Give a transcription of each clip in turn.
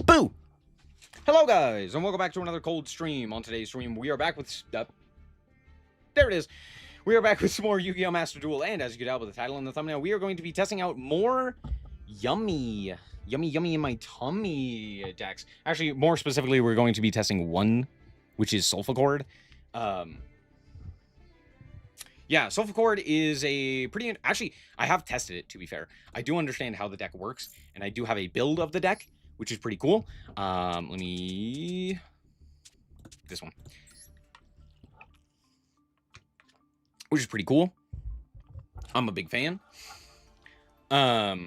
Boo! Hello, guys, and welcome back to another cold stream. On today's stream, we are back with... there it is. We are back with some more Yu-Gi-Oh! Master Duel, and as you can tell by the title and the thumbnail, we are going to be testing out more yummy in my tummy decks. Actually, more specifically, we're going to be testing one, which is Solfachord. Yeah, Solfachord is a pretty... Actually, I have tested it, to be fair. I do understand how the deck works, and I do have a build of the deck, which is pretty cool. Let me... This one. Which is pretty cool. I'm a big fan. Yeah,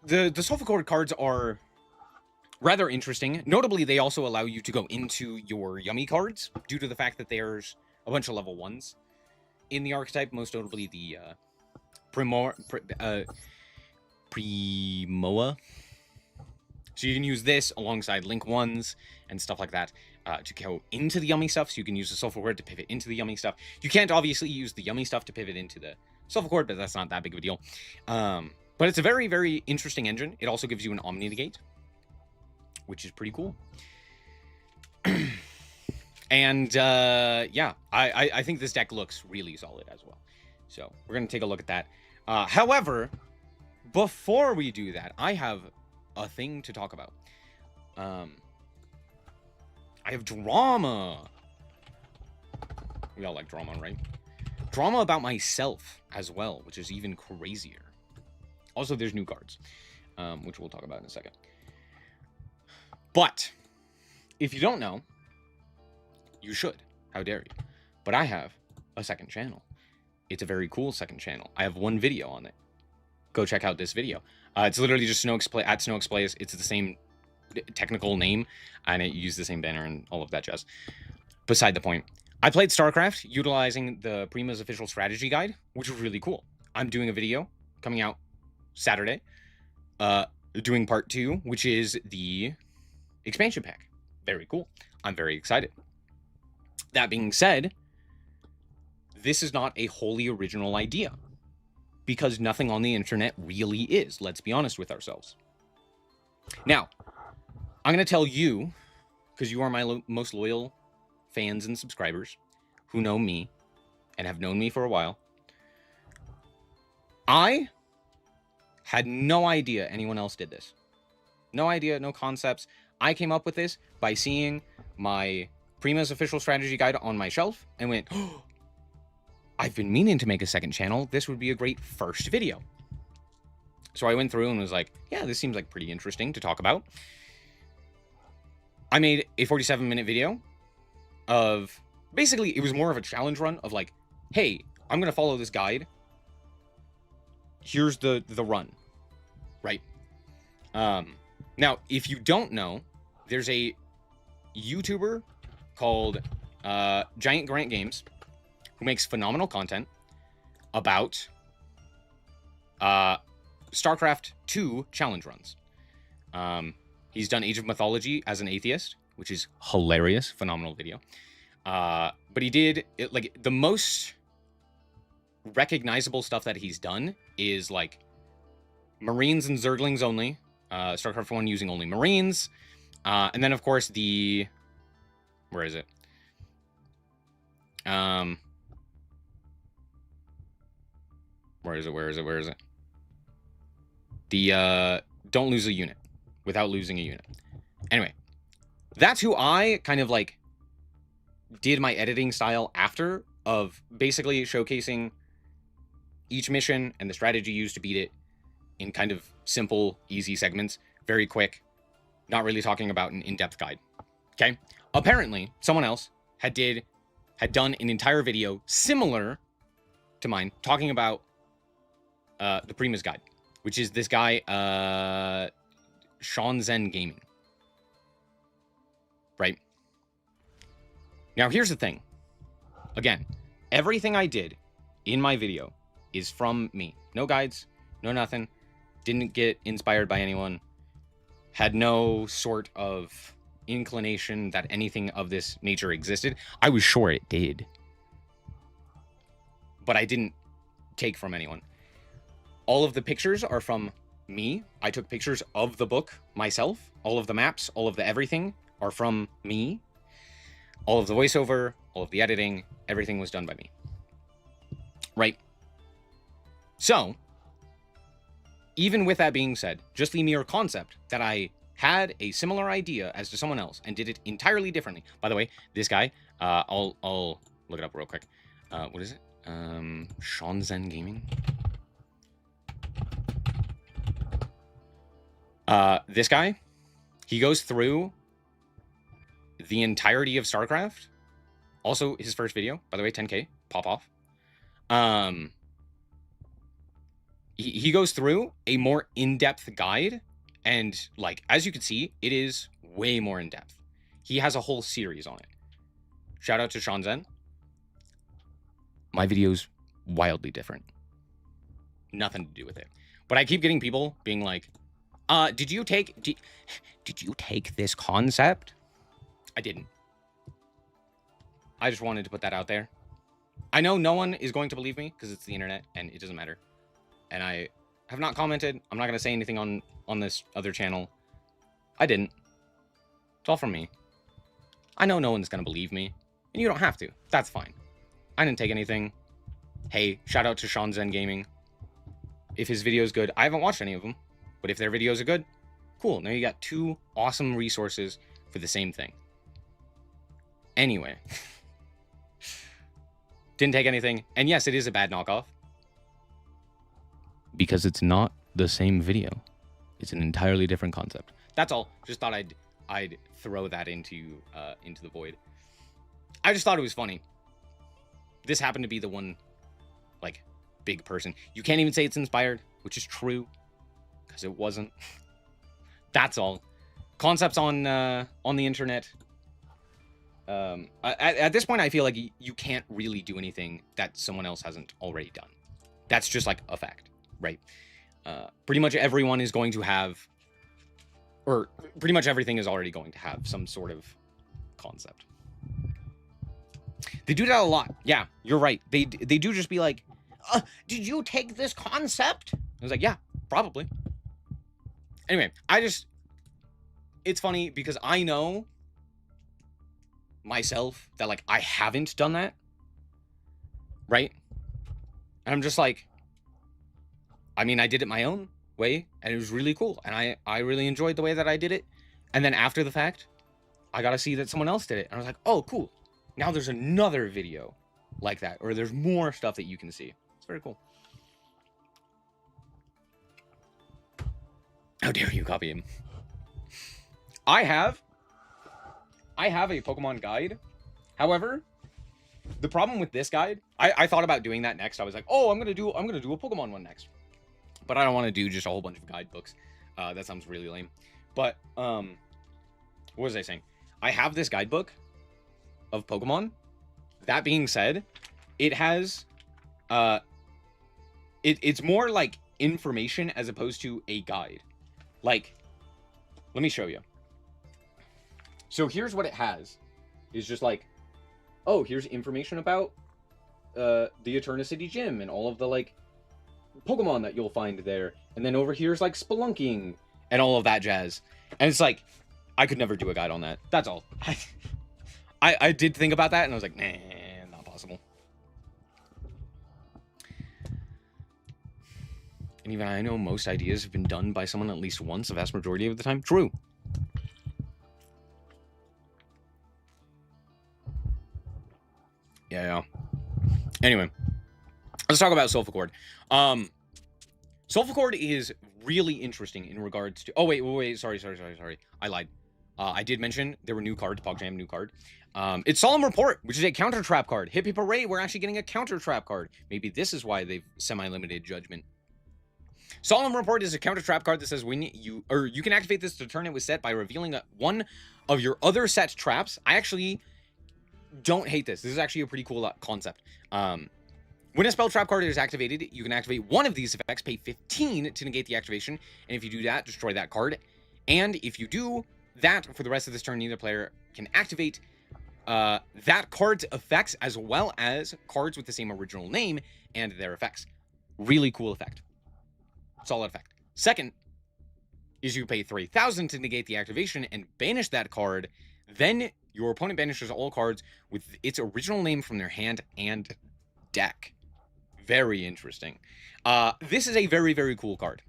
the Solfachord cards are rather interesting. Notably, they also allow you to go into your yummy cards, due to the fact that there's a bunch of level 1s in the archetype, most notably the Primoa. So you can use this alongside Link 1s and stuff like that to go into the yummy stuff. So you can use the Solfachord to pivot into the yummy stuff. You can't obviously use the yummy stuff to pivot into the Solfachord, but that's not that big of a deal. But it's a very, very interesting engine. It also gives you an Omni Negate, which is pretty cool. And yeah, I think this deck looks really solid as well. So we're going to take a look at that. However, before we do that, I have a thing to talk about. I have drama. We all like drama, right? Drama about myself as well, which is even crazier. Also, there's new cards, which we'll talk about in a second. But if you don't know, you should. How dare you? But I have a second channel. It's a very cool second channel. I have one video on it. Go check out this video. It's literally just Snow Plays. It's the same technical name, and it used the same banner and all of that jazz. Beside the point. I played StarCraft utilizing the Prima's official strategy guide, which was really cool. I'm doing a video coming out Saturday, doing part 2, which is the expansion pack. Very cool. I'm very excited. That being said, this is not a wholly original idea, because nothing on the internet really is. Let's be honest with ourselves. Now, I'm going to tell you, because you are my most loyal fans and subscribers who know me and have known me for a while, I had no idea anyone else did this. No idea, no concepts. I came up with this by seeing my Prima's official strategy guide on my shelf and went, oh, I've been meaning to make a second channel. This would be a great first video. So I went through and was like, yeah, this seems like pretty interesting to talk about. I made a 47-minute video of, basically, it was more of a challenge run of like, hey, I'm going to follow this guide. Here's the run, right? Now, if you don't know, there's a YouTuber called Giant Grant Games who makes phenomenal content about StarCraft 2 challenge runs. He's done Age of Mythology as an atheist, which is hilarious, phenomenal video. But he did, like, the most recognizable stuff that he's done is, like, Marines and Zerglings only. StarCraft 1 using only Marines. And then, of course, the... Where is it? Where is it? The, don't lose a unit without losing a unit. Anyway, that's who I kind of, like, did my editing style after, of basically showcasing each mission and the strategy used to beat it in kind of simple, easy segments, very quick, not really talking about an in-depth guide. Okay? Apparently, someone else had done an entire video similar to mine, talking about the Prima's guide, which is this guy, Sean Zen Gaming. Right? Now, here's the thing. Again, everything I did in my video is from me. No guides, no nothing. Didn't get inspired by anyone. Had no sort of inclination that anything of this nature existed. I was sure it did, but I didn't take from anyone. All of the pictures are from me. I took pictures of the book myself. All of the maps, all of the everything are from me. All of the voiceover, all of the editing, everything was done by me. Right? So, even with that being said, just the mere concept that I had a similar idea as to someone else and did it entirely differently. By the way, this guy, I'll look it up real quick. What is it? Sean Zen Gaming. This guy, he goes through the entirety of StarCraft. Also, his first video, by the way, 10K, pop off. He goes through a more in-depth guide, and like, as you can see, it is way more in-depth. He has a whole series on it. Shout out to Sean Zen. My video's wildly different. Nothing to do with it. But I keep getting people being like, did you take this concept? I didn't. I just wanted to put that out there. I know no one is going to believe me because it's the internet and it doesn't matter. And I have not commented. I'm not going to say anything on this other channel. I didn't. It's all from me. I know no one's going to believe me. And you don't have to. That's fine. I didn't take anything. Hey, shout out to Sean Zen Gaming. If his video is good, I haven't watched any of them. But if their videos are good, cool. Now you got 2 awesome resources for the same thing. Anyway. Didn't take anything. And yes, it is a bad knockoff. Because it's not the same video. It's an entirely different concept. That's all. Just thought I'd throw that into the void. I just thought it was funny. This happened to be the one, like, big person. You can't even say it's inspired, which is true, because it wasn't. That's all. Concepts on the internet. At this point, I feel like you can't really do anything that someone else hasn't already done. That's just like a fact, right? Pretty much everyone is going to have, or pretty much everything is already going to have some sort of concept. They do that a lot. Yeah, you're right. They do just be like, did you take this concept? I was like, yeah, probably. Anyway, it's funny because I know myself that, like, I haven't done that, right? And I'm just like, I mean, I did it my own way, and it was really cool, and I really enjoyed the way that I did it. And then after the fact, I got to see that someone else did it, and I was like, oh, cool. Now there's another video like that, or there's more stuff that you can see. It's very cool. How dare you copy him? I have a Pokemon guide. However, the problem with this guide, I thought about doing that next. I was like, oh, I'm gonna do a Pokemon one next. But I don't want to do just a whole bunch of guidebooks. That sounds really lame. But what was I saying? I have this guidebook of Pokemon. That being said, it has it's more like information as opposed to a guide. Like, let me show you. So here's what it has. It's just like, oh, here's information about the Eternicity Gym and all of the, like, Pokemon that you'll find there. And then over here's, like, spelunking and all of that jazz. And it's like, I could never do a guide on that. That's all. I did think about that, and I was like, nah, not possible. And even I know most ideas have been done by someone at least once, the vast majority of the time. True. Yeah. Anyway, let's talk about Solfachord. Solfachord is really interesting in regards to... Oh, wait. Sorry. I lied. I did mention there were new cards. PogJam, new card. It's Solemn Report, which is a counter trap card. Hip Hip Hooray, we're actually getting a counter trap card. Maybe this is why they've semi-limited Judgment. Solemn Report is a counter trap card that says when you can activate this to turn it with set by revealing one of your other set traps. I actually don't hate this. This is actually a pretty cool concept. When a spell trap card is activated, you can activate one of these effects, pay 15 to negate the activation, and if you do that, destroy that card. And if you do that for the rest of this turn, neither player can activate that card's effects as well as cards with the same original name and their effects. Really cool effect. Solid effect. Second is you pay 3,000 to negate the activation and banish that card. Then your opponent banishes all cards with its original name from their hand and deck. Very interesting. This is a very, very cool card.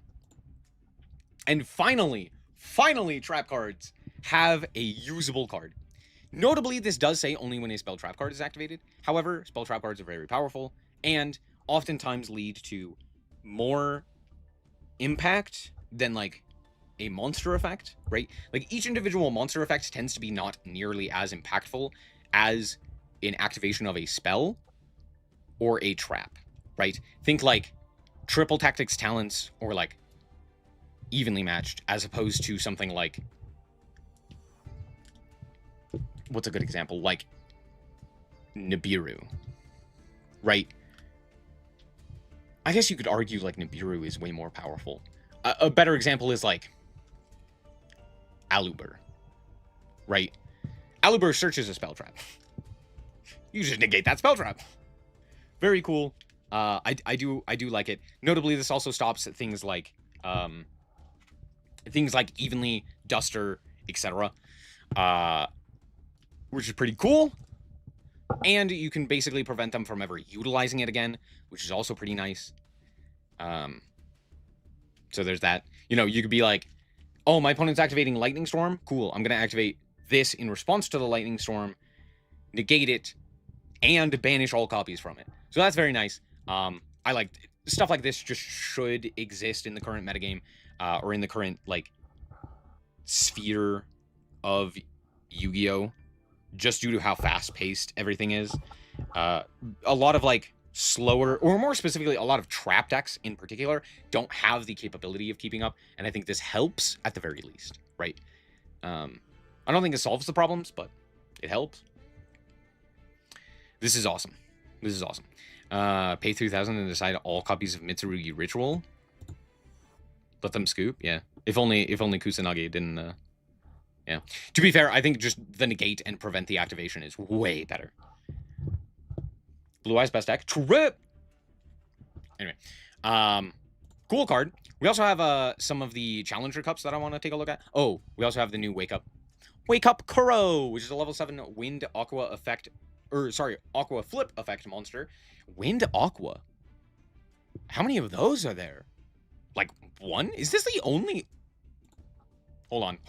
And finally, trap cards have a usable card. Notably, this does say only when a spell trap card is activated. However, spell trap cards are very powerful and oftentimes lead to more impact than, like, a monster effect, right? Like, each individual monster effect tends to be not nearly as impactful as an activation of a spell or a trap, right? Think like triple tactics talents or like evenly matched, as opposed to something like, what's a good example? Like Nibiru, right? I guess you could argue like Nibiru is way more powerful. A better example is like Aluber, right? Aluber searches a spell trap. You just negate that spell trap. Very cool. I do like it. Notably, this also stops things like Evenly, Duster, etc. Which is pretty cool. And you can basically prevent them from ever utilizing it again, which is also pretty nice. So there's that. You know, you could be like, oh, my opponent's activating Lightning Storm. Cool. I'm going to activate this in response to the Lightning Storm, negate it, and banish all copies from it. So that's very nice. I like stuff like this. Just should exist in the current metagame, or in the current like sphere of Yu-Gi-Oh, just due to how fast-paced everything is. A lot of like slower, or more specifically, a lot of trap decks in particular don't have the capability of keeping up, and I think this helps at the very least, right? I don't think it solves the problems, but it helps. This is awesome. This is awesome. Pay 3,000 and decide all copies of Mitsurugi Ritual. Let them scoop. Yeah. If only Kusanagi didn't. Yeah. To be fair, I think just the negate and prevent the activation is way better. Blue Eyes best deck. Trip. Anyway, cool card. We also have some of the Challenger Cups that I want to take a look at. Oh, we also have the new Wake Up Kuro, which is a level 7 Wind Aqua effect. Aqua Flip effect monster. Wind Aqua. How many of those are there? Like, one? Is this the only... Hold on.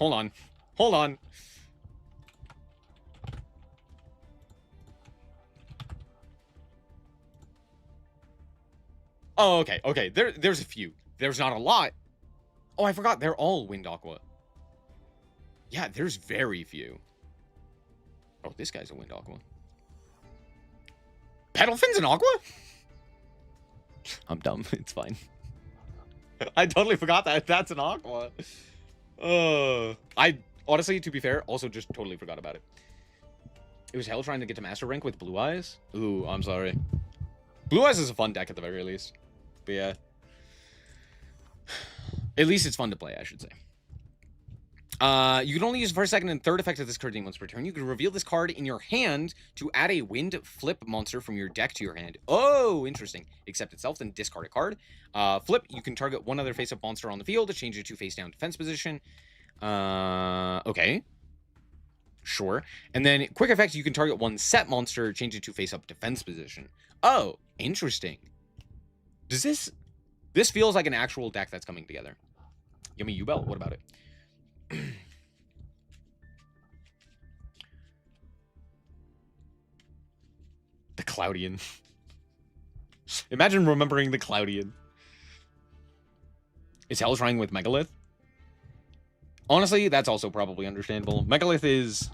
Oh, okay. There's a few. There's not a lot. Oh, I forgot. They're all Wind Aqua. Yeah, there's very few. Oh, this guy's a Wind Aqua. Petalfin's an Aqua? I'm dumb. It's fine. I totally forgot that that's an Aqua. I honestly, to be fair, also just totally forgot about it. It was hell trying to get to Master Rank with Blue Eyes. Ooh, I'm sorry. Blue Eyes is a fun deck at the very least. But yeah. At least it's fun to play, I should say. You can only use the first, second, and third effect of this card once per turn. You can reveal this card in your hand to add a Wind Flip monster from your deck to your hand. Oh, interesting. Accept itself, then discard a card. Flip, you can target one other face-up monster on the field to change it to face-down defense position. Okay. Sure. And then quick effect, you can target one set monster, change it to face-up defense position. Oh, interesting. Does this... This feels like an actual deck that's coming together. Yummy U-Bell, what about it? The Cloudian. Imagine remembering the Cloudian. Is Hell trying with Megalith? Honestly, that's also probably understandable. Megalith is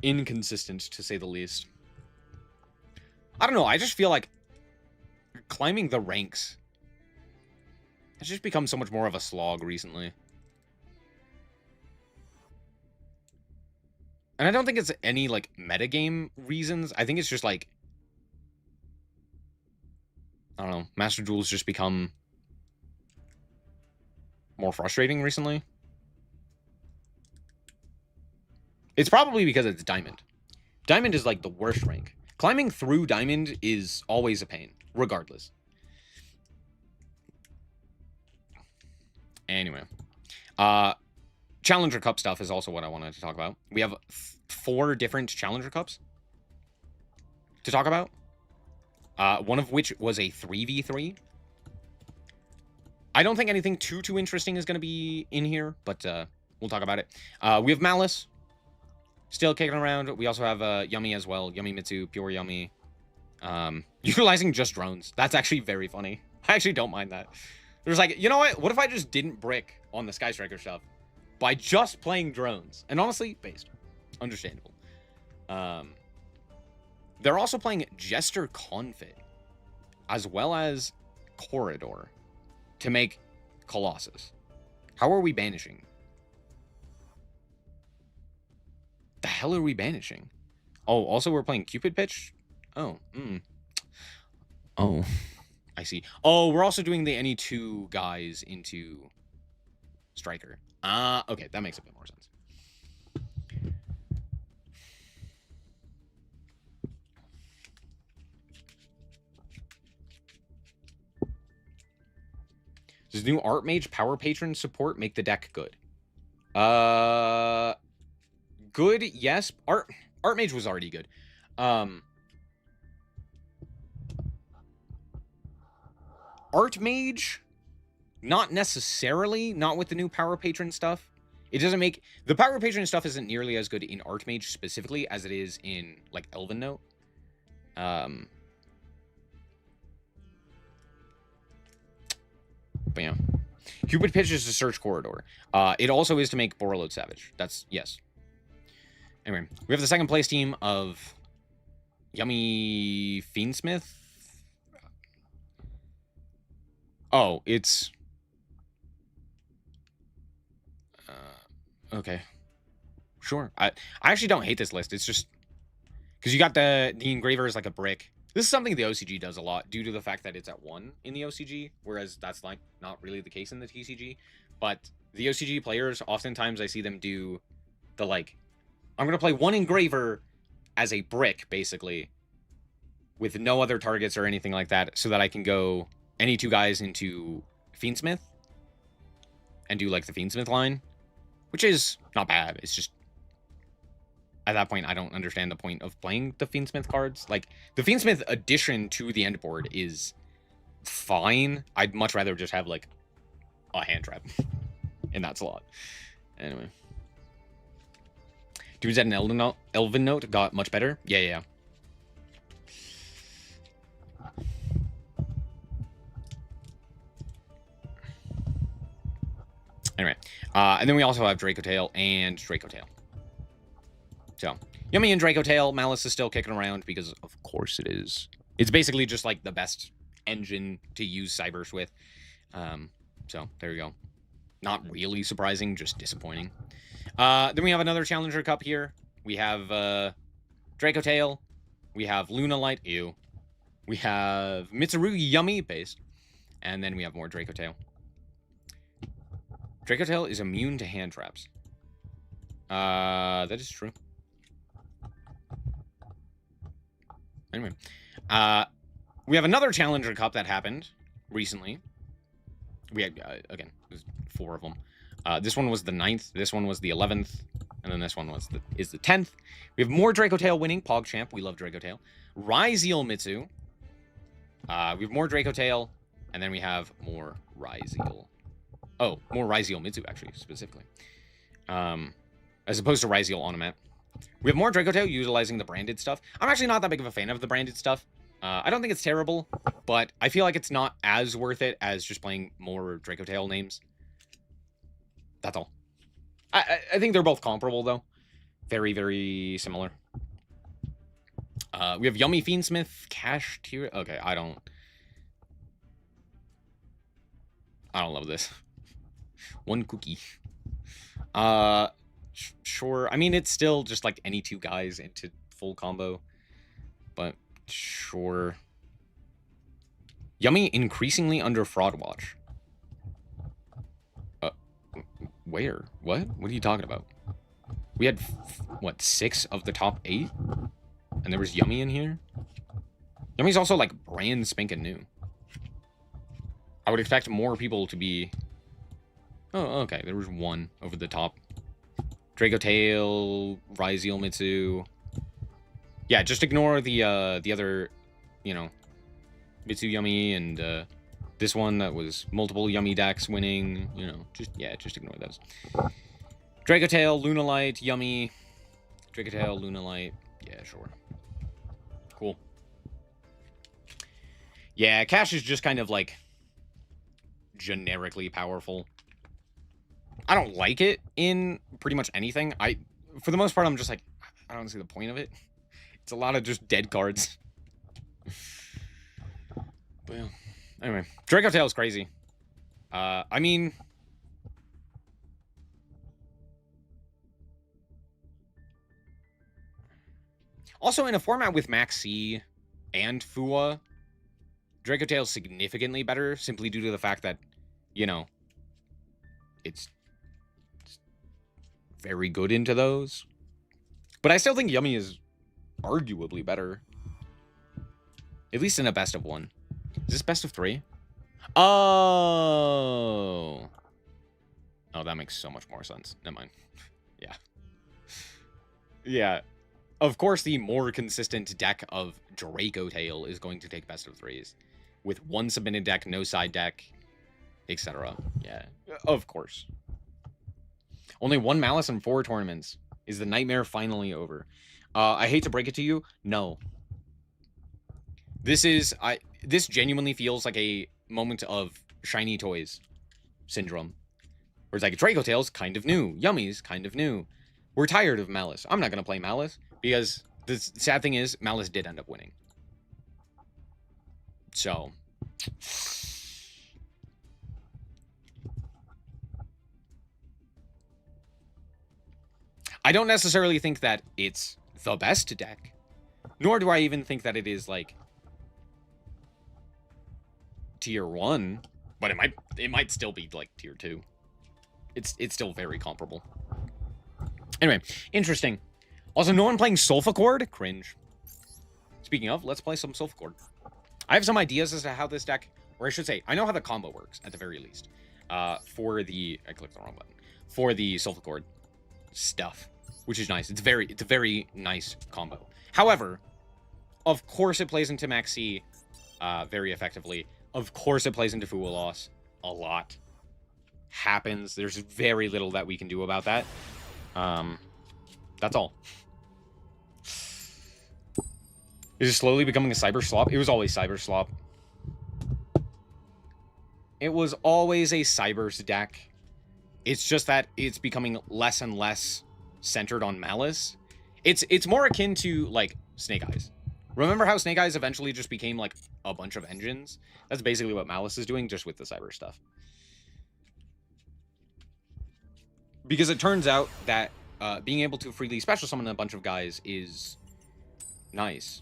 inconsistent, to say the least. I don't know, I just feel like climbing the ranks has just become so much more of a slog recently. And I don't think it's any, like, metagame reasons. I think it's just, like... I don't know. Master Duel's just become... more frustrating recently. It's probably because it's Diamond. Diamond is, like, the worst rank. Climbing through Diamond is always a pain, regardless. Anyway. Challenger Cup stuff is also what I wanted to talk about. We have 4 different Challenger Cups to talk about. One of which was a 3v3. I don't think anything too interesting is going to be in here, but we'll talk about it. We have Malice still kicking around. We also have Yummy as well. Yummy Mitsu, Pure Yummy. Utilizing just drones. That's actually very funny. I actually don't mind that. There's like, you know what? What if I just didn't brick on the Sky Striker stuff by just playing drones? And honestly, based. Understandable. They're also playing Jester Confit as well as Corridor to make Colossus. How are we banishing? The hell are we banishing? Oh, also we're playing Cupid Pitch? Oh, Oh, I see. Oh, we're also doing the any 2 guys into Striker. Okay, that makes a bit more sense. Does new Archmage Power Patron support make the deck good? Good, yes. Archmage was already good. Archmage, not necessarily, not with the new Power Patron stuff. It doesn't make... The Power Patron stuff isn't nearly as good in Archmage specifically as it is in, like, Elven Note. But yeah. Cupid Pitch is to search Corridor. It also is to make Borreload Savage. That's... Yes. Anyway, we have the second place team of Yummy Fiendsmith. Oh, it's... okay. Sure. I actually don't hate this list. It's just... Because you got the Engraver is like a brick. This is something the OCG does a lot due to the fact that it's at 1 in the OCG, whereas that's like not really the case in the TCG. But the OCG players, oftentimes I see them do the like... I'm going to play 1 Engraver as a brick, basically, with no other targets or anything like that, so that I can go any 2 guys into Fiendsmith and do, like, the Fiendsmith line, which is not bad. It's just, at that point, I don't understand the point of playing the Fiendsmith cards. Like, the Fiendsmith addition to the end board is fine. I'd much rather just have, like, a hand trap in that slot. Anyway. Dudes at an Elven Note got much better? Yeah. Anyway, and then we also have Draco Tail and Draco Tail. So, Yummy and Draco Tail. Malice is still kicking around because, of course, it is. It's basically just like the best engine to use Cyberse with. So, there you go. Not really surprising, just disappointing. Then we have another Challenger Cup here. We have Draco Tail. We have Luna Light. Ew. We have Mitsu Yummy based. And then we have more Draco Tail. Draco Tail is immune to hand traps. That is true. Anyway. We have another Challenger Cup that happened recently. We had, again, there's 4 of them. This one was the 9th. This one was the 11th. And then this one was is the 10th. We have more Draco Tail winning. PogChamp. We love Draco Tail. Ryzeal Mitsu. We have more Draco Tail. And then we have more Ryzeal. Oh, more Ryzeal Mitsu, actually, specifically. As opposed to Ryzeal Onomat. We have more Draco Tail utilizing the branded stuff. I'm actually not that big of a fan of the branded stuff. I don't think it's terrible, but I feel like it's not as worth it as just playing more Draco Tail names. That's all. I think they're both comparable, though. Very, very similar. We have Yummy Fiendsmith, Cash Tier. Okay, I don't love this. 1 cookie. Sure. I mean, it's still just like any 2 guys into full combo. But sure. Yummy increasingly under Fraud Watch. Where? What? What are you talking about? We had, what, 6 of the top 8? And there was Yummy in here? Yummy's also, like, brand spanking new. I would expect more people to be Oh, okay. There was one over the top. Draco Tail, Ryzeal Mitsu. Yeah, just ignore the other, you know, Mitsu Yummy and this one that was multiple Yummy decks winning. You know, just ignore those. Draco Tail, Lunalight, Yummy. Draco Tail, Lunalight. Yeah, sure. Cool. Yeah, Cash is just kind of like generically powerful. I don't like it in pretty much anything. For the most part, I'm just like, I don't see the point of it. It's a lot of just dead cards. But yeah. Anyway, Draco Tail is crazy. I mean, also in a format with Max C and Fua, Draco Tail is significantly better simply due to the fact that, you know, it's very good into those. But I still think Yummy is arguably better. At least in a best of one. Is this best of 3? Oh. Oh, that makes so much more sense. Never mind. Yeah. Yeah. Of course, the more consistent deck of Draco Tail is going to take best of 3s. With one submitted deck, no side deck, etc. Yeah. Of course. Only 1 Malice in 4 tournaments. Is the nightmare finally over? I hate to break it to you. No. This genuinely feels like a moment of shiny toys syndrome. Where it's like, Draco Tail's kind of new. Yummy's kind of new. We're tired of Malice. I'm not going to play Malice because the sad thing is Malice did end up winning. So. I don't necessarily think that it's the best deck. Nor do I even think that it is, like, tier 1. But it might still be, like, tier 2. It's still very comparable. Anyway, interesting. Also, no one playing Solfachord? Cringe. Speaking of, let's play some Solfachord. I have some ideas as to how this deck, or I should say, I know how the combo works, at the very least. I clicked the wrong button. For the Solfachord stuff. Which is nice. It's a very nice combo. However, of course it plays into Max C very effectively. Of course it plays into Fuwa Loss a lot. Happens. There's very little that we can do about that. That's all. Is it slowly becoming a Cyber Slop? It was always Cyber Slop. It was always a Cybers deck. It's just that it's becoming less and less centered on Malice. It's more akin to, like, Snake Eyes. Remember how Snake Eyes eventually just became, like, a bunch of engines? That's basically what Malice is doing, just with the Cyber stuff. Because it turns out that being able to freely special summon a bunch of guys is nice.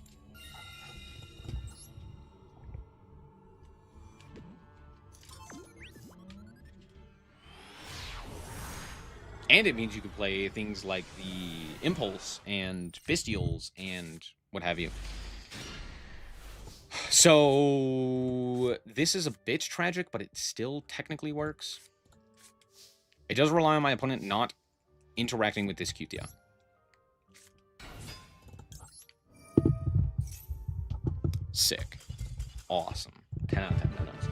And it means you can play things like the Impulse and Fistials and what have you. So this is a bit tragic, but it still technically works. It does rely on my opponent not interacting with this Cutia. Sick. Awesome. 10 out of 10 minutes.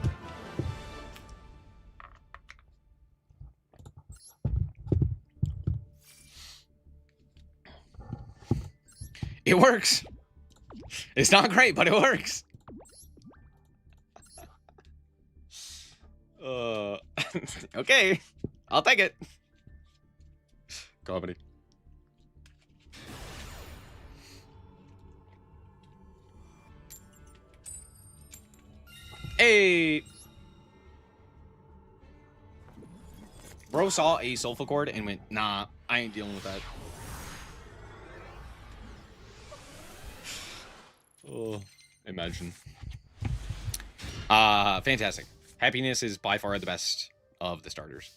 It works. It's not great, but it works. Okay. I'll take it. Comedy. Hey. Bro saw a Solfachord and went, nah, I ain't dealing with that. Oh, imagine. Fantastic. Happiness is by far the best of the starters.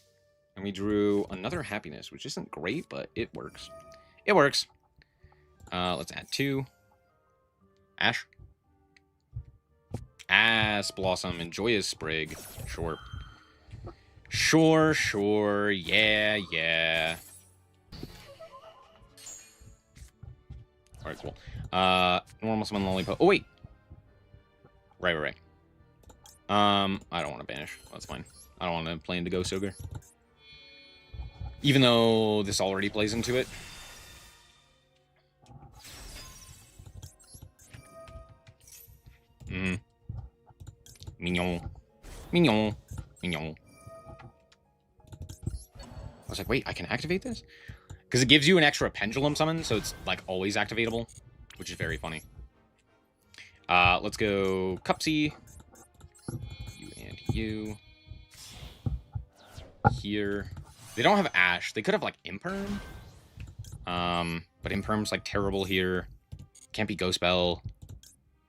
And we drew another Happiness, which isn't great, but it works. It works. Let's add 2. Ash. Ass Blossom and Joyous Sprig. Sure. Sure, sure. Yeah, yeah. Alright, cool. Normal summon Lollipop. Oh, wait. Right. I don't want to banish. That's fine. I don't want to play into Ghost Ogre. Even though this already plays into it. Mignon. Mignon. Mignon. I was like, wait, I can activate this? Because it gives you an extra pendulum summon, so it's like always activatable, which is very funny. Let's go Cupsy. You and you. Here. They don't have Ash. They could have like Imperm. But Imperm's like terrible here. Can't be Ghost Bell.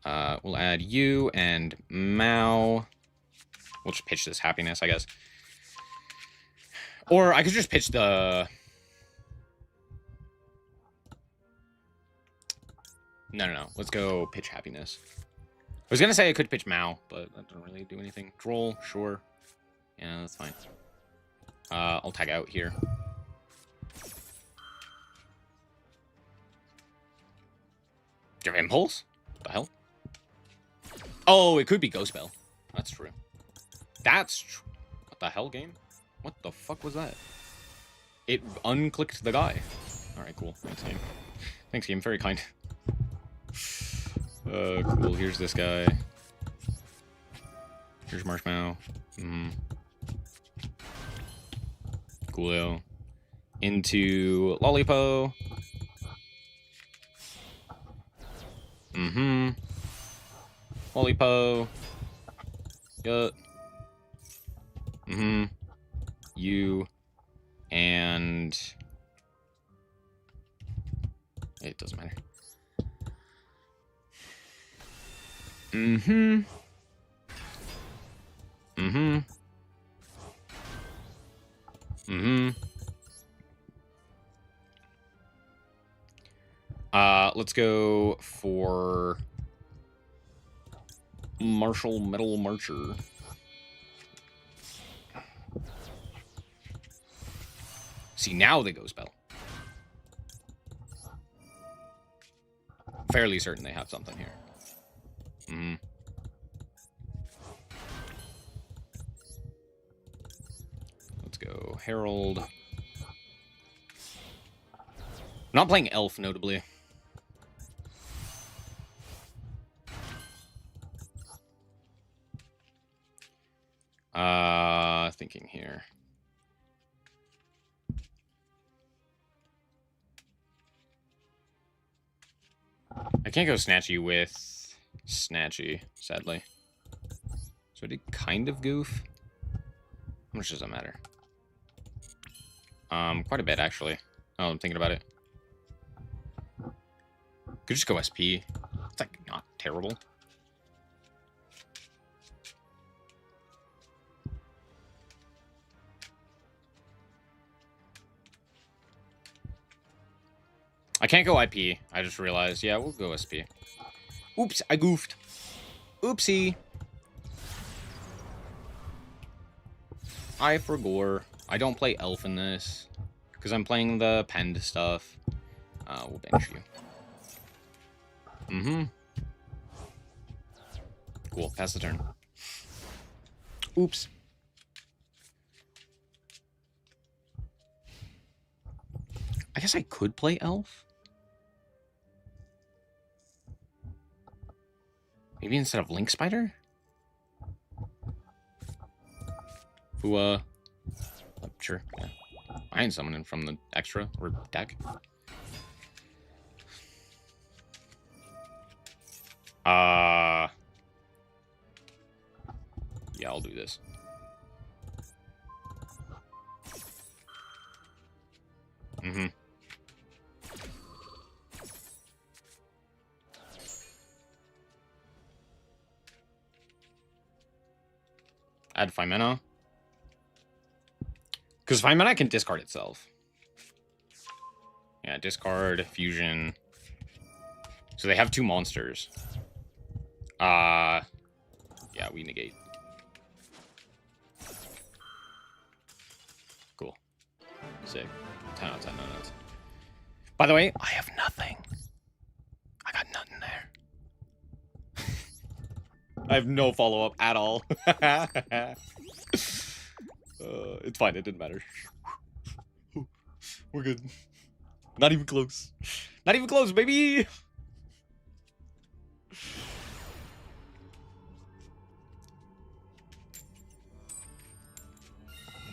We'll add you and Mao. We'll just pitch this Happiness, I guess. Or I could just pitch the... No. Let's go pitch Happiness. I was going to say I could pitch Mao, but that doesn't really do anything. Droll, sure. Yeah, that's fine. I'll tag out here. Do you have Impulse? What the hell? Oh, it could be Ghost Bell. That's true. That's true. What the hell, game? What the fuck was that? It unclicked the guy. Alright, cool. Thanks, game. Thanks, game. Very kind. Cool. Here's this guy. Here's Marshmallow. Coolio. Into Lollipo. Lollipo. Yup. You. And... It doesn't matter. Let's go for Martial Metal Marcher. See, now they go spell. Fairly certain they have something here. Let's go Herald. I'm not playing Elf, notably. Thinking here. I can't go Snatchy with Snatchy, sadly. So I did kind of goof. How much does that matter? Quite a bit, actually. Oh, I'm thinking about it. Could just go SP. It's, like, not terrible. I can't go IP. I just realized. Yeah, we'll go SP. Oops, I goofed. Oopsie. I forgot. I don't play Elf in this. Because I'm playing the Pend stuff. We'll bench you. Cool, pass the turn. Oops. I guess I could play Elf. Maybe instead of Link Spider? Who, sure, yeah. I ain't summoning from the extra or deck. Yeah, I'll do this. Add 5 mana. Because 5 mana can discard itself. Yeah, discard, fusion. So they have 2 monsters. Yeah, we negate. Sick. 10 out of 10. No, no. By the way, I have nothing. I got nothing there. I have no follow-up at all. It's fine. It didn't matter. We're good. Not even close. Not even close, baby!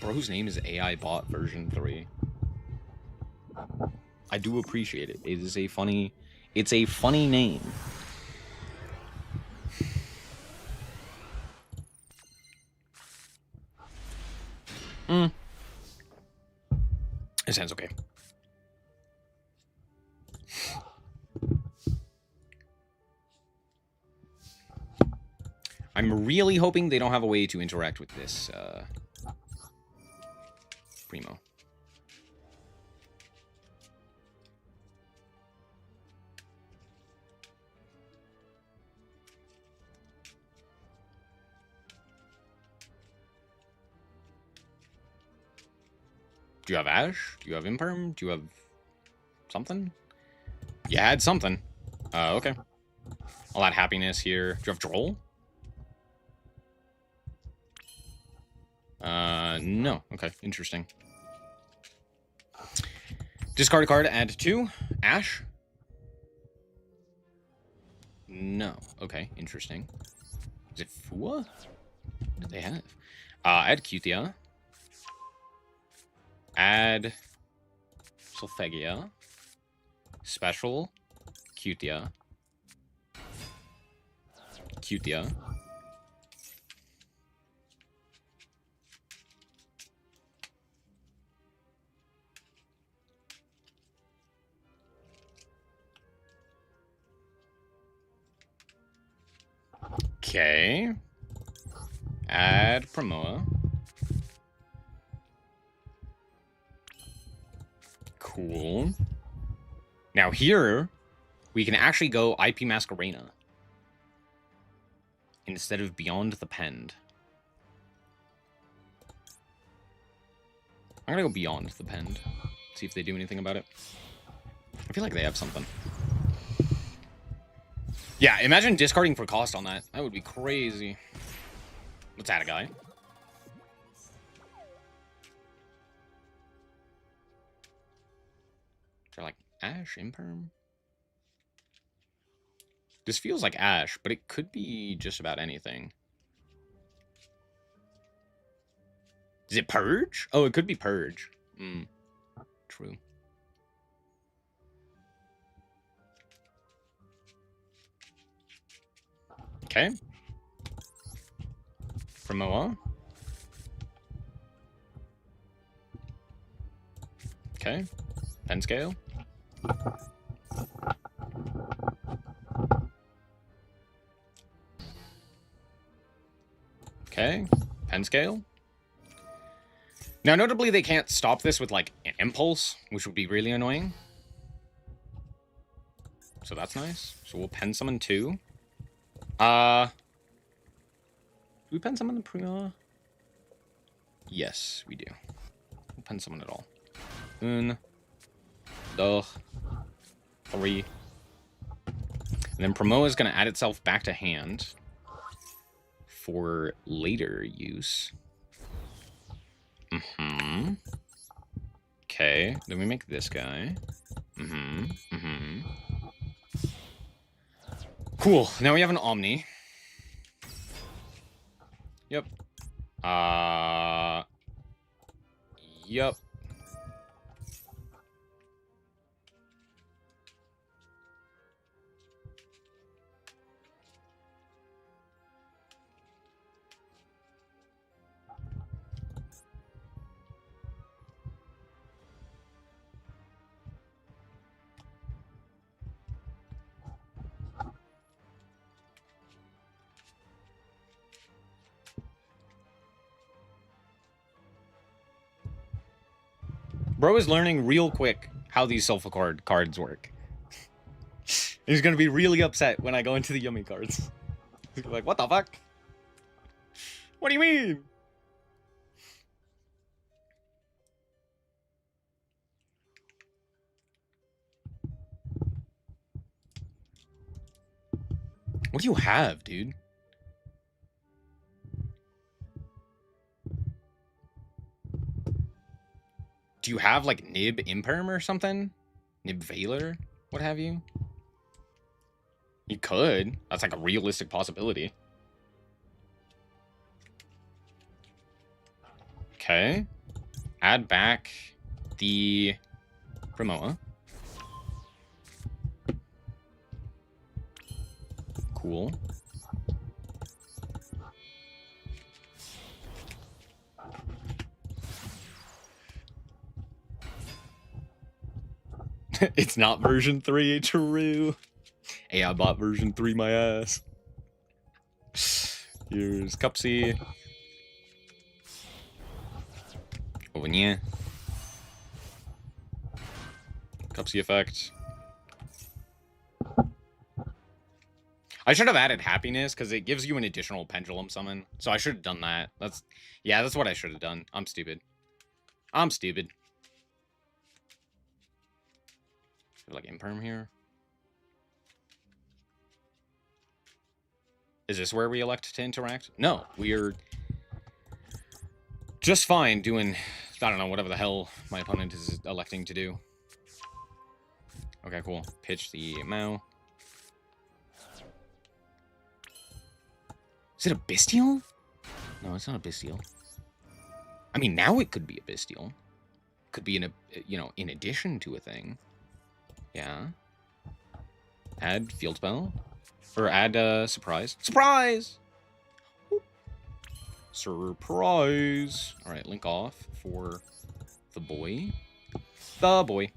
Bro's name is AI Bot version 3. I do appreciate it. It is a funny... It's a funny name. It sounds okay. I'm really hoping they don't have a way to interact with this, Primo. Do you have Ash? Do you have Imperm? Do you have something? You had something. Okay. I'll add Happiness here. Do you have Droll? No. Okay, interesting. Discard a card, add 2. Ash? No. Okay, interesting. Is it Fua? What did they have? Add Cuthia. Add Solfachord. Special. Cuthia. Cuthia. Okay. Add Promoa. Cool. Now here, we can actually go IP Masquerena instead of Beyond the Pend. I'm gonna go Beyond the Pend. See if they do anything about it. I feel like they have something. Yeah, imagine discarding for cost on that. That would be crazy. Let's add a guy. Is there like Ash, Imperm? This feels like Ash, but it could be just about anything. Is it Purge? Oh, it could be Purge. True. Okay. Promoa. Okay. Pen scale. Okay. Pen scale. Now, notably, they can't stop this with, like, an impulse, which would be really annoying. So that's nice. So we'll pen summon 2. Do we pen summon the Prima? Yes, we do. We'll pen summon it all. 1, 2, 3. And then Promoa is going to add itself back to hand for later use. Okay, then we make this guy. Cool, now we have an Omni. Yep. Yep. Bro is learning real quick how these Solfachord cards work. He's gonna be really upset when I go into the yummy cards. He's like, what the fuck? What do you mean? What do you have, dude? Do you have, like, Nib Imperm or something? Nib Valor? What have you? You could. That's, like, a realistic possibility. Okay. Add back the Promoa. Cool. It's not version 3, true. Hey, I bought version 3, my ass. Here's Cupsy. Oh, yeah. Cupsy effect. I should have added happiness because it gives you an additional pendulum summon. So I should have done that. That's what I should have done. I'm stupid. I'm stupid. Like Imperm here. Is this where we elect to interact? No, we are just fine doing, I don't know, whatever the hell my opponent is electing to do. Okay, cool. Pitch the Mao. Is it a Bestial? No, it's not a Bestial. I mean, now it could be a Bestial. Could be in a, you know, in addition to a thing. Yeah. Add Field Spell. Or add Surprise. Surprise! Whoop. Surprise! Alright, link off for the boy. The boy.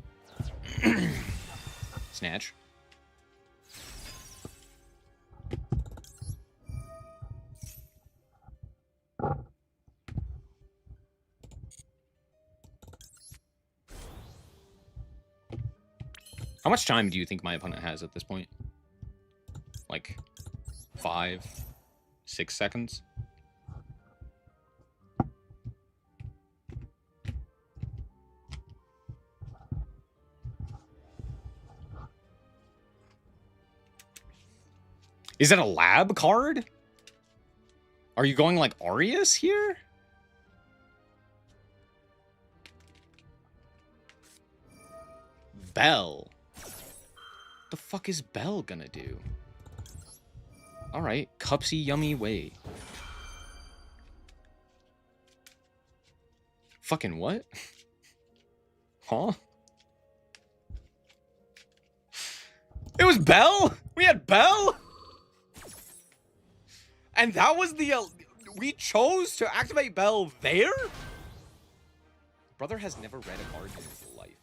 Snatch. How much time do you think my opponent has at this point? Like 5, 6 seconds? Is that a lab card? Are you going like Arius here? Bell. What the fuck is Bell gonna do? Alright, Cupsy Yummy Way. Fucking what? Huh? It was Bell? We had Bell? And that was the... we chose to activate Bell there? Brother has never read a card in his life.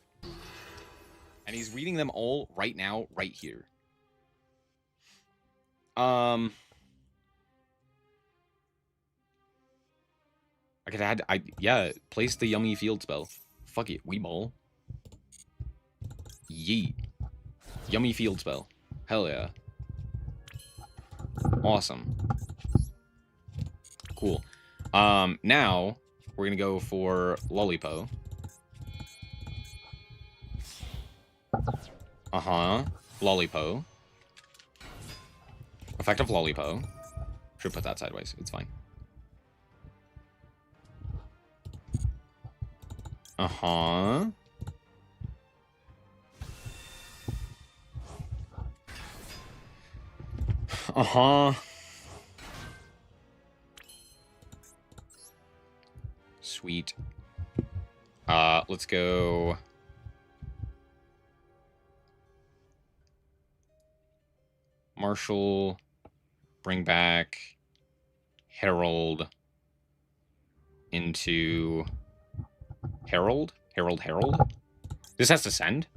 And he's reading them all right now, right here. I could add... yeah, place the Yummy Field Spell. Fuck it, Weeball. Yeet. Yummy Field Spell. Hell yeah. Awesome. Cool. Now, we're gonna go for Lollipo. Uh-huh. Lollipo. Effective Lollipo. Should put that sideways. It's fine. Uh-huh. Uh-huh. Sweet. Let's go... Marshall. Bring back Herald into Herald? Herald? This has to send?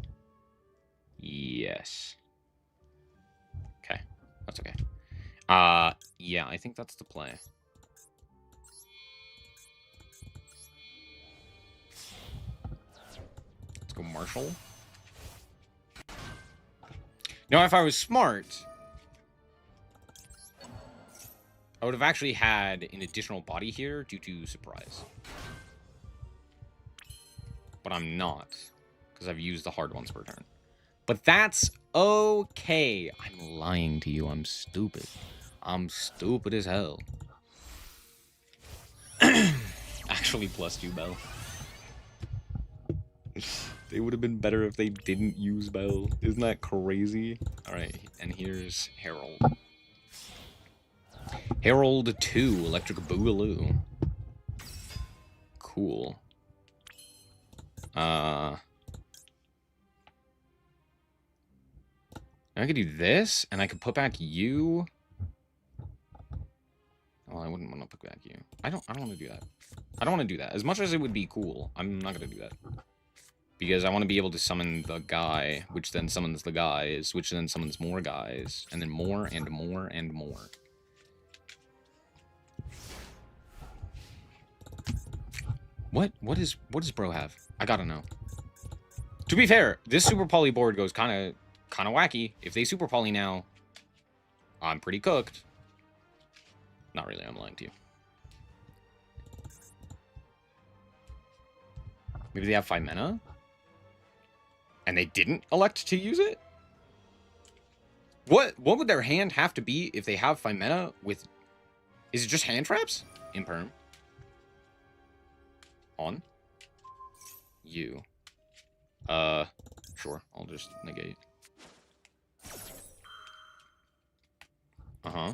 Yes. Okay. That's okay. Yeah, I think that's the play. Let's go Marshall. Now, if I was smart, I would have actually had an additional body here due to surprise. But I'm not, because I've used the hard ones per turn. But that's Okay. I'm lying to you. I'm stupid. I'm stupid as hell. Actually, +2 Bell. They would have been better if they didn't use Bell. Isn't that crazy? Alright, and here's Herald. Herald 2, Electric Boogaloo. Cool. I could do this, and I could put back you. Well, I wouldn't want to put back you. I don't want to do that. I don't want to do that. As much as it would be cool, I'm not going to do that. Because I want to be able to summon the guy, which then summons the guys, which then summons more guys, and then more and more and more. What does bro have? I gotta know. To be fair, this Super Poly board goes kind of wacky. If they Super Poly now, I'm pretty cooked. Not really, I'm lying to you. Maybe they have 5 mana? And they didn't elect to use it? What would their hand have to be if they have 5 mana with... Is it just hand traps? Imperm. On. You. Sure. I'll just negate. Uh-huh.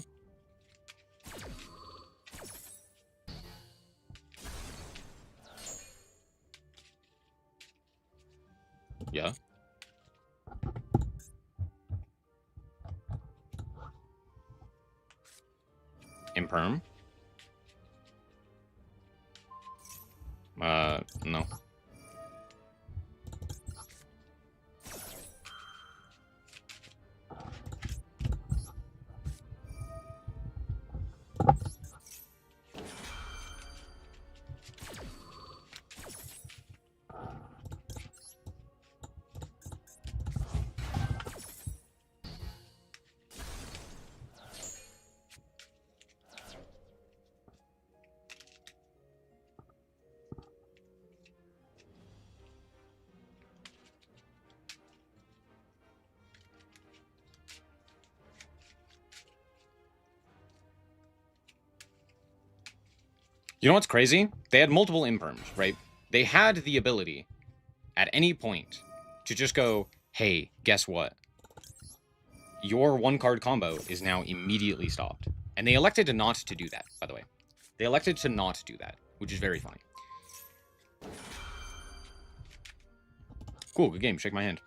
Yeah. Imperm. No. You know what's crazy? They had multiple imperms, right? They had the ability at any point to just go, hey, guess what? Your 1-card combo is now immediately stopped. And they elected to not to do that, by the way. They elected to not do that, which is very funny. Cool, good game. Shake my hand.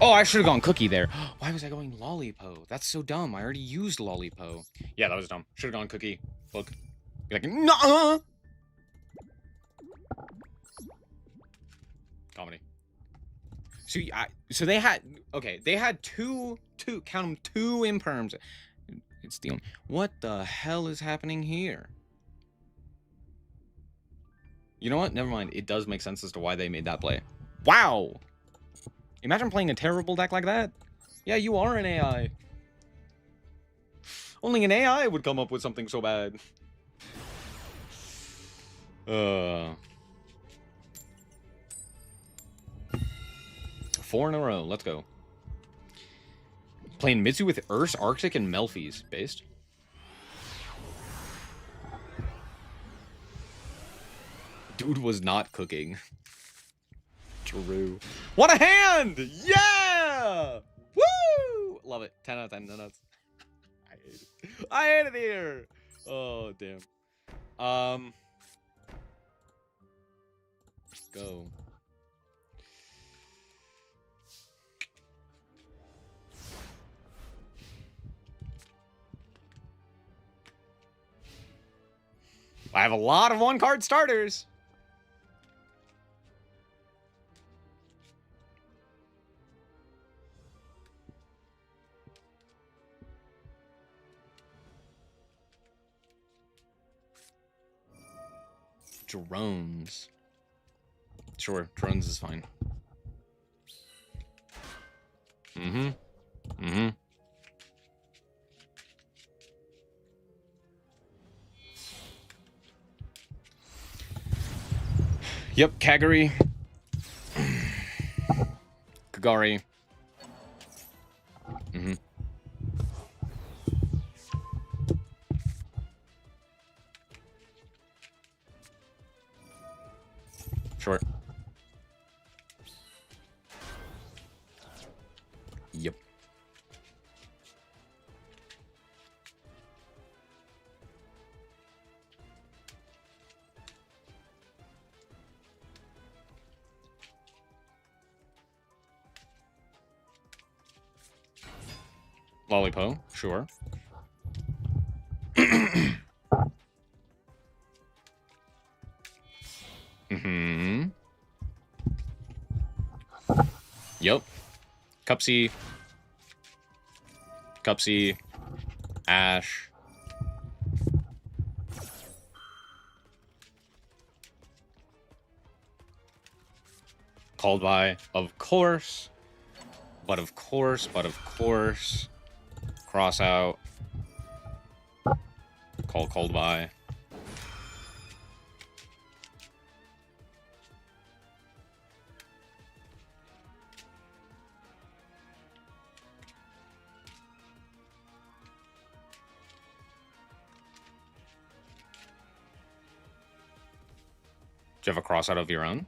Oh, I should have gone Cookie there. Why was I going Lollipo? That's so dumb. I already used Lollipo. Yeah, that was dumb. Should have gone Cookie. Look. Be like, no. Comedy. So they had, okay, they had two, count them, 2 imperms. It's the only, what the hell is happening here? You know what? Never mind. It does make sense as to why they made that play. Wow. Imagine playing a terrible deck like that. Yeah, you are an AI. Only an AI would come up with something so bad. 4 in a row. Let's go. Playing Mitsu with Ursa, Arctic, and Melfi's based. Dude was not cooking. True. What a hand! Yeah! Woo! Love it. 10 out of 10. No nuts. I hate it. I hate it here. Oh, damn. Go. I have a lot of one-card starters. Drones. Sure, drones is fine. Mm-hmm. Mm-hmm. Yep, Kagari. Kagari. Mm-hmm. Sure. Yep. Lollipo, sure. Mm-hmm. Yep. Cupsy. Cupsy. Ash. Called by, of course. But of course, but of course. Cross out. Called by. Do you have a cross out of your own?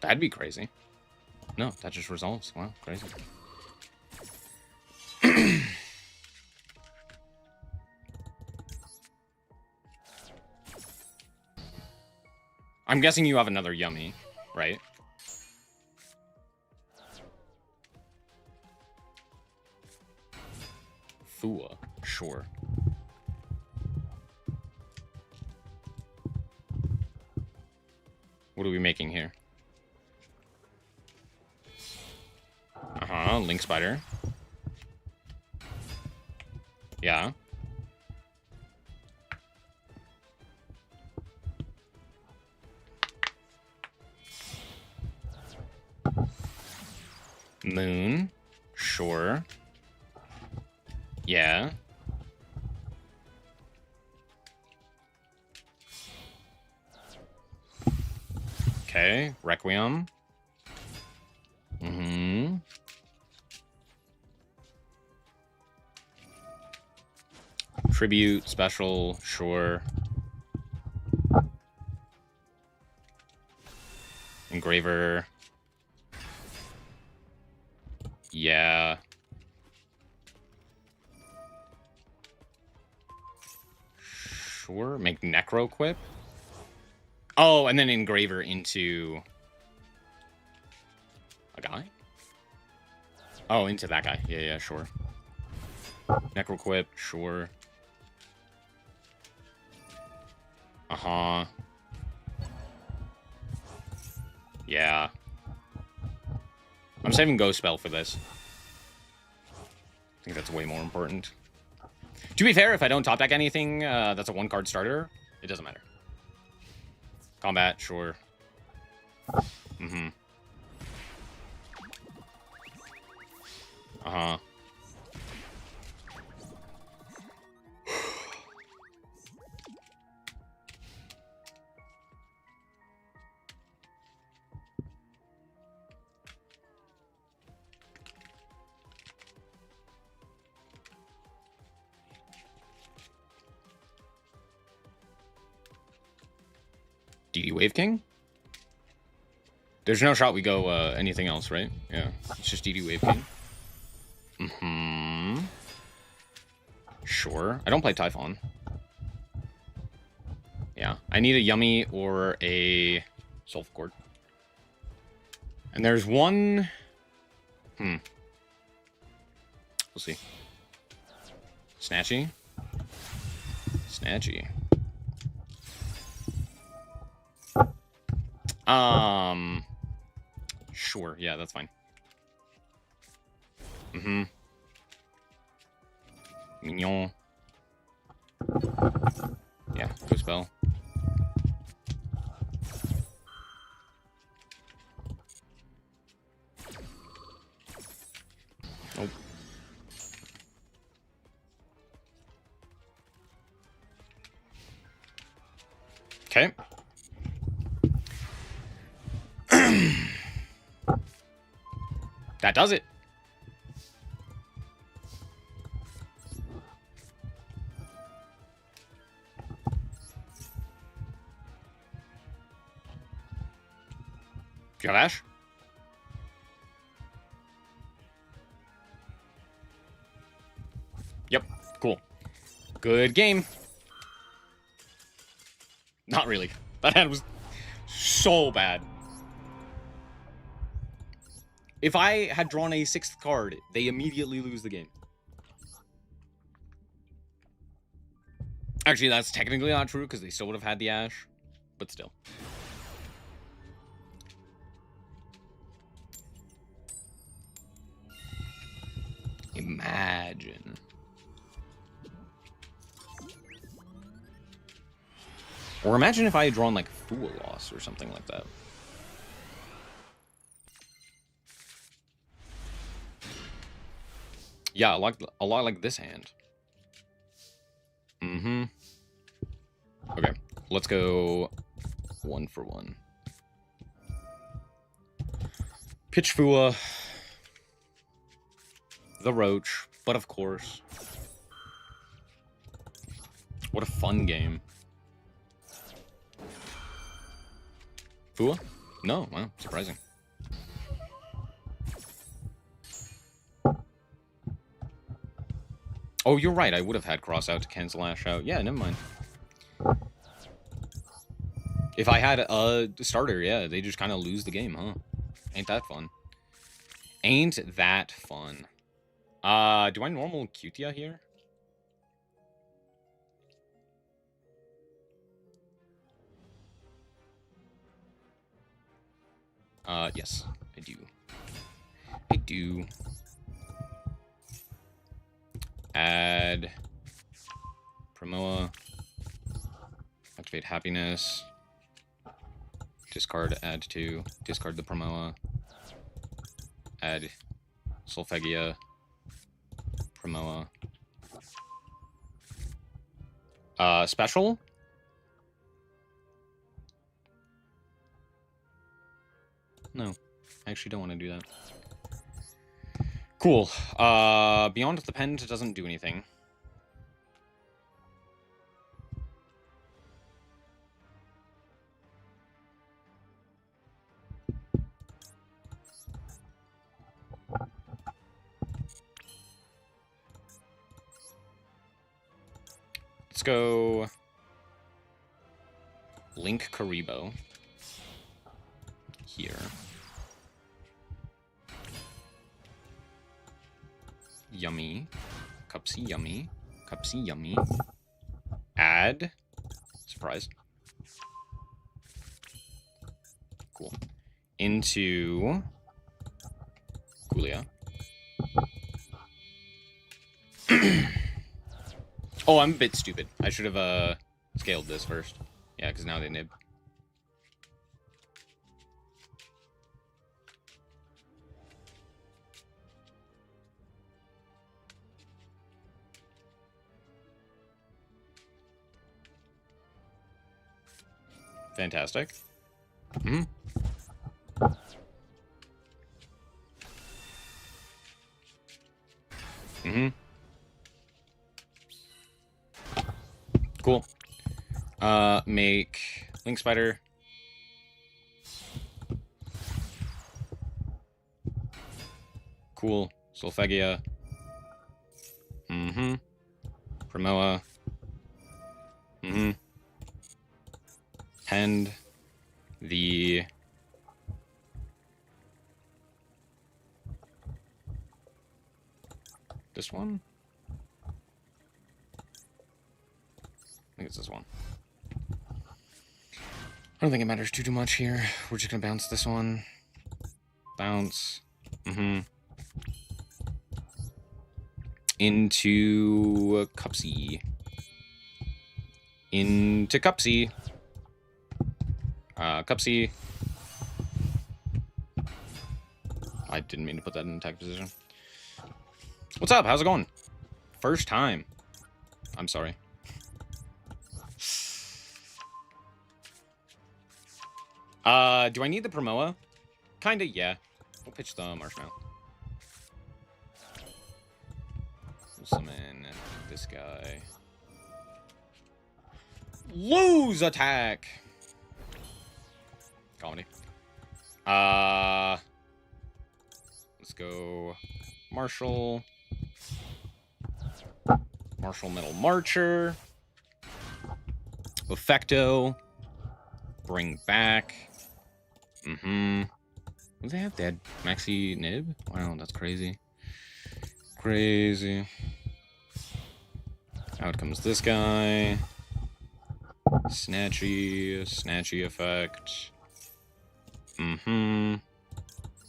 That'd be crazy. No, that just resolves. Wow, crazy. I'm guessing you have another Yummy, right? Fua, sure. What are we making here? Uh-huh, Link Spider. Yeah. Moon, sure. Yeah. Okay, Requiem. Mm-hmm. Tribute, special, sure. Engraver. Yeah. Sure. Make Necro Quip. Oh, and then Engraver into a guy? Oh, into that guy. Yeah, yeah, sure. Necro Quip, sure. Uh-huh. Yeah. I'm saving Ghost Spell for this. I think that's way more important. To be fair, if I don't top deck anything that's a one-card starter, it doesn't matter. Combat, sure. Mm-hmm. Uh-huh. DD Wave King? There's no shot we go anything else, right? Yeah, it's just DD Wave King. Mm-hmm. Sure. I don't play Typhon. I need a Yummy or a Solfachord. And there's one... We'll see. Snatchy. Snatchy. Sure. Yeah, that's fine. Mignon. Yeah, go spell. Nope. Okay. That does it. Do you have Ash? Yep. Cool. Good game. Not really. That hand was so bad. If I had drawn a 6th card, they immediately lose the game. Actually, that's technically not true, because they still would have had the Ash. But still. Imagine. Or imagine if I had drawn, like, Fool Loss or something like that. Yeah, a lot like this hand. Okay, let's go 1 for 1. Pitch Fua. The Roach, but of course. What a fun game. Fua? No, wow, surprising. Oh, you're right, I would have had Cross out to cancel Ash out. Yeah, never mind. If I had a starter, yeah, they just kind of lose the game, huh? Ain't that fun. Ain't that fun. Do I normal Cutia here? Yes, I do. I do. Add Promoa. Activate Happiness. Discard, add 2. Discard the Promoa. Add Solfachord. Promoa. Special? No, I actually don't want to do that. Cool. Beyond the Pen doesn't do anything. Let's go Link Karibo here. Yummy. Cupsy Yummy. Cupsy Yummy. Add. Surprise. Cool. Into Coolia. Oh, I'm a bit stupid. I should have scaled this first. Yeah, because now they nib. Fantastic. Cool. Make Link Spider. Cool. Solfachord. Promoa. Append the this one? I think it's this one. I don't think it matters too much here. We're just gonna bounce this one. Bounce. Into Cupsy. Into Cupsy. Cupsy. I didn't mean to put that in attack position. What's up? How's it going? First time. I'm sorry. Do I need the Promoa? Kinda, yeah. We'll pitch the Marshmallow. We'll summon this guy. Lose attack! Comedy. Let's go Marshall. Marshall Metal Marcher. Effecto. Bring back. What do they have? They had Maxi Nib? Wow, that's crazy. Crazy. Out comes this guy. Snatchy. Snatchy effect.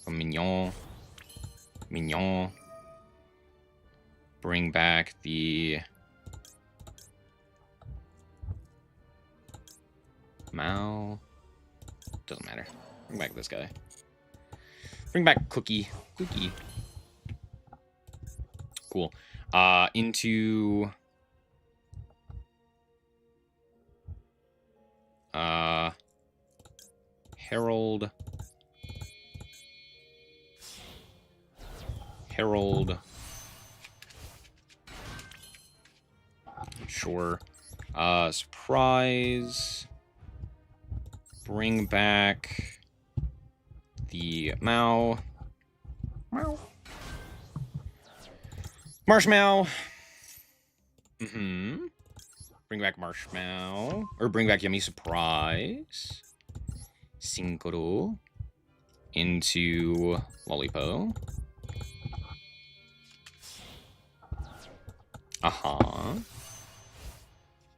Mignon. Mignon. Bring back the Mao. Doesn't matter. Bring back this guy. Bring back Cookie. Cookie. Cool. Into Herald. Herald. Sure. Surprise. Bring back the Mao. Mao. Marshmallow. Bring back Marshmallow. Or bring back Yummy Surprise. Cincoro. Into Lollipo.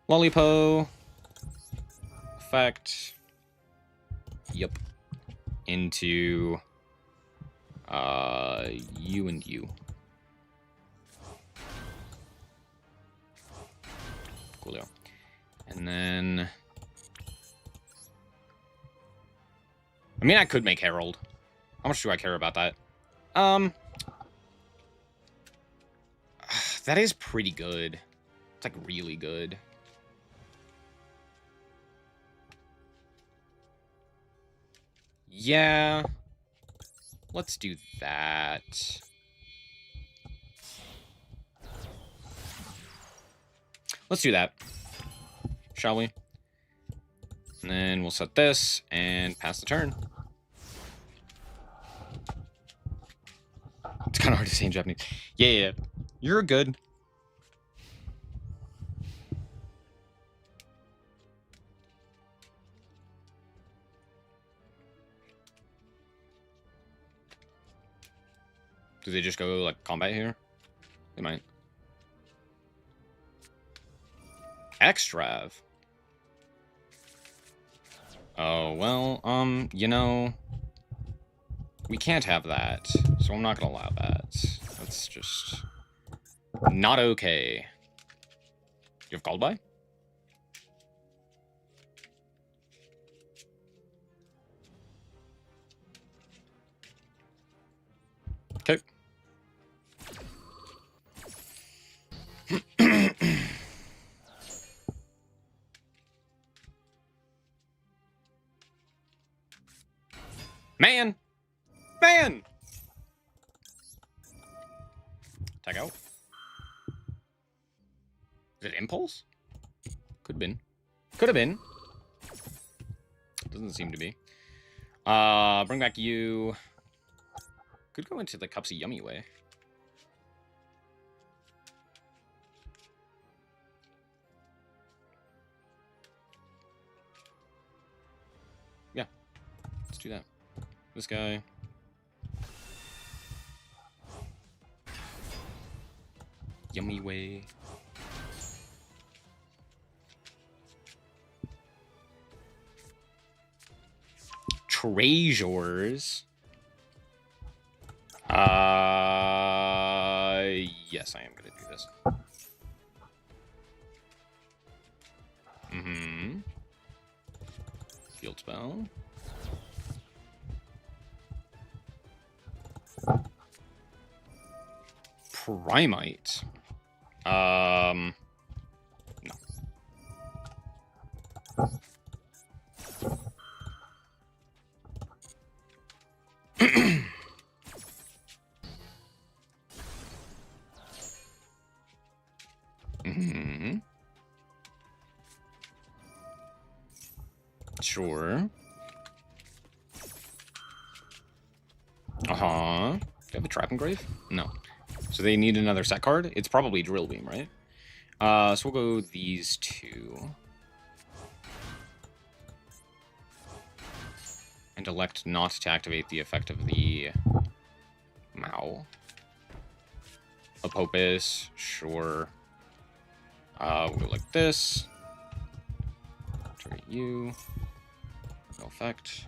Lollipo. Effect. Yep. Into you and you. Coolio. And then I mean I could make Herald. How much do I care about that? That is pretty good. It's like really good. Yeah. Let's do that. Let's do that. Shall we? And then we'll set this and pass the turn. It's kind of hard to say in Japanese. Yeah. You're good. Do they just go, like, combat here? They might. Extrav. Oh, well, you know, we can't have that, so I'm not gonna allow that. That's just not okay. You have called by? Okay. Man! Man! Tag out. Is it Impulse? Could have been. Could have been. Doesn't seem to be. Bring back you. Could go into the Cupsy Yummy way. Let's do that. This guy. Yummy way. Treasures. Yes, I am gonna do this. Mm-hmm. Field spell. Primite. No. Mm-hmm. Sure. Uh-huh. Do you have a trap engrave? No. So they need another set card? It's probably Drill Beam, right? So we'll go these two. And elect not to activate the effect of the Mao. Apopus, sure. We'll go like this. Target you. No effect.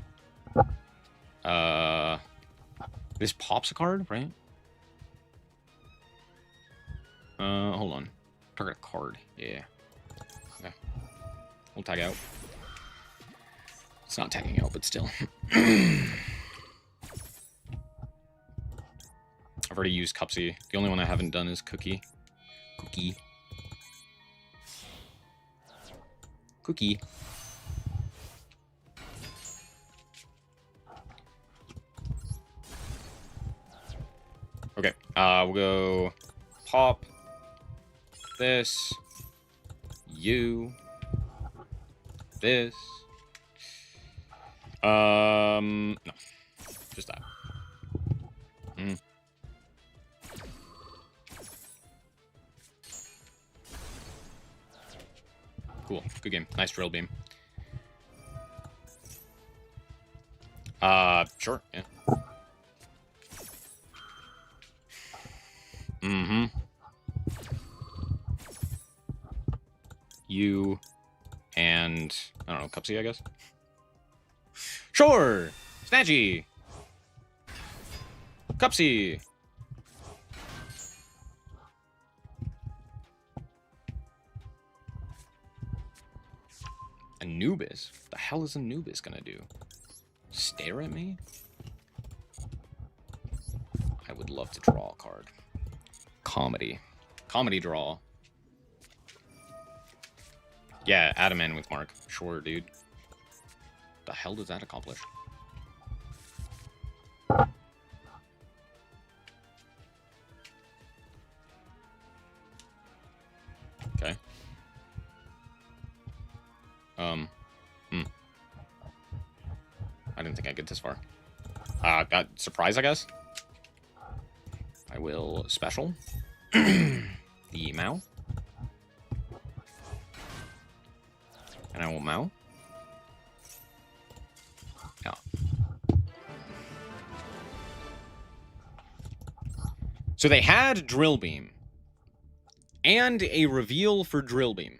This pops a card, right? Hold on. Target a card. Yeah. Okay. We'll tag out. It's not tagging out, but still. I've already used Cupsy. The only one I haven't done is Cookie. Cookie. Cookie. Okay, we'll go pop this, you, this, no, just that. Cool, good game, nice drill beam. Sure, yeah. Mm-hmm. You and I don't know, Cupsy, I guess. Sure! Snatchy! Cupsy! Anubis? What the hell is Anubis gonna do? Stare at me? I would love to draw a card. Comedy. Comedy draw. Yeah, add him in with Mark. Sure, dude. The hell does that accomplish? Okay. I didn't think I'd get this far. Got surprise, I guess. I will special the Mao. And I will Mao. Yeah. So they had Drill Beam and a reveal for Drill Beam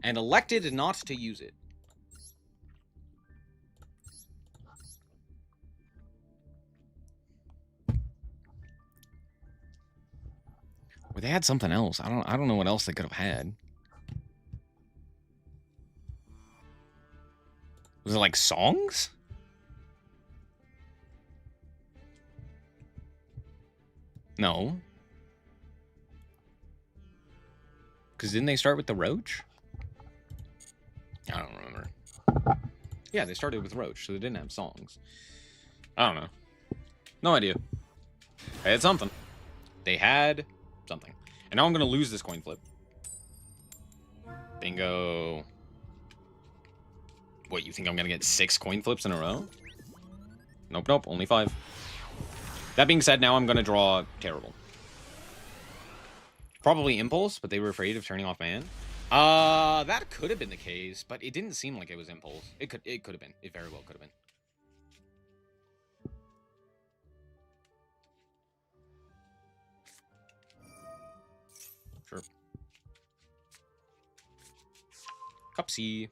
and elected not to use it. Or they had something else. I don't know what else they could have had. Was it like songs? No. Because didn't they start with the Roach? I don't remember. Yeah, they started with Roach, so they didn't have songs. I don't know. No idea. They had something. They had something. And now I'm going to lose this coin flip. Bingo. What, you think I'm going to get 6 coin flips in a row? Nope, nope, only 5. That being said, now I'm going to draw terrible. Probably Impulse, but they were afraid of turning off Man. That could have been the case, but it didn't seem like it was Impulse. It could have been. It very well could have been. Cupsy.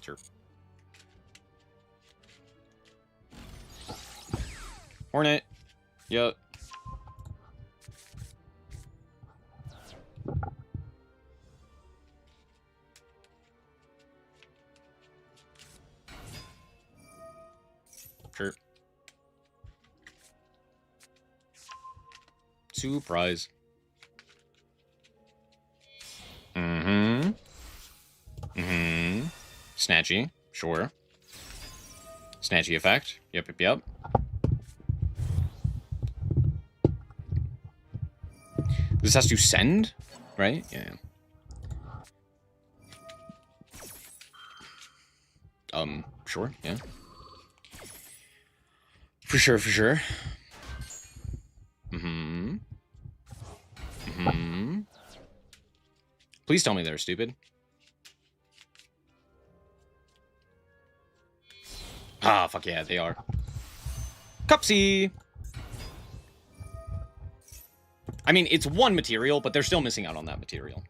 Sure. Hornet. Yep. Sure. Surprise. Mm-hmm. Mm-hmm. Snatchy. Sure. Snatchy effect. Yep, yep, yep. This has to send, right? Yeah. Sure, yeah. For sure, for sure. Mm-hmm. Mm-hmm. Please tell me they're stupid. Ah, fuck yeah, they are. Cupsy! I mean, it's one material, but they're still missing out on that material.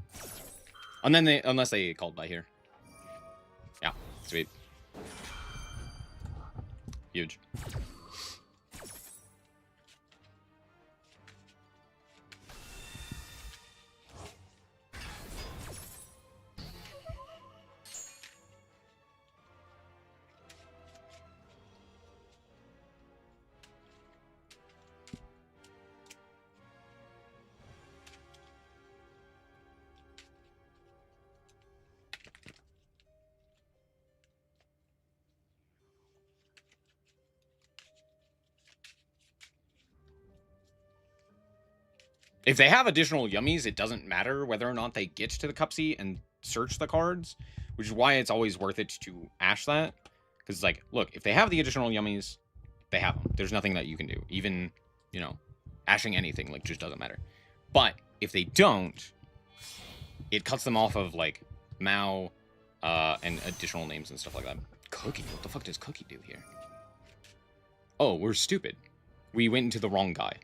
And then unless they called by here. Yeah, sweet. Huge. If they have additional yummies, it doesn't matter whether or not they get to the Cupsy and search the cards, which is why it's always worth it to ash that. Because, like, look, if they have the additional yummies, they have them. There's nothing that you can do. Even, you know, ashing anything, like, just doesn't matter. But if they don't, it cuts them off of, like, Mao and additional names and stuff like that. Cookie? What the fuck does Cookie do here? Oh, we're stupid. We went into the wrong guy.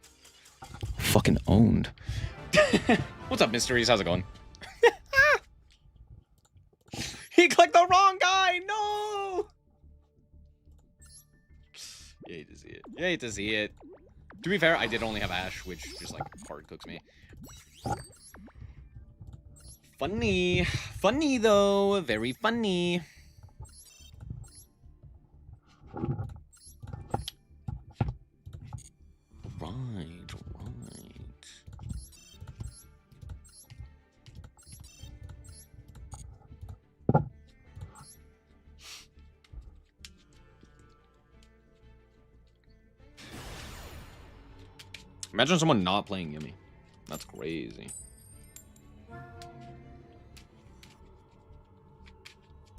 Fucking owned. What's up, Mysteries? How's it going? He clicked the wrong guy! No! You hate to see it. You hate to see it. To be fair, I did only have Ash, which just, like, hard cooks me. Funny. Funny, though. Very funny. Right. Imagine someone not playing Yummy. That's crazy.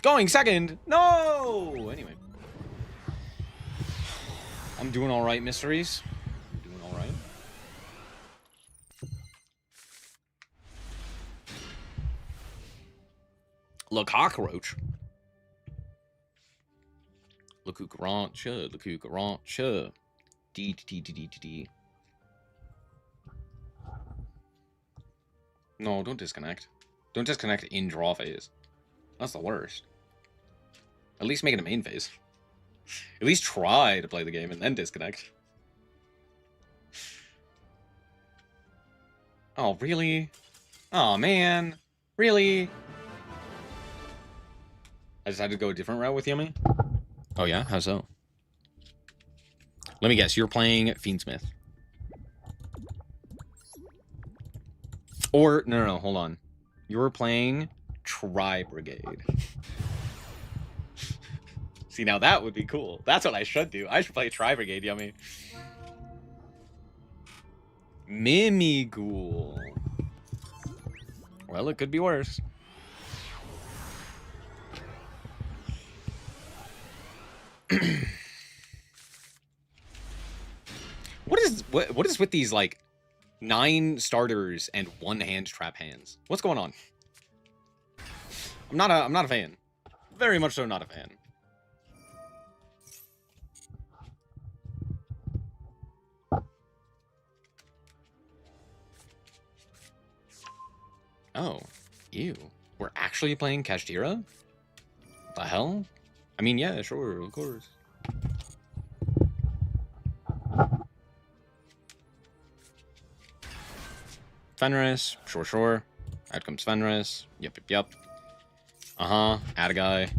Going second! No! Anyway. I'm doing alright, Mysteries. I'm doing alright. Le cockroach. Le cockroach. Le cockroach. D. No, don't disconnect. Don't disconnect in draw phase. That's the worst. At least make it a main phase. At least try to play the game and then disconnect. Oh, really? Oh, man. Really? I decided to go a different route with Yummy? Oh, yeah? How so? Let me guess. You're playing Fiendsmith. Or, no, hold on. You're playing Tri-Brigade. See, now that would be cool. That's what I should do. I should play Tri-Brigade, Yummy. Mimighoul. Well, it could be worse. What is with these, like, 9 starters and 1 hand trap hands? What's going on? I'm not a fan. Very much so not a fan. Oh, ew. We're actually playing Kashtira? What the hell? I mean, yeah, sure, of course. Fenris, sure. Out comes Fenris. Yep. Uh-huh, add a guy.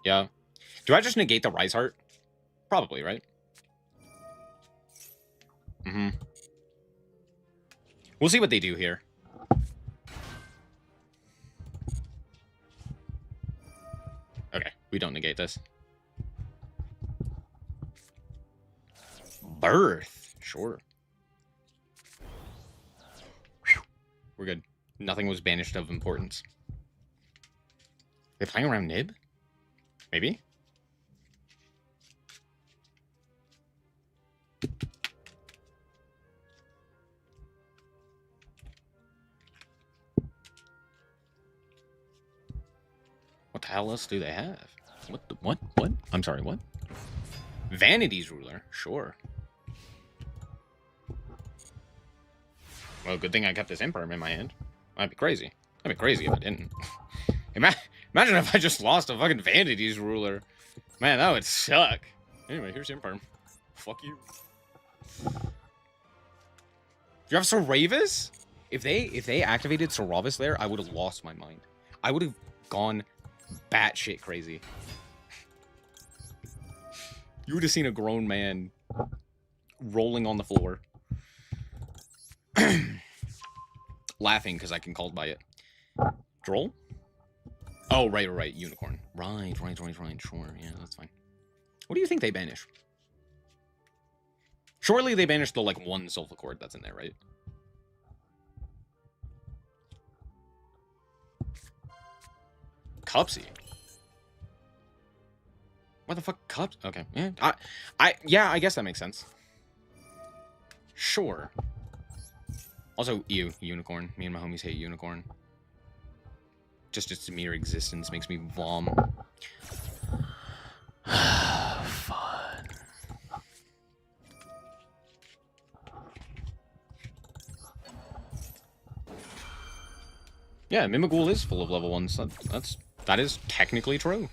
Yeah. Do I just negate the Rise Heart? Probably, right? Mm-hmm. We'll see what they do here. Okay, we don't negate this. Birth. Sure. Whew. We're good. Nothing was banished of importance. They playing around Nib? Maybe? What the hell else do they have? What? I'm sorry, what? Vanity's ruler? Sure. Well, good thing I kept this imperm in my hand. That'd be crazy. That'd be crazy if I didn't. Imagine if I just lost a fucking Vanity's ruler. Man, that would suck. Anyway, here's imperm. Fuck you. Do you have Saravis? If they activated Saravis there, I would have lost my mind. I would have gone batshit crazy. You would have seen a grown man rolling on the floor. Laughing because I can call by it. Droll? Oh, right. Unicorn. Right. Sure. Yeah, that's fine. What do you think they banish? Surely they banished the, like, one Solfachord that's in there, right? Cupsy. What the fuck? Cups? Okay. Yeah. Yeah, I guess that makes sense. Sure. Also, ew, unicorn. Me and my homies hate unicorn. Just its mere existence makes me vom. Fun. Yeah, Mimighoul is full of level 1s. That is technically true.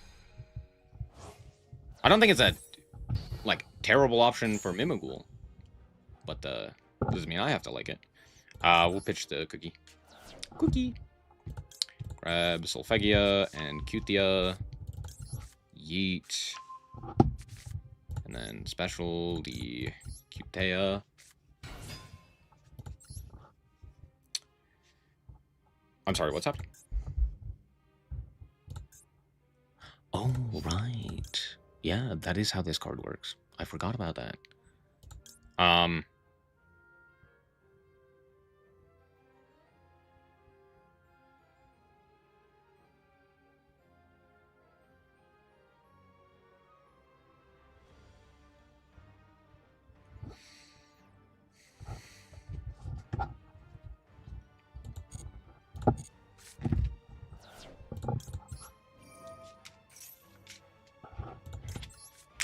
I don't think it's a, like, terrible option for Mimighoul. But, doesn't mean I have to like it. We'll pitch the cookie. Grab Solfegia and Cutia. Yeet. And then special the Cutea. I'm sorry, what's up? Oh, right. Yeah, that is how this card works. I forgot about that.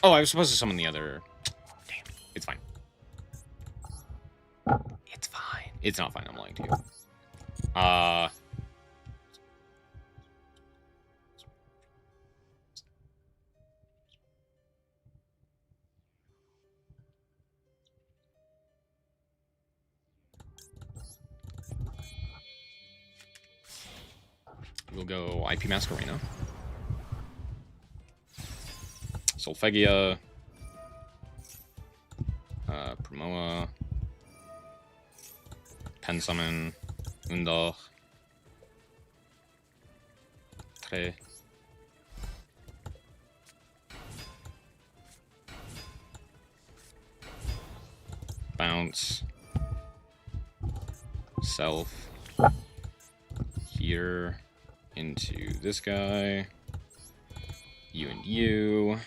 Oh, I was supposed to summon the other. Damn, it's fine. It's fine. It's not fine, I'm lying to you. We'll go IP Masquerena. Solfegia. Promoa. Pen Summon. Undach. Tre. Bounce. Self. Here. Into this guy. You and you.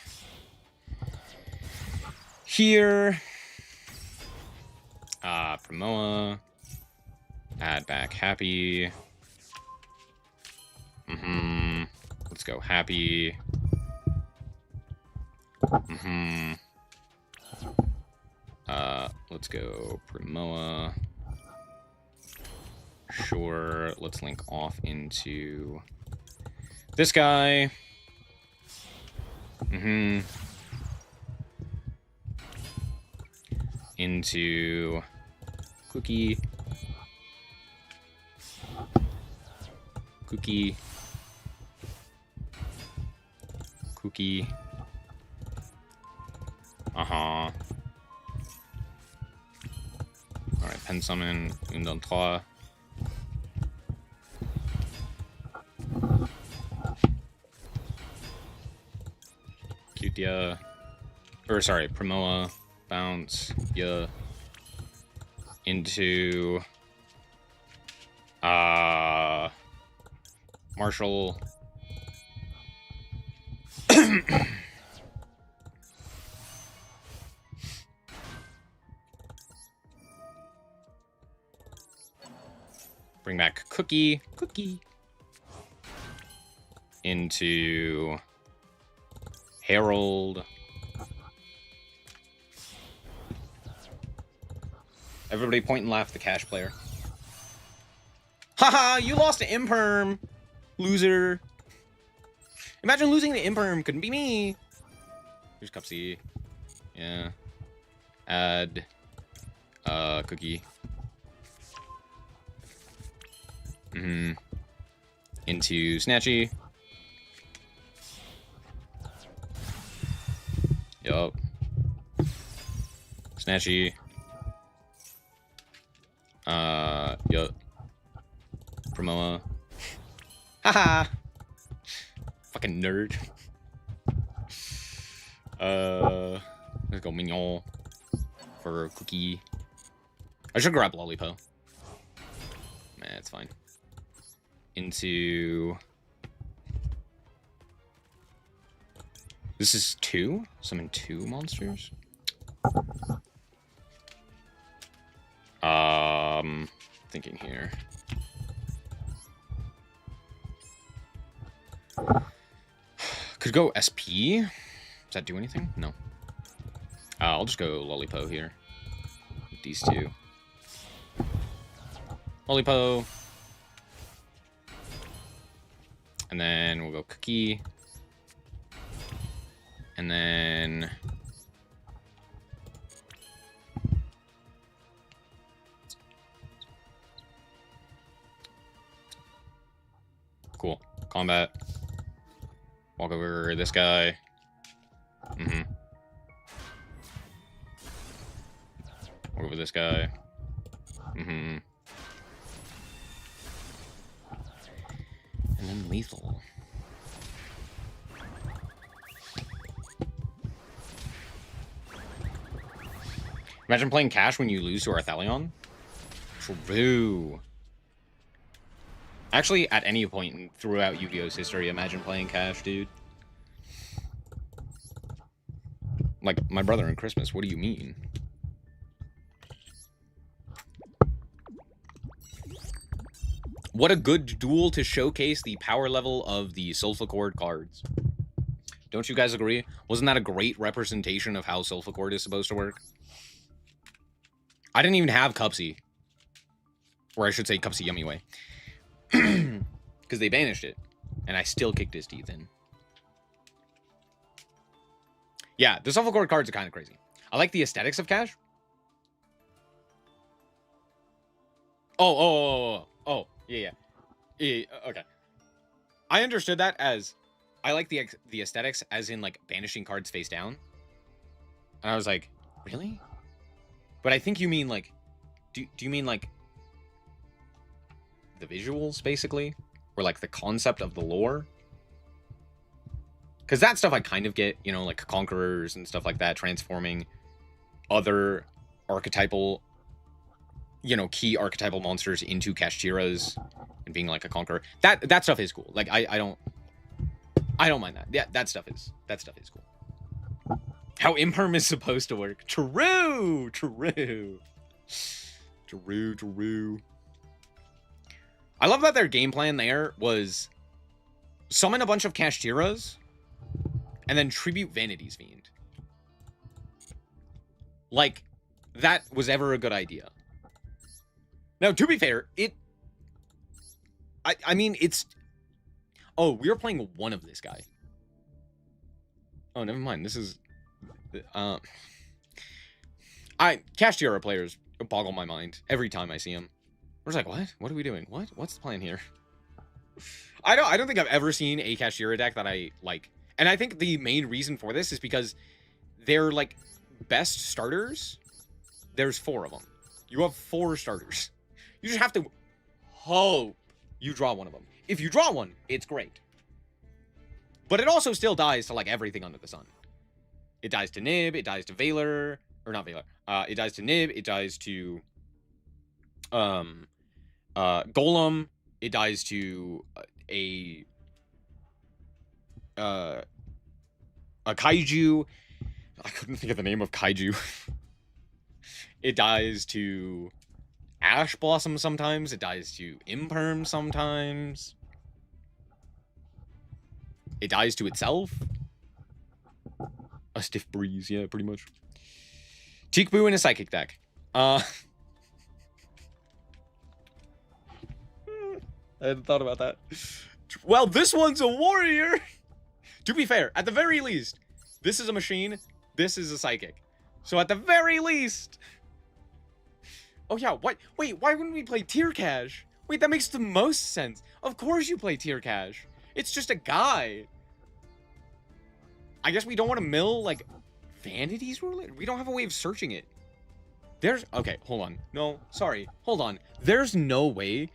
Here. Promoa. Add back Happy. Let's go Happy. Let's go Primoa. Sure, let's link off into this guy. Into Cookie. Cookie. Cookie. Alright, pen summon, une dans trois. Cutia. Or sorry, Primoa. Bounce. Yeah. Into Marshall. Bring back Cookie. Cookie. Into Harold. Everybody point and laugh, the cash player. Haha, you lost to Imperm, loser. Imagine losing to Imperm, couldn't be me. Here's Cup C. Yeah. Add Cookie. Into Snatchy. Yup. Snatchy. Yup. Primoa. Haha! Fucking nerd. Let's go Mignon for Cookie. I should grab Lollipo. Nah, it's fine. Into... This is 2? Summon 2 monsters? Thinking here. Could go SP? Does that do anything? No. I'll just go Lollipo here. With these two. Lollipo. And then we'll go Cookie. And then... Cool. Combat. Walk over this guy. Walk over this guy. And then lethal. Imagine playing cash when you lose to Arthalion. True. Actually, at any point throughout Yu-Gi-Oh's history, imagine playing cash, dude. Like, my brother in Christmas, what do you mean? What a good duel to showcase the power level of the Solfachord cards. Don't you guys agree? Wasn't that a great representation of how Solfachord is supposed to work? I didn't even have Cupsy. Or I should say Cupsy Yummy Way. Because they banished it. And I still kicked his teeth in. Yeah, the Solfachord cards are kind of crazy. I like the aesthetics of Cash. Oh, yeah. Okay. I understood that as... I like the aesthetics as in, like, banishing cards face down. And I was like, really? But I think you mean, like... Do you mean, like... the visuals, basically? Or, like, the concept of the lore? Because that stuff I kind of get, you know, like Conquerors and stuff like that, transforming other archetypal, you know, key archetypal monsters into Kashtira's and being like a Conqueror. That stuff is cool. Like, I don't mind that. Yeah, that stuff is cool. How Imperm is supposed to work. True. I love that their game plan there was summon a bunch of Kashtiras and then tribute Vanity's Fiend. Like, that was ever a good idea. Now, to be fair, I mean, it's... Oh, we were playing one of this guy. Oh, never mind. This is... Cash Tiara players boggle my mind every time I see them. I was like, what? What are we doing? What's the plan here? I don't think I've ever seen a Cash Tiara deck that I like. And I think the main reason for this is because they're, like, best starters. There's 4 of them. You have 4 starters. You just have to hope you draw one of them. If you draw one, it's great. But it also still dies to, like, everything under the sun. It dies to Nib, it dies to Valor, or not Valor. It dies to Nib, it dies to Golem, it dies to a Kaiju. I couldn't think of the name of Kaiju. It dies to Ash Blossom sometimes, it dies to Imperm sometimes. It dies to itself. A Stiff Breeze, yeah, pretty much. Cheekboo in a Psychic deck. I hadn't thought about that. Well, this one's a warrior! To be fair, at the very least, this is a machine, this is a Psychic. So at the very least... Oh yeah, wait, why wouldn't we play Tier Cash? Wait, that makes the most sense. Of course you play Tier Cash. It's just a guy. I guess we don't want to mill, like, Vanity's Ruler? We don't have a way of searching it. Okay, hold on. No, sorry. Hold on. There's no way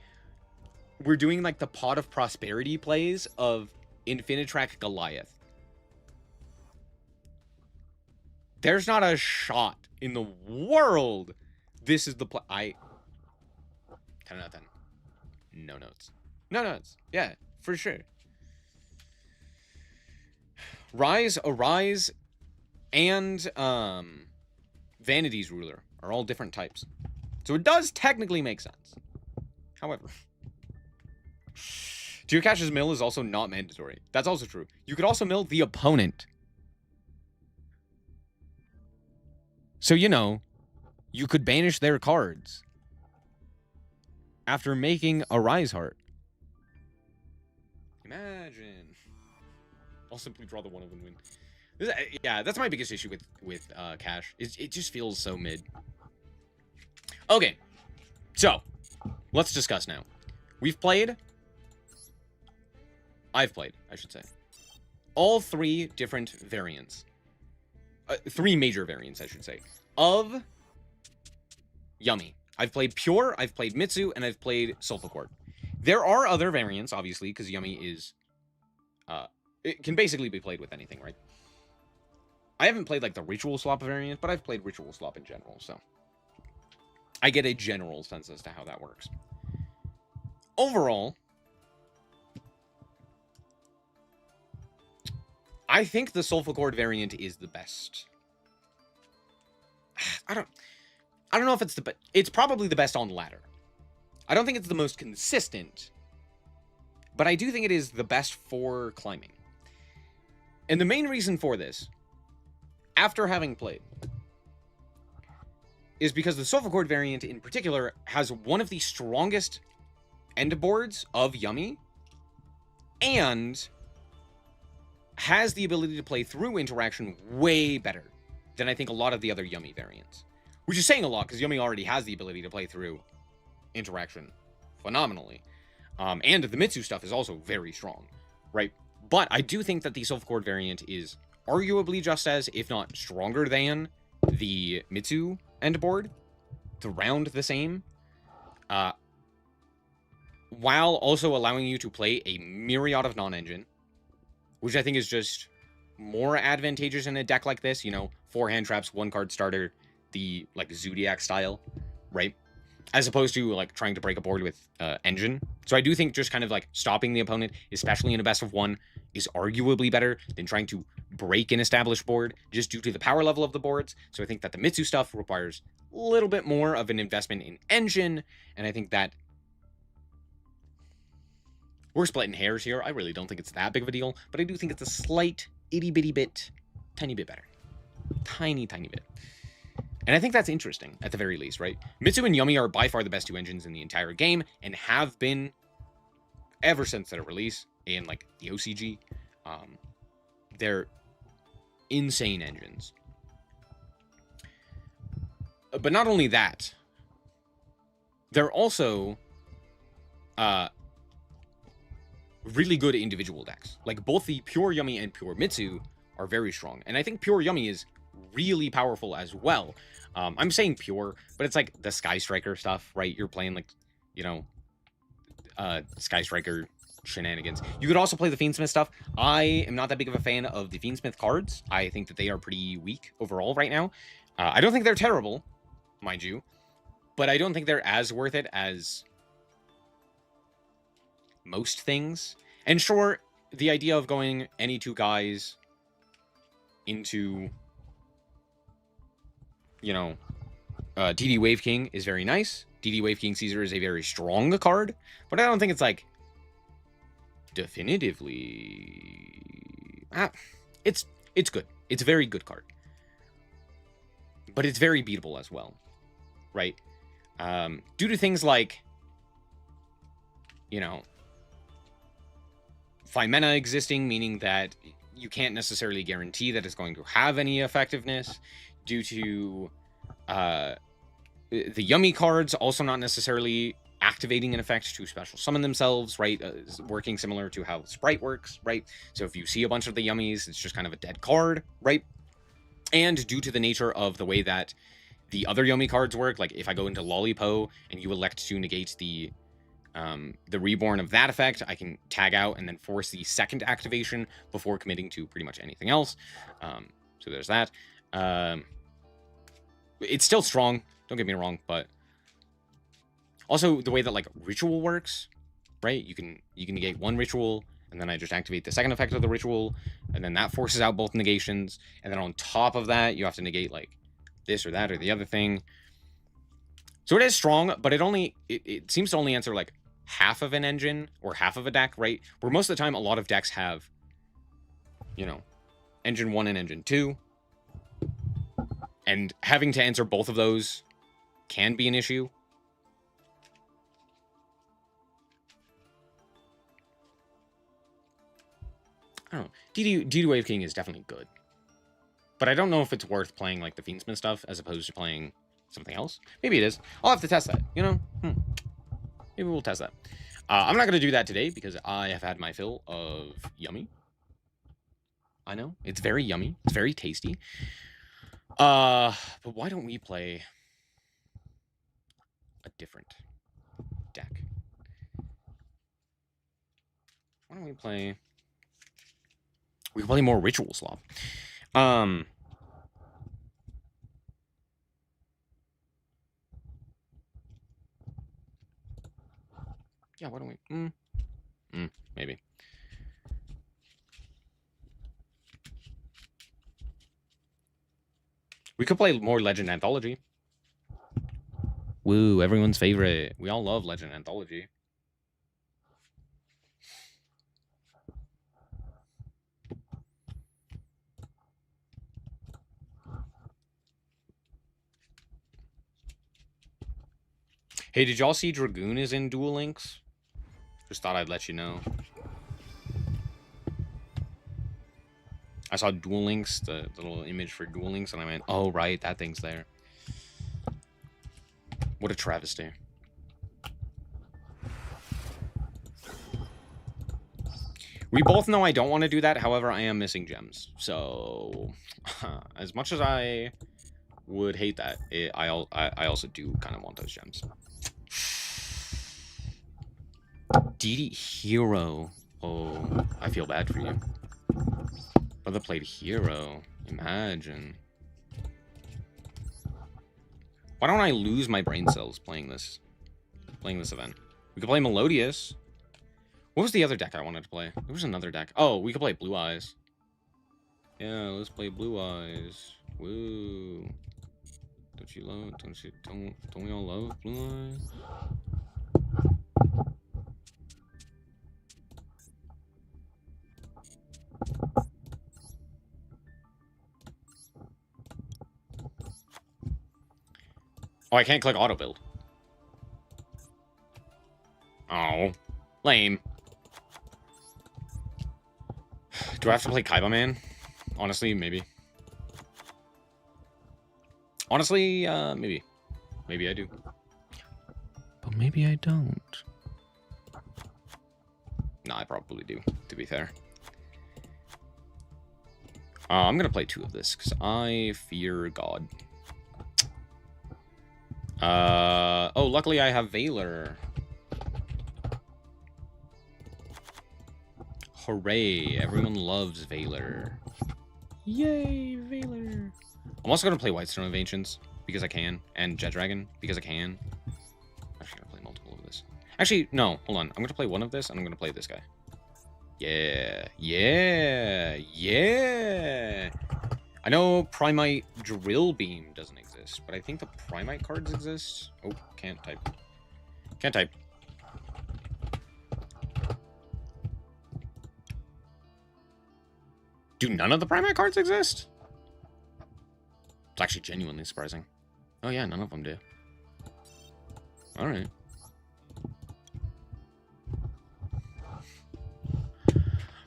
we're doing, like, the Pot of Prosperity plays of Infinitrack Goliath. There's not a shot in the world this is the play. 10 out of 10. No notes. No notes. Yeah, for sure. Arise, and Vanity's Ruler are all different types. So it does technically make sense. However, Geocache's mill is also not mandatory. That's also true. You could also mill the opponent. So, you know, you could banish their cards after making a Rise Heart. Imagine. I'll simply draw the 1 of and win. Yeah, that's my biggest issue with Cash. It just feels so mid. Okay, so let's discuss now. I've played, I should say, all 3 different variants. 3 major variants, I should say, of Yummy. I've played Pure, I've played Mitsu, and I've played Solfachord. There are other variants, obviously, because Yummy is... it can basically be played with anything, right? I haven't played, like, the Ritual Swap variant, but I've played Ritual Swap in general, so... I get a general sense as to how that works. Overall, I think the Solfachord variant is the best. I don't know if it's the best. It's probably the best on ladder. I don't think it's the most consistent, but I do think it is the best for climbing. And the main reason for this, after having played, is because the Solfachord variant in particular has one of the strongest end boards of Yummy, and has the ability to play through interaction way better than I think a lot of the other Yummy variants. Which is saying a lot, because Yummy already has the ability to play through interaction phenomenally. And the Mitsu stuff is also very strong, right? But I do think that the Solfachord variant is arguably just as, if not stronger than, the Mitsu end board. It's around the same. While also allowing you to play a myriad of non-engine, which I think is just more advantageous in a deck like this. You know, 4 hand traps, 1 card starter, the, like, Zodiac style, right? As opposed to, like, trying to break a board with engine. So I do think just kind of, like, stopping the opponent, especially in a best of 1, is arguably better than trying to break an established board just due to the power level of the boards. So I think that the Mitsu stuff requires a little bit more of an investment in engine, and I think that we're splitting hairs here. I really don't think it's that big of a deal, but I do think it's a slight itty-bitty bit, tiny bit better. Tiny, tiny bit. And I think that's interesting, at the very least, right? Mitsu and Yumi are by far the best two engines in the entire game, and have been ever since their release in, like, the OCG. They're insane engines. But not only that, they're also really good individual decks. Like, both the Pure Yumi and Pure Mitsu are very strong. And I think Pure Yumi is really powerful as well. I'm saying pure, but it's like the Sky Striker stuff, right? You're playing, like, you know, Sky Striker shenanigans. You could also play the Fiendsmith stuff. I am not that big of a fan of the Fiendsmith cards. I think that they are pretty weak overall right now. I don't think they're terrible, mind you, but I don't think they're as worth it as most things. And sure, the idea of going any two guys into, you know, DD Wave King is very nice. DD Wave King Caesar is a very strong card, but I don't think it's, like, definitively... it's good. It's a very good card. But it's very beatable as well, right? Due to things like, you know, Fimena existing, meaning that you can't necessarily guarantee that it's going to have any effectiveness, due to the Yummy cards also not necessarily activating an effect to special summon themselves, right? Working similar to how Sprite works, right? So if you see a bunch of the Yummies, it's just kind of a dead card, right? And due to the nature of the way that the other Yummy cards work, like if I go into Lollipo and you elect to negate the reborn of that effect, I can tag out and then force the second activation before committing to pretty much anything else. So there's that. It's still strong, don't get me wrong, but also the way that, like, ritual works, right? You can negate one ritual, and then I just activate the second effect of the ritual, and then that forces out both negations, and then on top of that, you have to negate, like, this or that or the other thing. So it is strong, but it seems to only answer, like, half of an engine or half of a deck, right? Where most of the time, a lot of decks have, you know, engine 1 and engine 2, and having to answer both of those can be an issue. I don't know. DD Wave King is definitely good. But I don't know if it's worth playing, like, the Fiendsmith stuff as opposed to playing something else. Maybe it is. I'll have to test that, you know? Maybe we'll test that. I'm not going to do that today because I have had my fill of Yummy. I know. It's very yummy. It's very tasty. But why don't we play a different deck? Why don't we play... We can play more Ritual Slop. Yeah, why don't we... maybe. We could play more Legend Anthology. Woo, everyone's favorite. We all love Legend Anthology. Hey, did y'all see Dragoon is in Duel Links? Just thought I'd let you know. I saw Duel Links, the little image for Duel Links, and I went, oh, right, that thing's there. What a travesty. We both know I don't want to do that, however, I am missing gems. So, as much as I would hate that, I also do kind of want those gems. DD Hero. Oh, I feel bad for you. Brother played Hero. Imagine. Why don't I lose my brain cells playing this event? We could play Melodious. What was the other deck I wanted to play? There was another deck. Oh, we could play Blue Eyes. Yeah, let's play Blue Eyes. Woo. Don't we all love Blue Eyes? Oh, I can't click auto build. Oh, lame. Do I have to play Kaiba Man? Honestly, maybe. Honestly, maybe. Maybe I do. But maybe I don't. No, I probably do, to be fair. I'm gonna play 2 of this, because I fear God. Oh, luckily I have Valor. Hooray, everyone loves Valor. Yay, Valor. I'm also gonna play Whitestone of Ancients, because I can, and Jet Dragon, because I can. I'm actually gonna play multiple of this. Actually, no, hold on. I'm gonna play one of this, and I'm gonna play this guy. Yeah, yeah, yeah. I know Primite Drill Beam doesn't exist, but I think the Primite cards exist. Oh, can't type. Can't type. Do none of the Primite cards exist? It's actually genuinely surprising. Oh yeah, none of them do. Alright.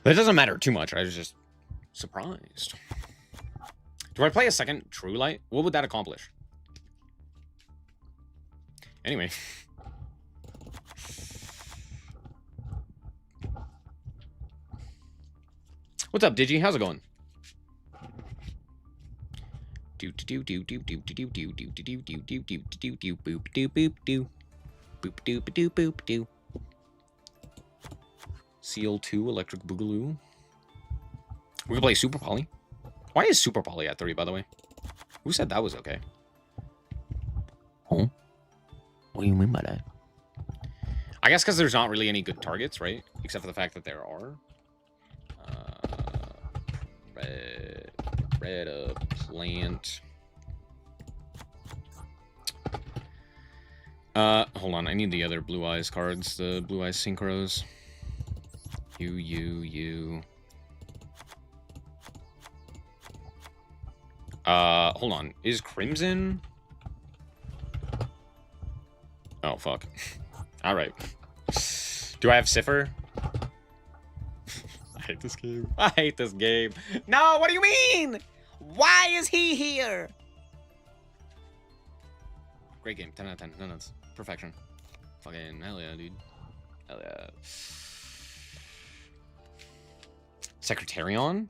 That doesn't matter too much. I was just surprised. Do I play a second True Light? What would that accomplish? Anyway. What's up, Digi? How's it going? Do do do do do do do do do do do do do do do boop do boop do boop do do boop do. Seal 2 Electric Boogaloo. We can play Super Poly. Why is Super Poly at 3, by the way? Who said that was okay? Huh? What do you mean by that? I guess because there's not really any good targets, right? Except for the fact that there are. Red plant. Hold on. I need the other Blue Eyes cards. The Blue Eyes Synchros. You. Hold on. Is Crimson? Oh, fuck. Alright. Do I have Cipher? I hate this game. I hate this game. No, what do you mean? Why is he here? Great game. 10 out of 10. No, that's perfection. Fucking hell yeah, dude. Hell yeah. Secretarion?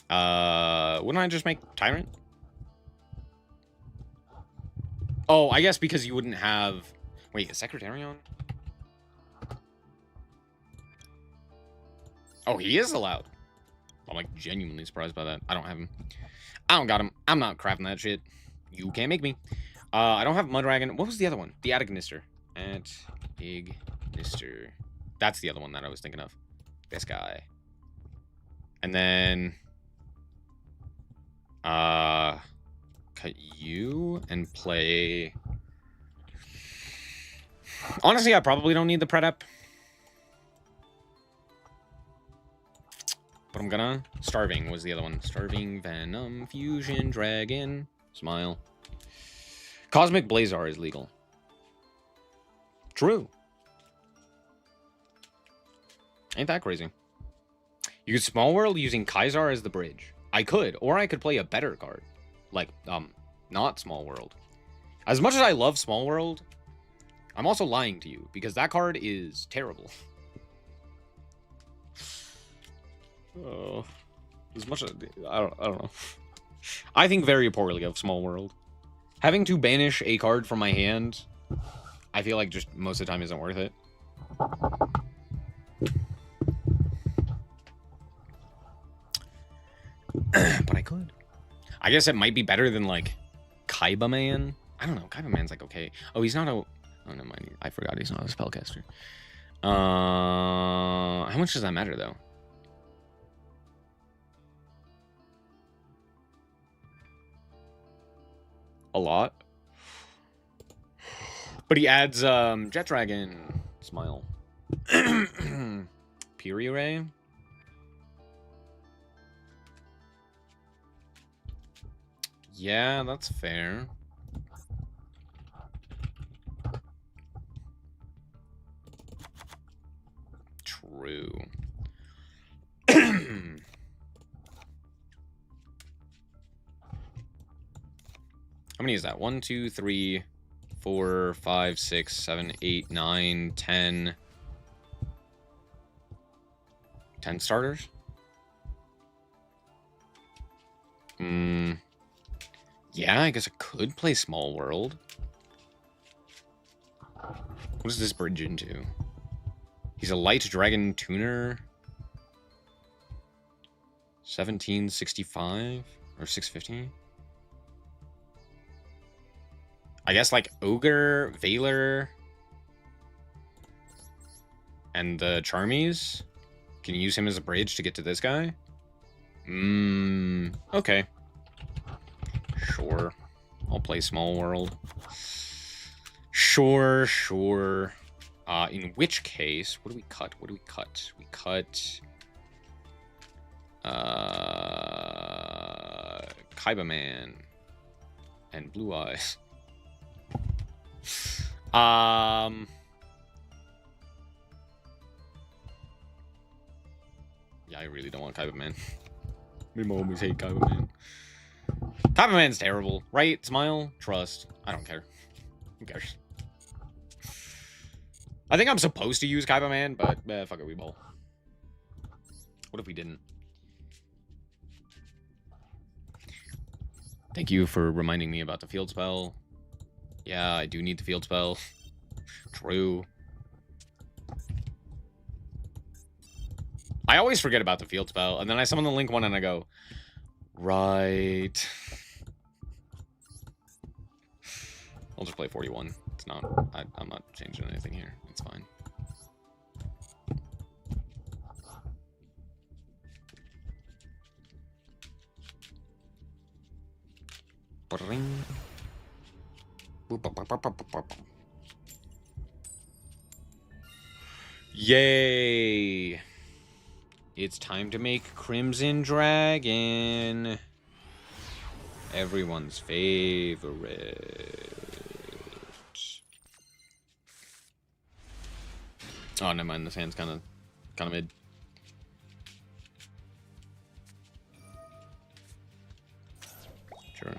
Wouldn't I just make Tyrant? Oh, I guess because you wouldn't have... Wait, a Secretarion? Oh, he is allowed. I'm, like, genuinely surprised by that. I don't have him. I don't got him. I'm not crafting that shit. You can't make me. I don't have Mudragon. What was the other one? The Atagnister. Atagnister. That's the other one that I was thinking of. This guy. And then... cut you and play... Honestly, I probably don't need the Predep. But I'm gonna... Starving was the other one. Starving, Venom, Fusion, Dragon, Smile. Cosmic Blazar is legal. True. Ain't that crazy. You could Small World using Kaisar as the bridge. I could, or I could play a better card. Like, not Small World. As much as I love Small World, I'm also lying to you, because that card is terrible. Oh, as much as I don't know. I think very poorly of Small World. Having to banish a card from my hand, I feel like just most of the time isn't worth it. But I could. I guess it might be better than, like, Kaiba Man. I don't know. Kaiba Man's, like, okay. Oh, he's not a... Oh, never mind. I forgot he's not a spellcaster. How much does that matter, though? A lot. But he adds, Jet Dragon. Smile. Yeah, that's fair. True. How many is that? 1, 2, 3, 4, 5, 6, 7, 8, 9, 10. 10 starters? Yeah, I guess I could play Small World. What does this bridge into? He's a light dragon tuner. 1765 or 650. I guess like Ogre, Veiler, and the Charmies. Can you use him as a bridge to get to this guy? Okay. Sure. I'll play Small World. Sure. In which case, what do we cut? We cut... Kaiba Man. And Blue Eyes. Yeah, I really don't want Kaiba Man. My mom always hate Kaiba Man. Kaiba Man's terrible, right? Smile, trust. I don't care. Who cares? I think I'm supposed to use Kaiba Man, but fuck it, we bowl. What if we didn't? Thank you for reminding me about the field spell. Yeah, I do need the field spell. True. I always forget about the field spell, and then I summon the Link one and I go, right. I'll just play 41. It's not, I'm not changing anything here. It's fine. Yay! It's time to make Crimson Dragon. Everyone's favorite. Oh, never mind. This hand's kind of mid. Sure.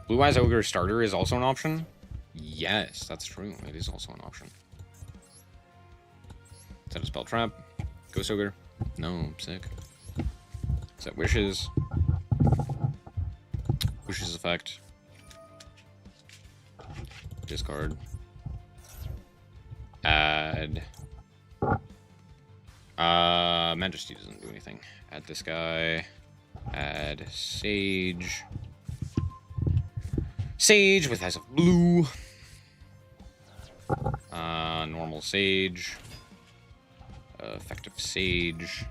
Blue Eyes Ogre starter is also an option? Yes, that's true. It is also an option. Is that a spell trap? Ghost Ogre? No, sick. Is that Wishes? Wishes effect. Discard. Add. Majesty doesn't do anything. Add this guy. Add Sage. Sage with Eyes of Blue. Normal Sage. Effective Sage.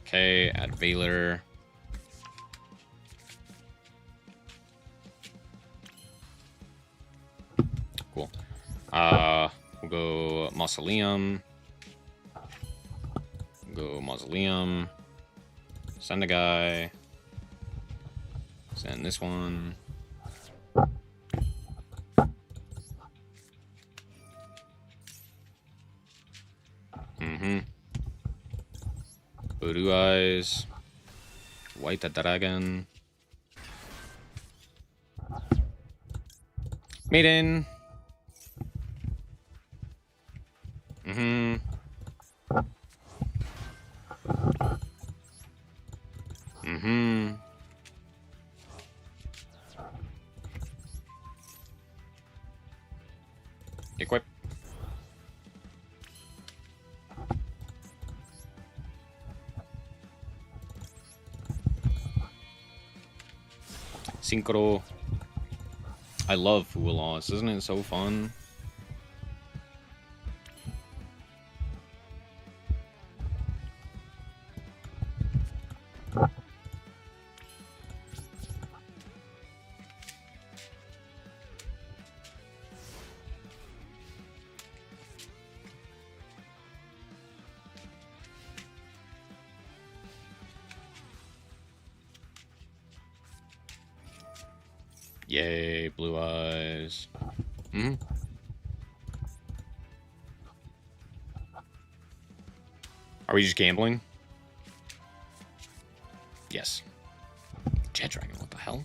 Okay, add Veiler. Cool. We'll go Mausoleum. Go Mausoleum. Send a guy. Send this one. Blue Eyes. White Dragon. Maiden. Equip. Synchro. I love Fool Loss. Isn't it so fun? Yay, blue eyes. Mm-hmm. Are we just gambling? Yes. Jet Dragon, what the hell?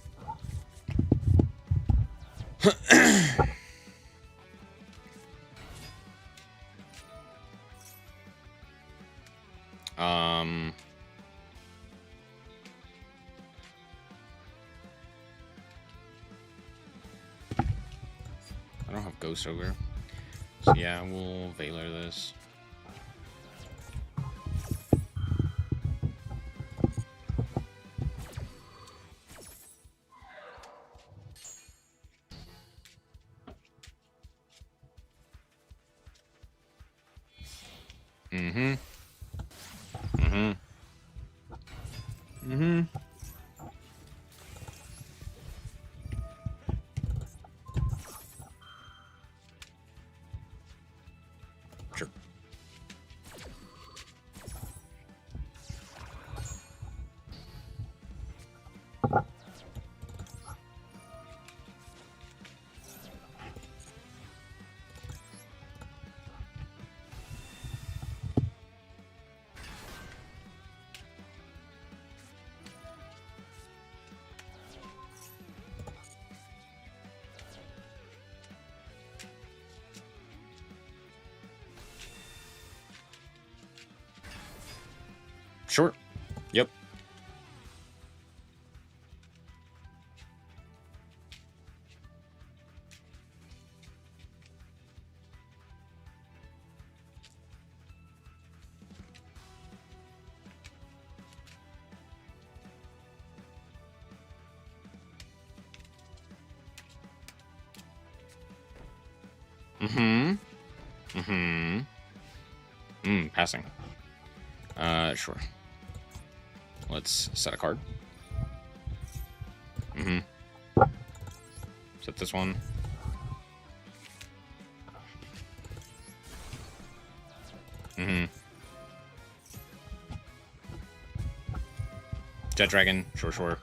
I don't have Ghost Ogre. So yeah, we'll Valor this. Mm-hmm. Mm-hmm. Mm-hmm. Sure. Sure. Yep. Mm-hmm. Mm-hmm. Passing. Sure. Let's set a card. Mm-hmm. Set this one. Mm-hmm. Jet Dragon. Sure, sure.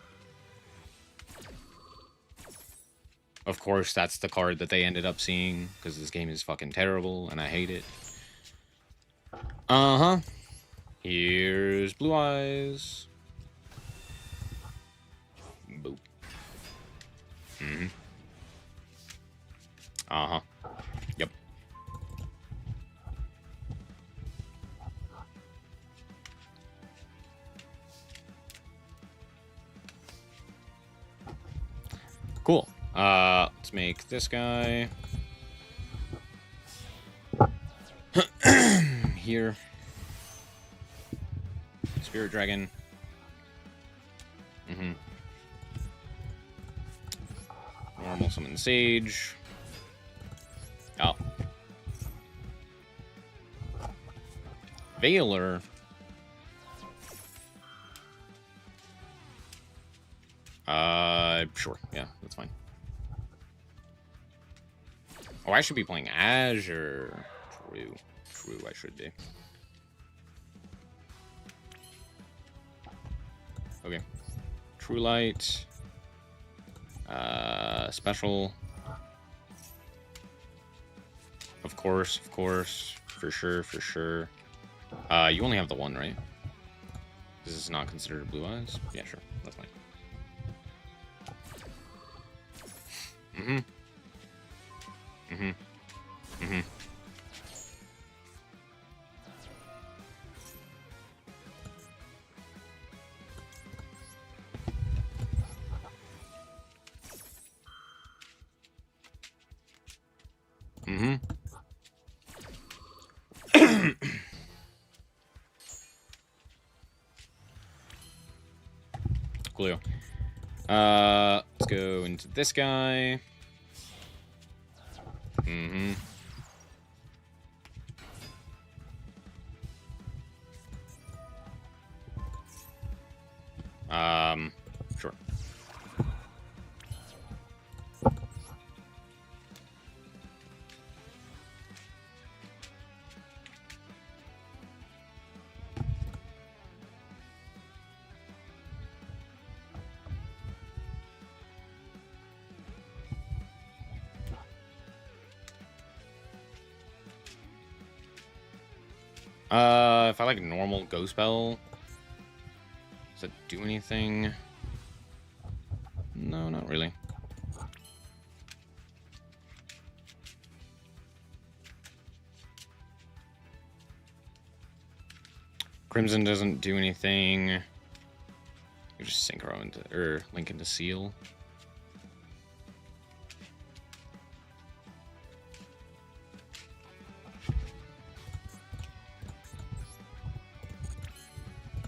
Of course, that's the card that they ended up seeing, because this game is fucking terrible, and I hate it. Uh-huh. Here's Blue Eyes. Boop. Mm-hmm. Uh-huh. Yep. Cool. Let's make this guy here. Spirit Dragon. Mm-hmm. Normal summon Sage. Oh. Valor. Sure. Yeah, that's fine. Oh, I should be playing Azure. True. True, I should be. Okay. True Light. Special. Of course. For sure. You only have the one, right? This is not considered Blue Eyes? Yeah, sure. That's fine. Mm-hmm. Mm-hmm. Mm-hmm. Mm-hmm. Coolio. Let's go into this guy. Mm-hmm. Sure. If I like normal Ghost Spell, does it do anything? No, not really. Crimson doesn't do anything. You just synchro into, or link into Seal.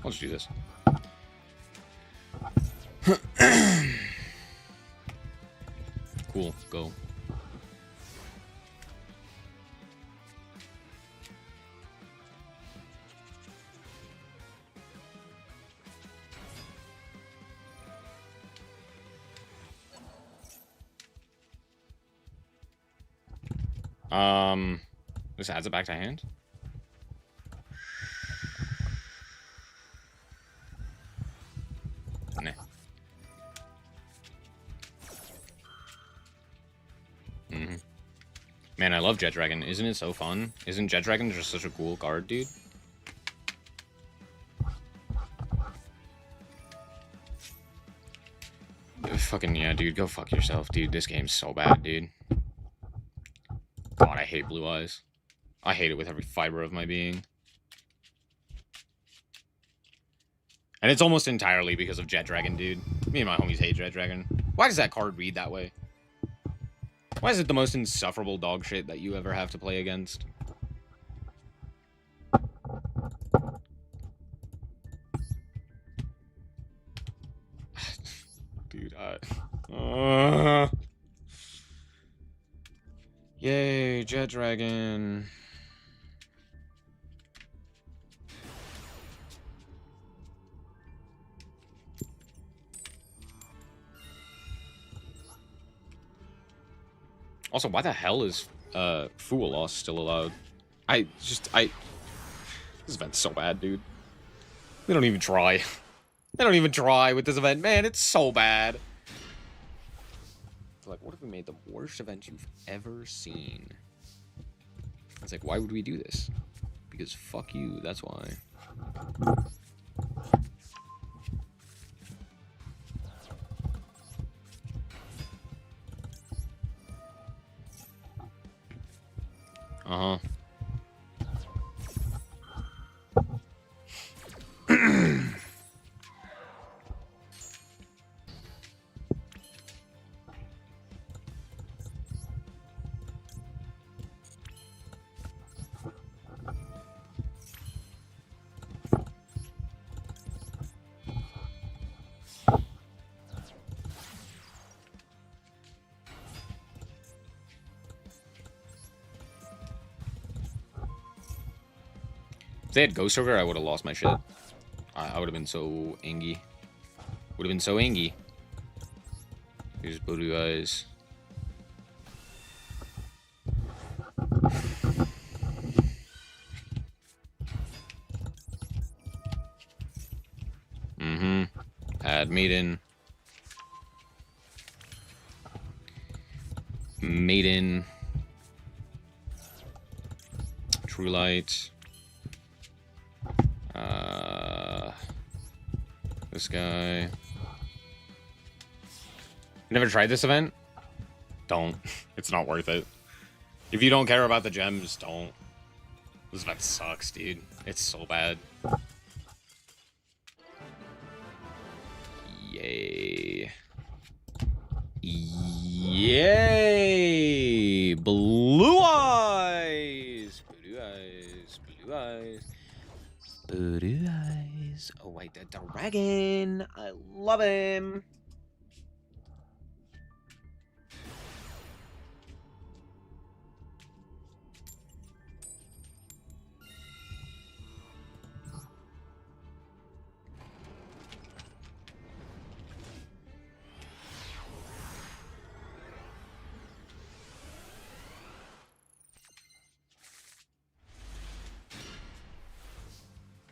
I'll just do this. Cool, go. This adds it back to hand. Nah. Man, I love Jet Dragon. Isn't it so fun? Isn't Jet Dragon just such a cool card, dude? Fucking yeah, dude. Go fuck yourself, dude. This game's so bad, dude. God, I hate Blue Eyes. I hate it with every fiber of my being. And it's almost entirely because of Jet Dragon, dude. Me and my homies hate Jet Dragon. Why does that card read that way? Why is it the most insufferable dog shit that you ever have to play against? Dude, Yay, Jet Dragon. Also, why the hell is Fool Loss still allowed? This event's so bad, dude. They don't even try. They don't even try with this event. Man, it's so bad. Like, what if we made the worst event you've ever seen? It's like, why would we do this? Because fuck you, that's why. Uh-huh. If they had Ghost Ogre, I would have lost my shit. I would have been so angy. Would have been so angy. Here's Blue Eyes. Add Maiden. Maiden. True Light. This guy. Never tried this event? Don't. It's not worth it. If you don't care about the gems, don't. This event sucks, dude. It's so bad. Yay. Yay! Blue Eyes! Blue Eyes. Blue Eyes. Blue Eyes. Oh, wait, the dragon. I love him.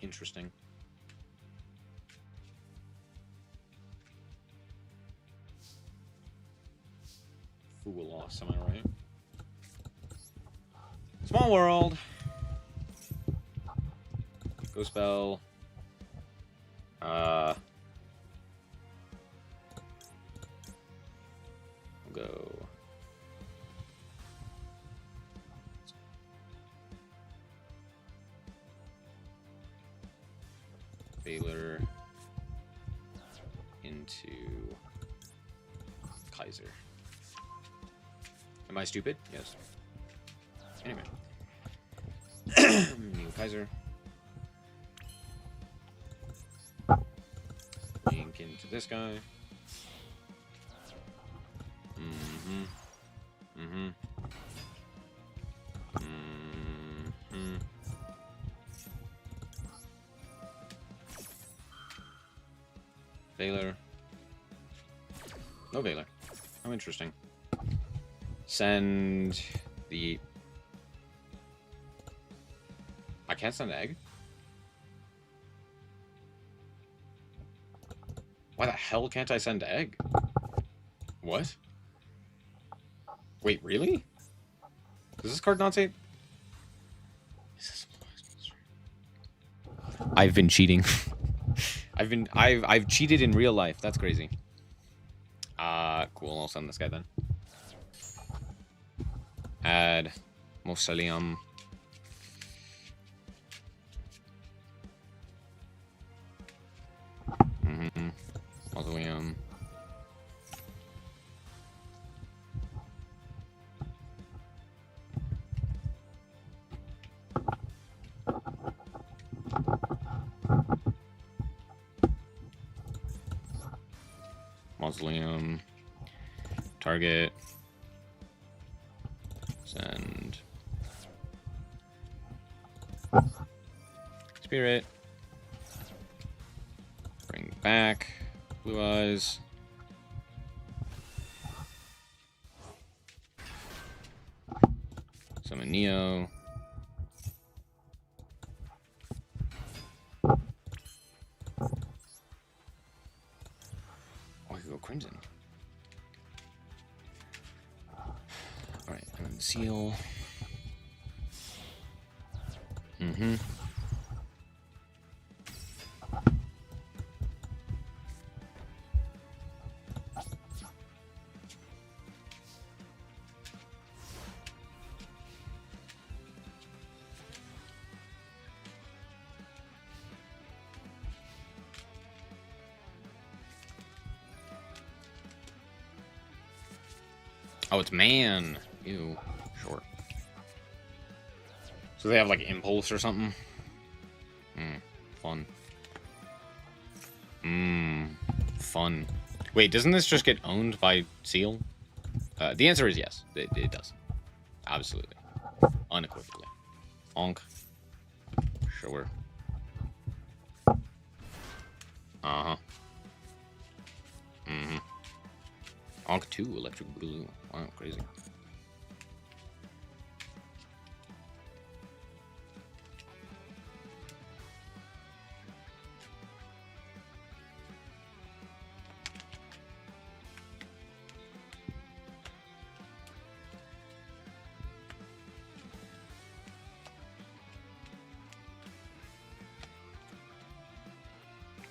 Interesting. Fool Loss, am I right? Small world. Go spell. We'll go. Baylor into Kaiser. Am I stupid? Yes. Anyway. New Kaiser. Link into this guy. Mm-hmm. Mm-hmm. Mm-hmm. Baylor. No Baylor. How interesting. Send the... I can't send egg? Why the hell can't I send egg? What? Wait, really? Does this card not say... I've been cheating. I've cheated in real life. That's crazy. Cool. I'll send this guy then. Add Mausoleum. Mausoleum. Mausoleum. Target. Send. Spirit. Bring back. Blue Eyes. Summon Neo. Oh, I could go Crimson. Alright, and then Seal. Mm-hmm. Oh, it's man. Ew. Short. So they have like impulse or something? Fun. Fun. Wait, doesn't this just get owned by Seal? The answer is yes. It does. Absolutely. Unequivocally. Onk. Sure. Uh-huh. Mm-hmm. Onk 2, Electric Blue. Wow, crazy.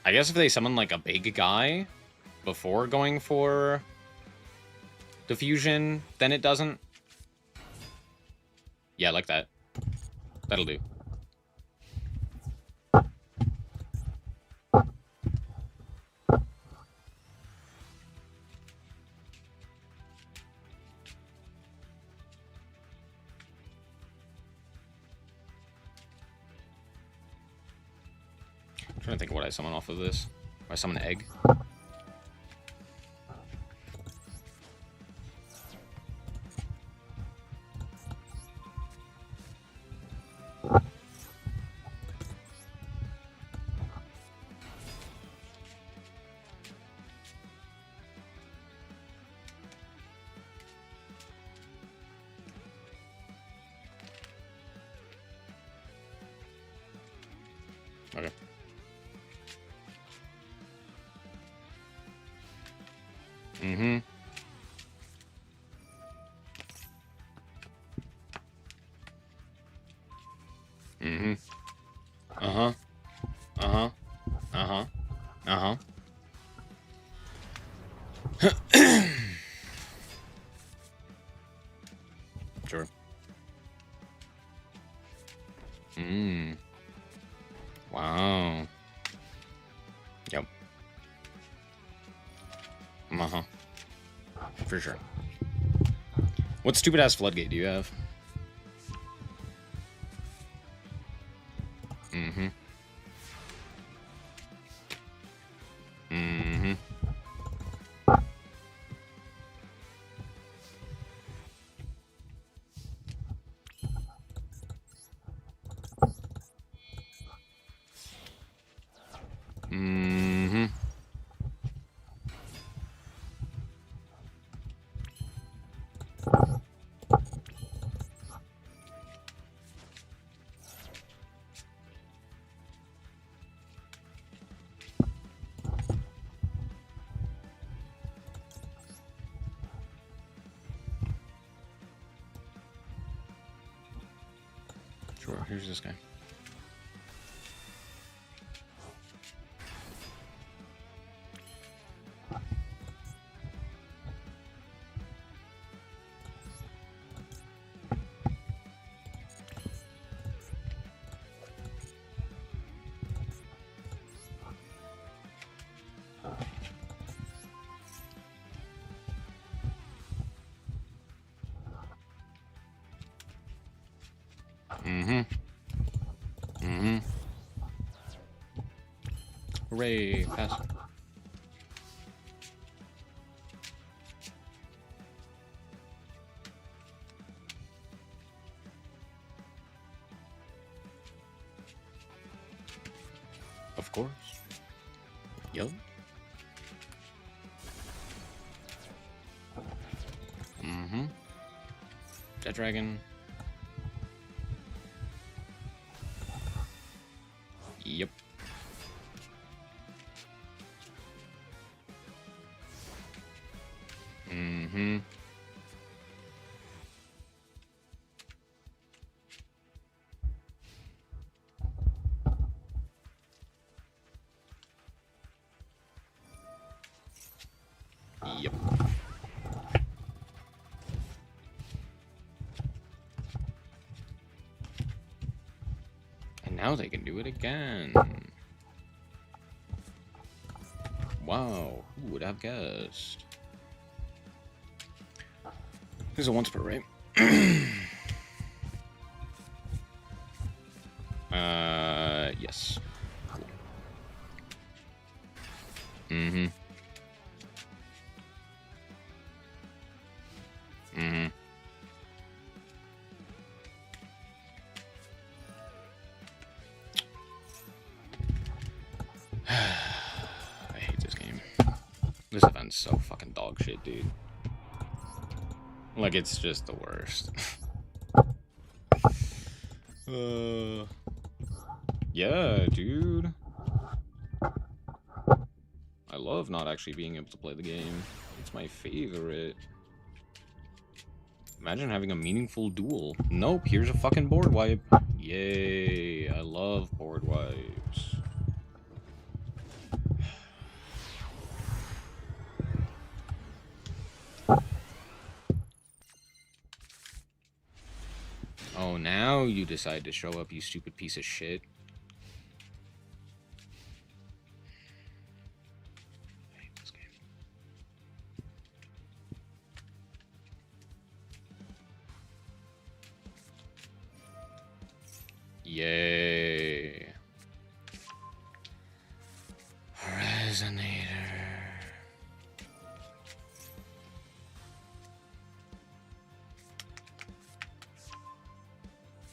I guess if they summon like a big guy before going for diffusion, then it doesn't. Yeah, like that. That'll do. I'm trying to think of what I summon off of this. I summon an egg. Okay. Mm-hmm. Mm-hmm. Uh-huh. Uh-huh. For sure. What stupid-ass floodgate do you have? Mm-hmm. Mm-hmm. Mm-hmm. Sure, here's this guy. Mm-hmm. Mm-hmm. Hooray, pass. Of course. Yup. Mm-hmm. Jet Dragon. Yep. Mm-hmm. Yep. And now they can do it again. Wow, who would have guessed? This is a once per, right? Yes. Cool. Mm-hmm. Mm-hmm. I hate this game. This event's so fucking dog shit, dude. Like, it's just the worst. Yeah, dude. I love not actually being able to play the game. It's my favorite. Imagine having a meaningful duel. Nope, here's a fucking board wipe. Yay, I love board wipes. Oh, now you decide to show up, you stupid piece of shit. I hate this game. Yay. Resonator.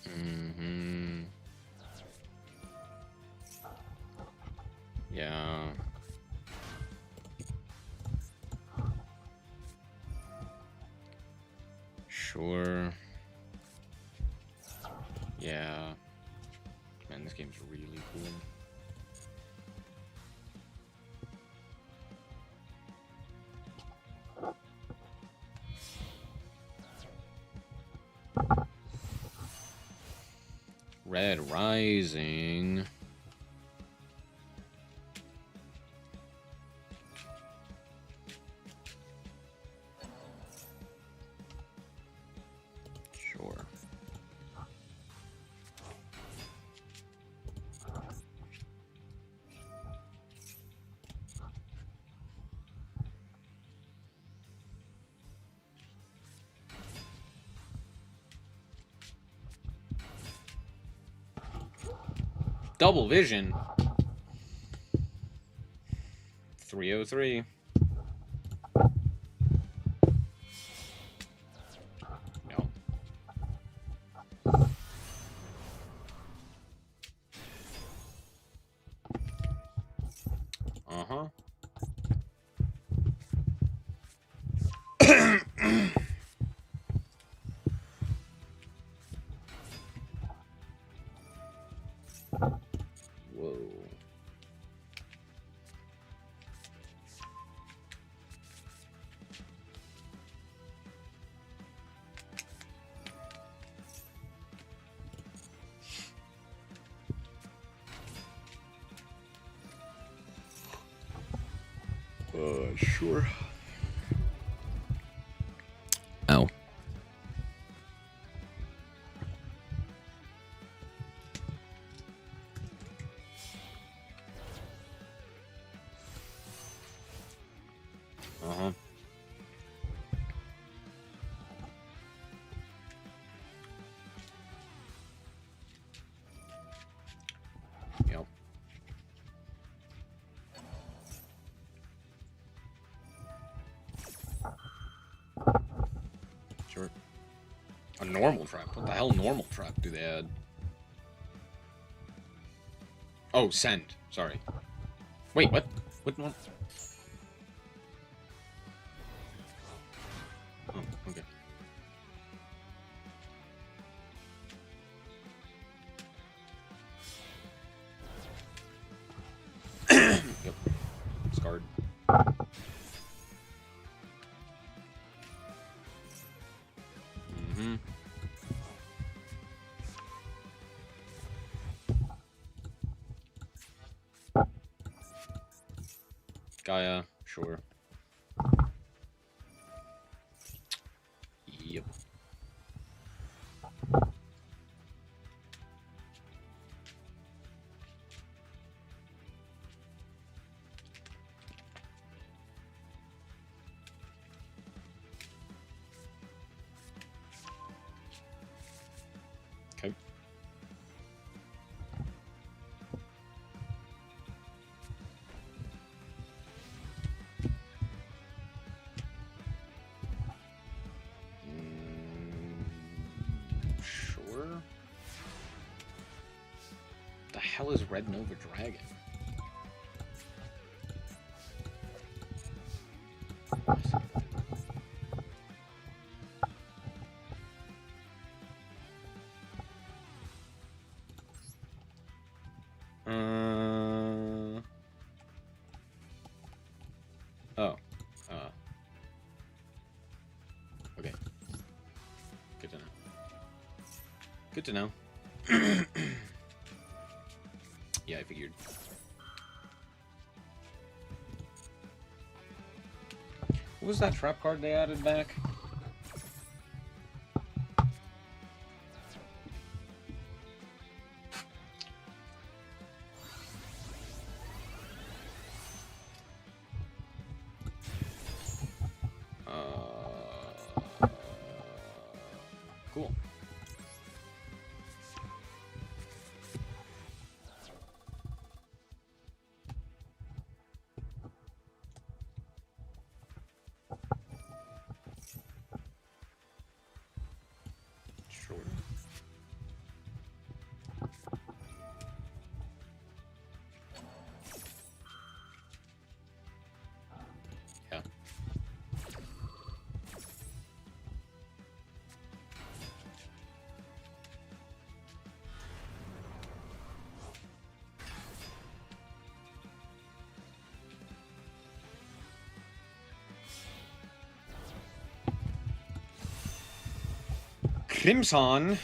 Mm-hmm. Yeah. Sure. Yeah. Man, this game's really cool. Red Rising. Sure. Double vision. 303. No. Uh-huh. Whoa. Sure. Ow. Uh-huh. Yep. Sure. A normal trap? What the hell normal trap do they add? Oh, send. Sorry. Wait, what? What normal? Oh, okay. Yep. Scarred. Mm-hmm. Gaia, sure. Yep. Okay. Sure. The hell is Red Nova Dragon? Oh. Okay. Good to know. Good to know. Yeah, I figured. What was that trap card they added back? Cool. Sure. Yeah. Crimson.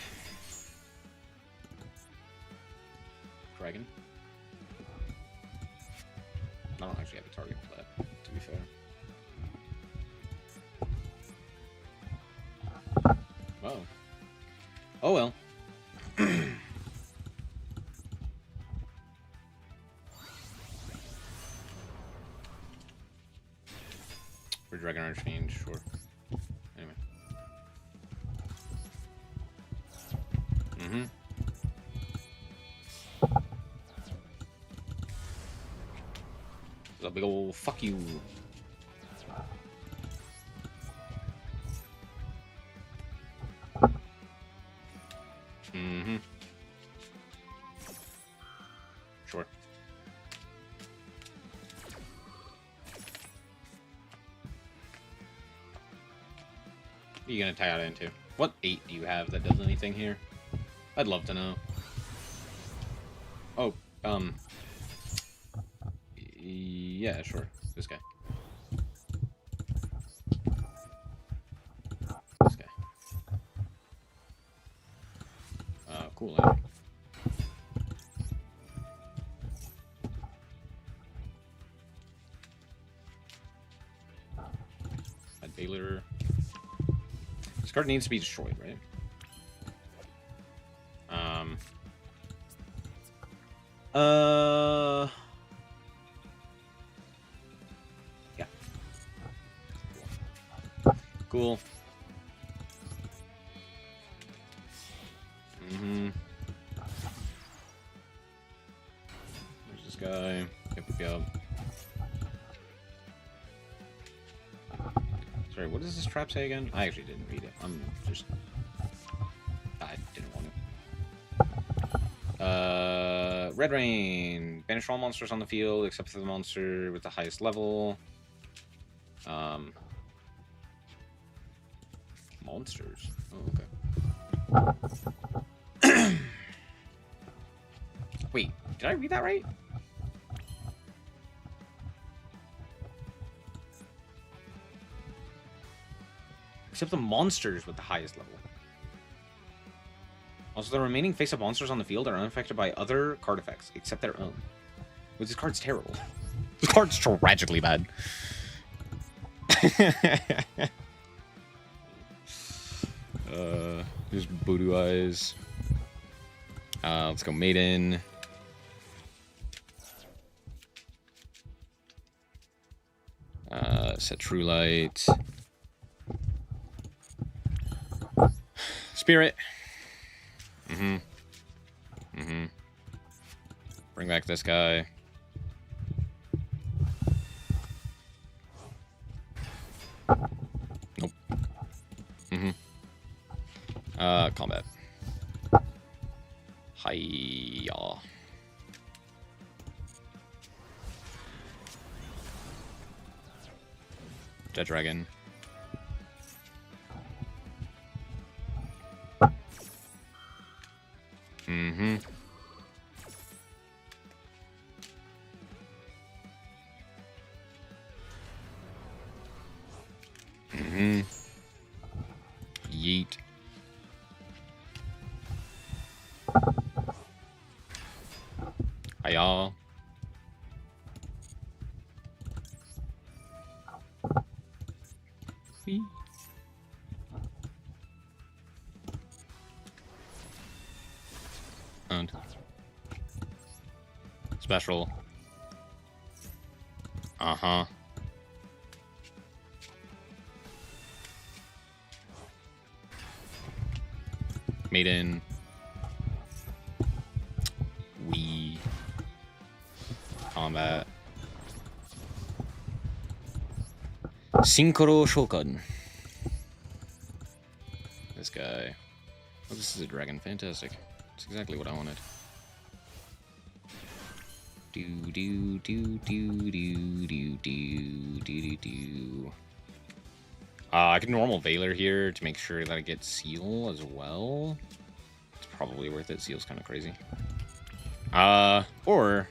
Dragon. I don't actually have a target for that, to be fair. Oh. Oh well. For Dragon Archfiend, sure. Anyway. Mm-hmm. ol' fuck you. Mm-hmm. Sure. What are you gonna tie out into? What 8 do you have that does anything here? I'd love to know. Oh, yeah, sure. This guy. This guy. Cool. That Baylor. This card needs to be destroyed, right? Yeah. Cool. Mm-hmm. There's this guy. Yep. Sorry, what does this trap say again? I actually didn't read it. I'm just... I didn't want to. Red Rain. Banish all monsters on the field, except for the monster with the highest level. Monsters. Oh, okay. Wait, did I read that right? Except the monsters with the highest level. Also, the remaining face-up monsters on the field are unaffected by other card effects, except their own. Which this card's terrible. This card's tragically bad. Here's Voodoo Eyes. Let's go Maiden. Set True Light. Spirit. Bring back this guy. Nope. Combat. Hiya. Jet Dragon. Yeet. Hiya. Whee. And special. Maiden. Wii. Combat. Synchro Shokan. This guy. Oh, this is a dragon. Fantastic. That's exactly what I wanted. I can normal Valor here to make sure that I get Seal as well. It's probably worth it. Seal's kind of crazy. Or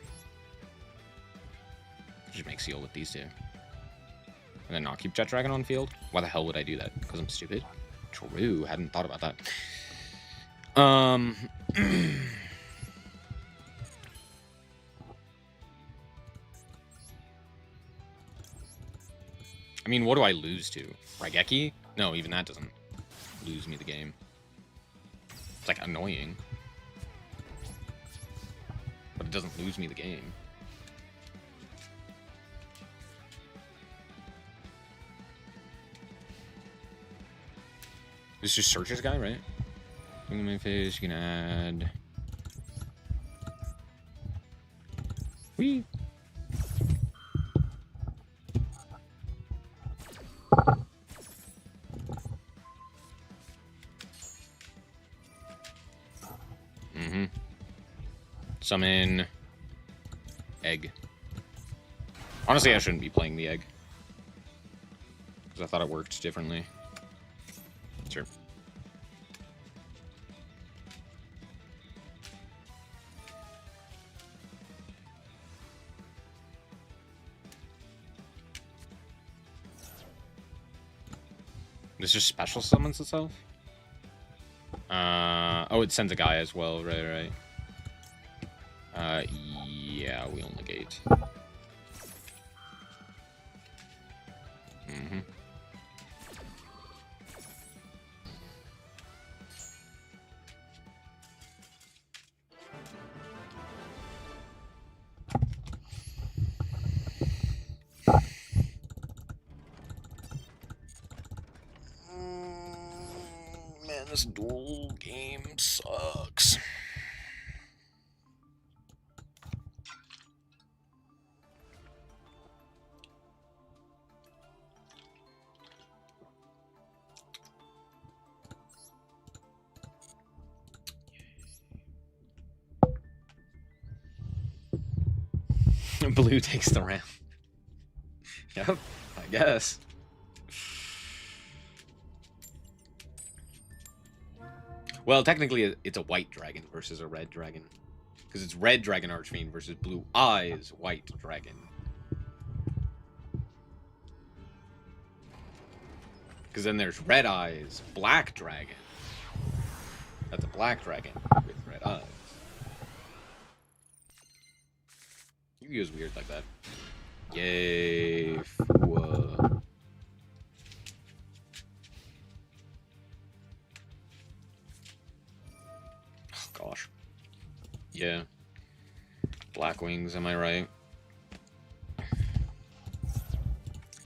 just make Seal with these two. And then not keep Jet Dragon on field. Why the hell would I do that? Because I'm stupid? True, hadn't thought about that. I mean, what do I lose to? Raigeki? No, even that doesn't lose me the game. It's like annoying. But it doesn't lose me the game. This just search this guy, right? Bring him in phase, you can add. Whee! Summon egg. Honestly, I shouldn't be playing the egg. Because I thought it worked differently. Sure. This just special summons itself? Oh, it sends a guy as well. Right. Yeah, we'll negate. Mm-hmm. Man, this duel game sucks. Blue takes the round. Yep, I guess. Well, technically, it's a white dragon versus a red dragon. Because it's red dragon archfiend versus blue eyes white dragon. Because then there's red eyes black dragon. That's a black dragon with red eyes. Yu-Gi-Oh! Is weird like that. Yay, Fua. Oh, gosh. Yeah. Black wings, am I right?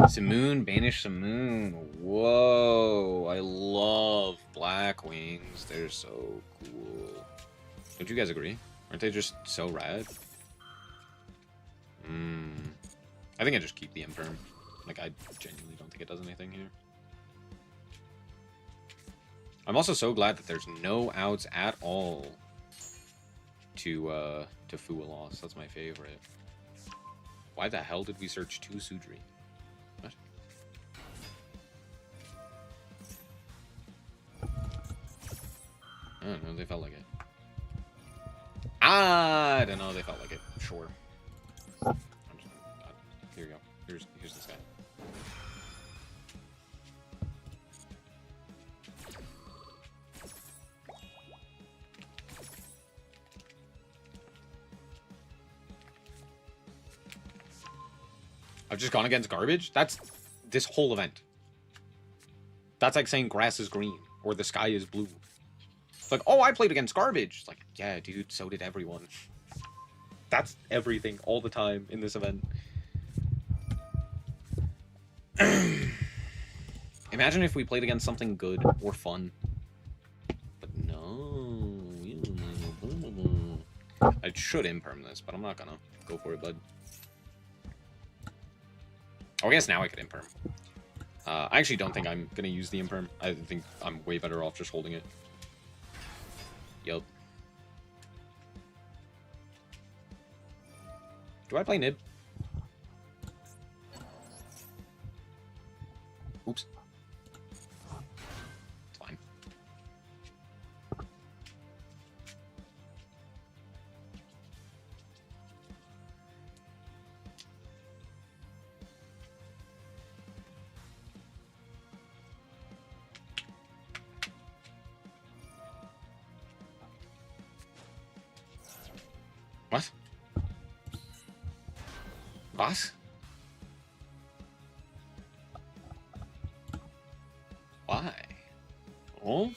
Simoon, banish Simoon. Whoa, I love black wings. They're so cool. Don't you guys agree? Aren't they just so rad? I think I just keep the Imperm. Like, I genuinely don't think it does anything here. I'm also so glad that there's no outs at all to Fua loss. That's my favorite. Why the hell did we search 2 Sudri? What? I don't know, they felt like it. I don't know, they felt like it. Sure. Here we go. Here's this guy. I've just gone against garbage? That's this whole event. That's like saying grass is green or the sky is blue. It's like, oh, I played against garbage. It's like, yeah, dude, so did everyone. That's everything all the time in this event. Imagine if we played against something good or fun. But no. I should imperm this, but I'm not gonna. Go for it, bud. Oh, I guess now I could imperm. I actually don't think I'm gonna use the imperm. I think I'm way better off just holding it. Yup. Do I play Nib? Oops. It's fine. What? What? Why? Oh?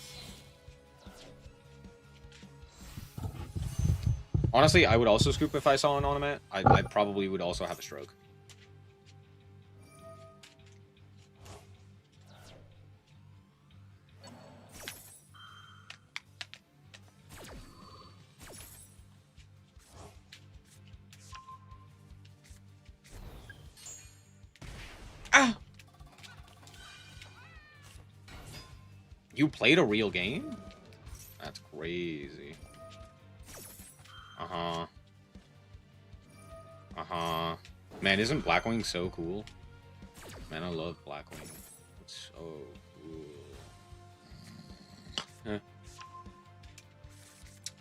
Honestly, I would also scoop if I saw an ornament. I probably would also have a stroke. Ah! You played a real game? That's crazy. Uh-huh. Uh-huh. Man, isn't Blackwing so cool? Man, I love Blackwing. It's so cool. Huh.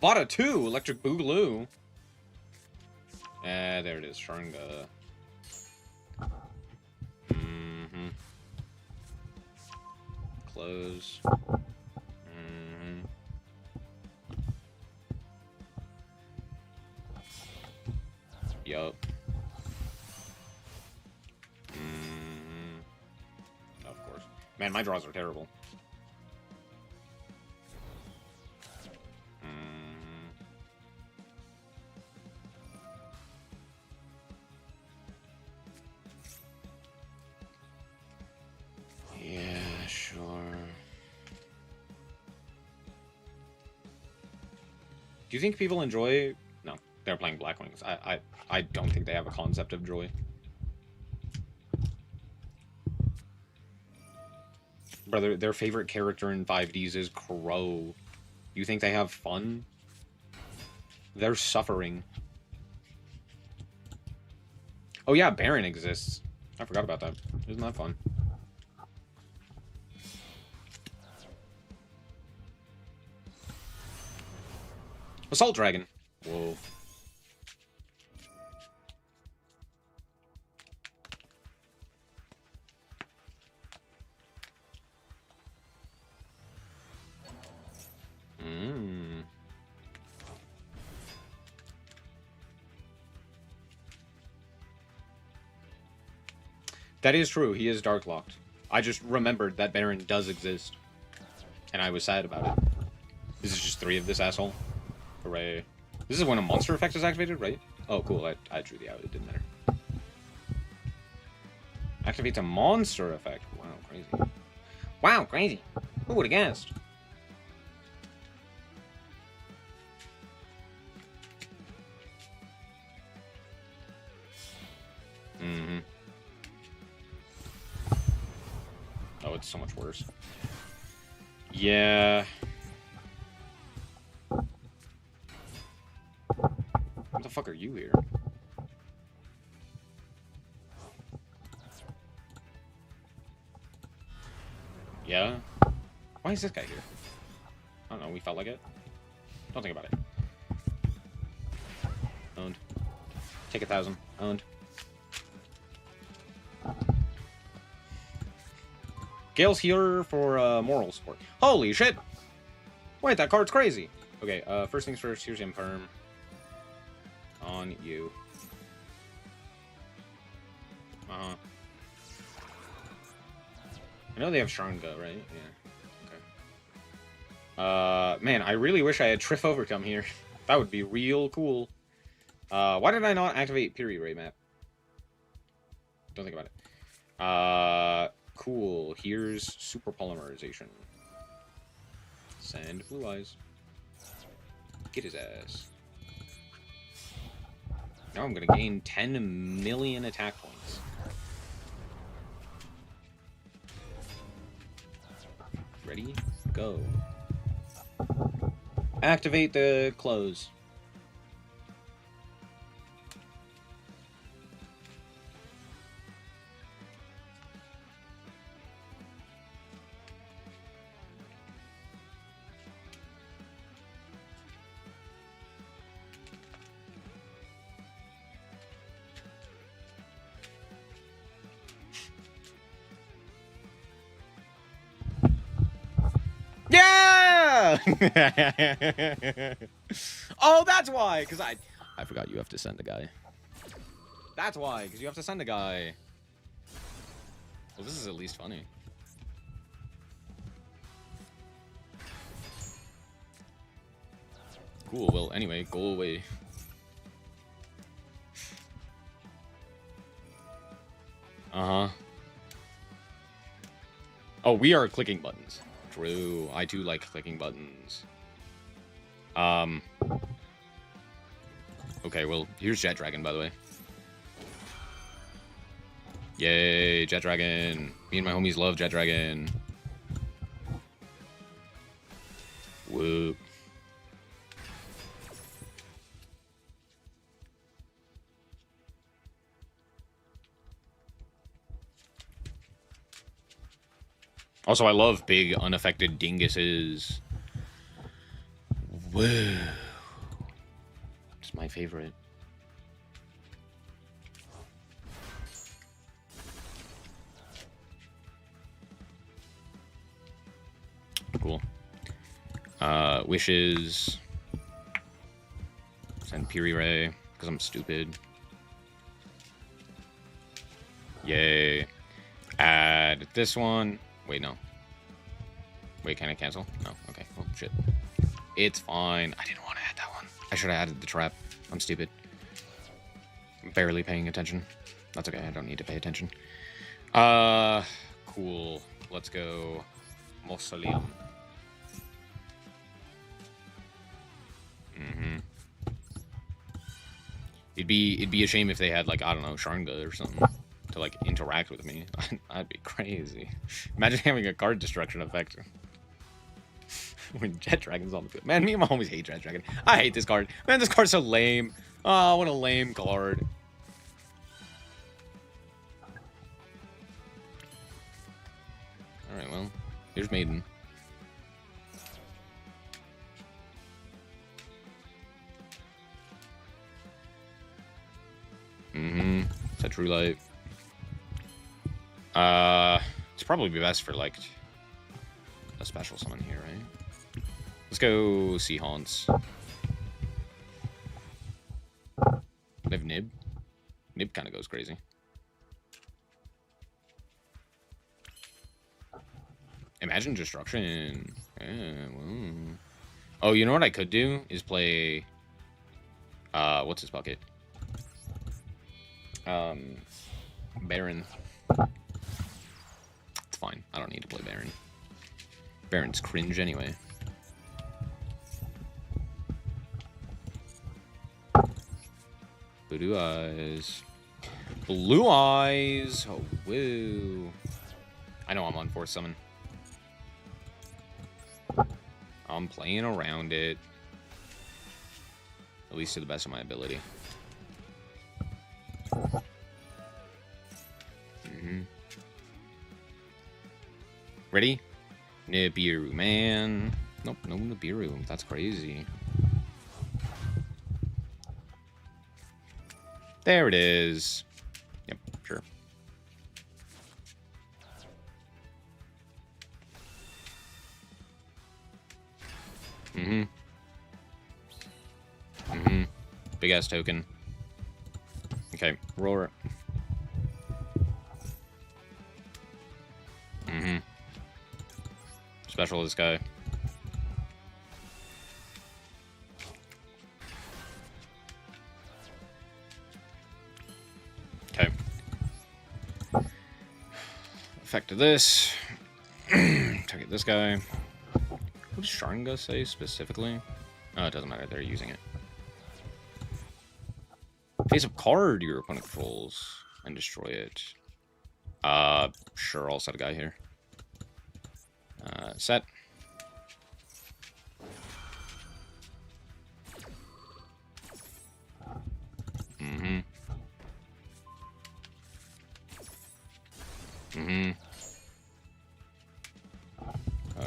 Vada 2! Electric Boogaloo! There it is. Sharinga. Mm-hmm. Close. Mm-hmm. Yup. Mm-hmm. Of course. Man, my draws are terrible. Yeah, sure. Do you think people enjoy... No, they're playing Blackwings. I don't think they have a concept of joy. Brother, their favorite character in 5Ds is Crow. You think they have fun? They're suffering. Oh yeah, Baron exists. I forgot about that. Isn't that fun? Assault Dragon. Whoa. Mmm. That is true. He is Dark Locked. I just remembered that Baron does exist. And I was sad about it. This is just 3 of this asshole. Hooray. This is when a monster effect is activated, right? Oh, cool. I drew the out. It didn't matter. Activates a monster effect. Wow, crazy. Wow, crazy. Who would have guessed? Mm-hmm. Oh, it's so much worse. Yeah. What the fuck are you here? Yeah? Why is this guy here? I don't know, we felt like it. Don't think about it. Owned. Take 1,000. Owned. Gale's here for moral support. Holy shit! Wait, that card's crazy! Okay, first things first, here's Imperm. On you. Uh-huh. I know they have Sharinga, right? Yeah. Okay. Man, I really wish I had Triff Overcome here. That would be real cool. Why did I not activate Piri Ray map? Don't think about it. Cool. Here's Super Polymerization. Send Blue Eyes. Get his ass. Now I'm gonna gain 10 million attack points. Ready? Go. Activate the close. Yeah! Oh, that's why! Because I forgot you have to send a guy. That's why, because you have to send a guy. Well, this is at least funny. Cool, well, anyway, go away. Uh-huh. Oh, we are clicking buttons. True. I too like clicking buttons. Okay, well, here's Jet Dragon, by the way. Yay, Jet Dragon. Me and my homies love Jet Dragon. Whoop. Also, I love big, unaffected dinguses. Whoa. It's my favorite. Cool. Wishes. Send Piri Ray, because I'm stupid. Yay. Add this one. Wait, no. Wait, can I cancel? No. Okay. Oh, shit. It's fine. I didn't want to add that one. I should have added the trap. I'm stupid. I'm barely paying attention. That's okay. I don't need to pay attention. Cool. Let's go. Mausoleum. It'd be a shame if they had, like, I don't know, Sharnga or something to, like, interact with me. That'd be crazy. Imagine having a card destruction effect when Jet Dragon's on the field. Man, me and my homies hate Jet Dragon. I hate this card. Man, this card's so lame. Oh, what a lame card. Alright, well, here's Maiden. It's a True Light. It's probably best for, like, a special summon here, right? Let's go Sea Haunts. They have Nib. Nib kind of goes crazy. Imagine Destruction. Yeah, well. Oh, you know what I could do? Is play... what's his bucket? Baron. It's fine. I don't need to play Baron. Baron's cringe anyway. Blue eyes. Blue eyes! Oh, woo. I know I'm on Force Summon. I'm playing around it. At least to the best of my ability. Ready? Nibiru, man. Nope, no Nibiru. That's crazy. There it is. Yep, sure. Big ass token. Okay, roar. Special this guy. Okay. Effect of this. Target this guy. What does Sharnga say specifically? Oh, it doesn't matter. They're using it. Face up card your opponent controls and destroy it. Sure, I'll set a guy here. Set.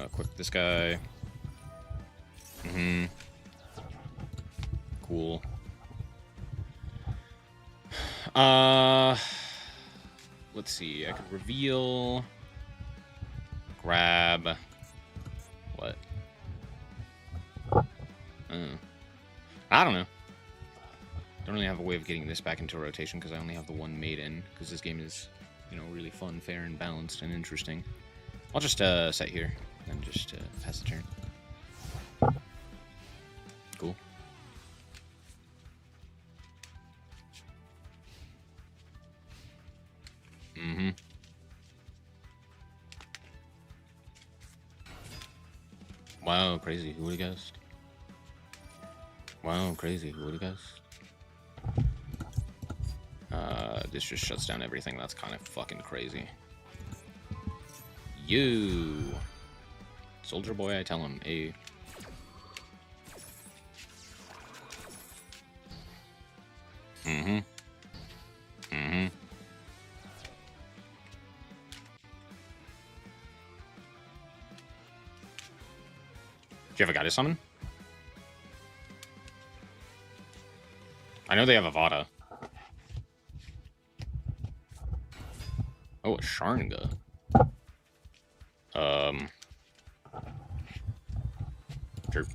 Equip this guy. Cool. Let's see. I could reveal. Grab. What? I don't know. Don't really have a way of getting this back into rotation because I only have the one Maiden. Because this game is, you know, really fun, fair, and balanced and interesting. I'll just set here and just pass the turn. Cool. Wow, crazy. Who would have guessed? Wow, crazy. Who would have guessed? This just shuts down everything. That's kind of fucking crazy. You. Soldier Boy, I tell him. A. you have a Guided Summon? I know they have Avada. Oh, a Sharnga. Sure.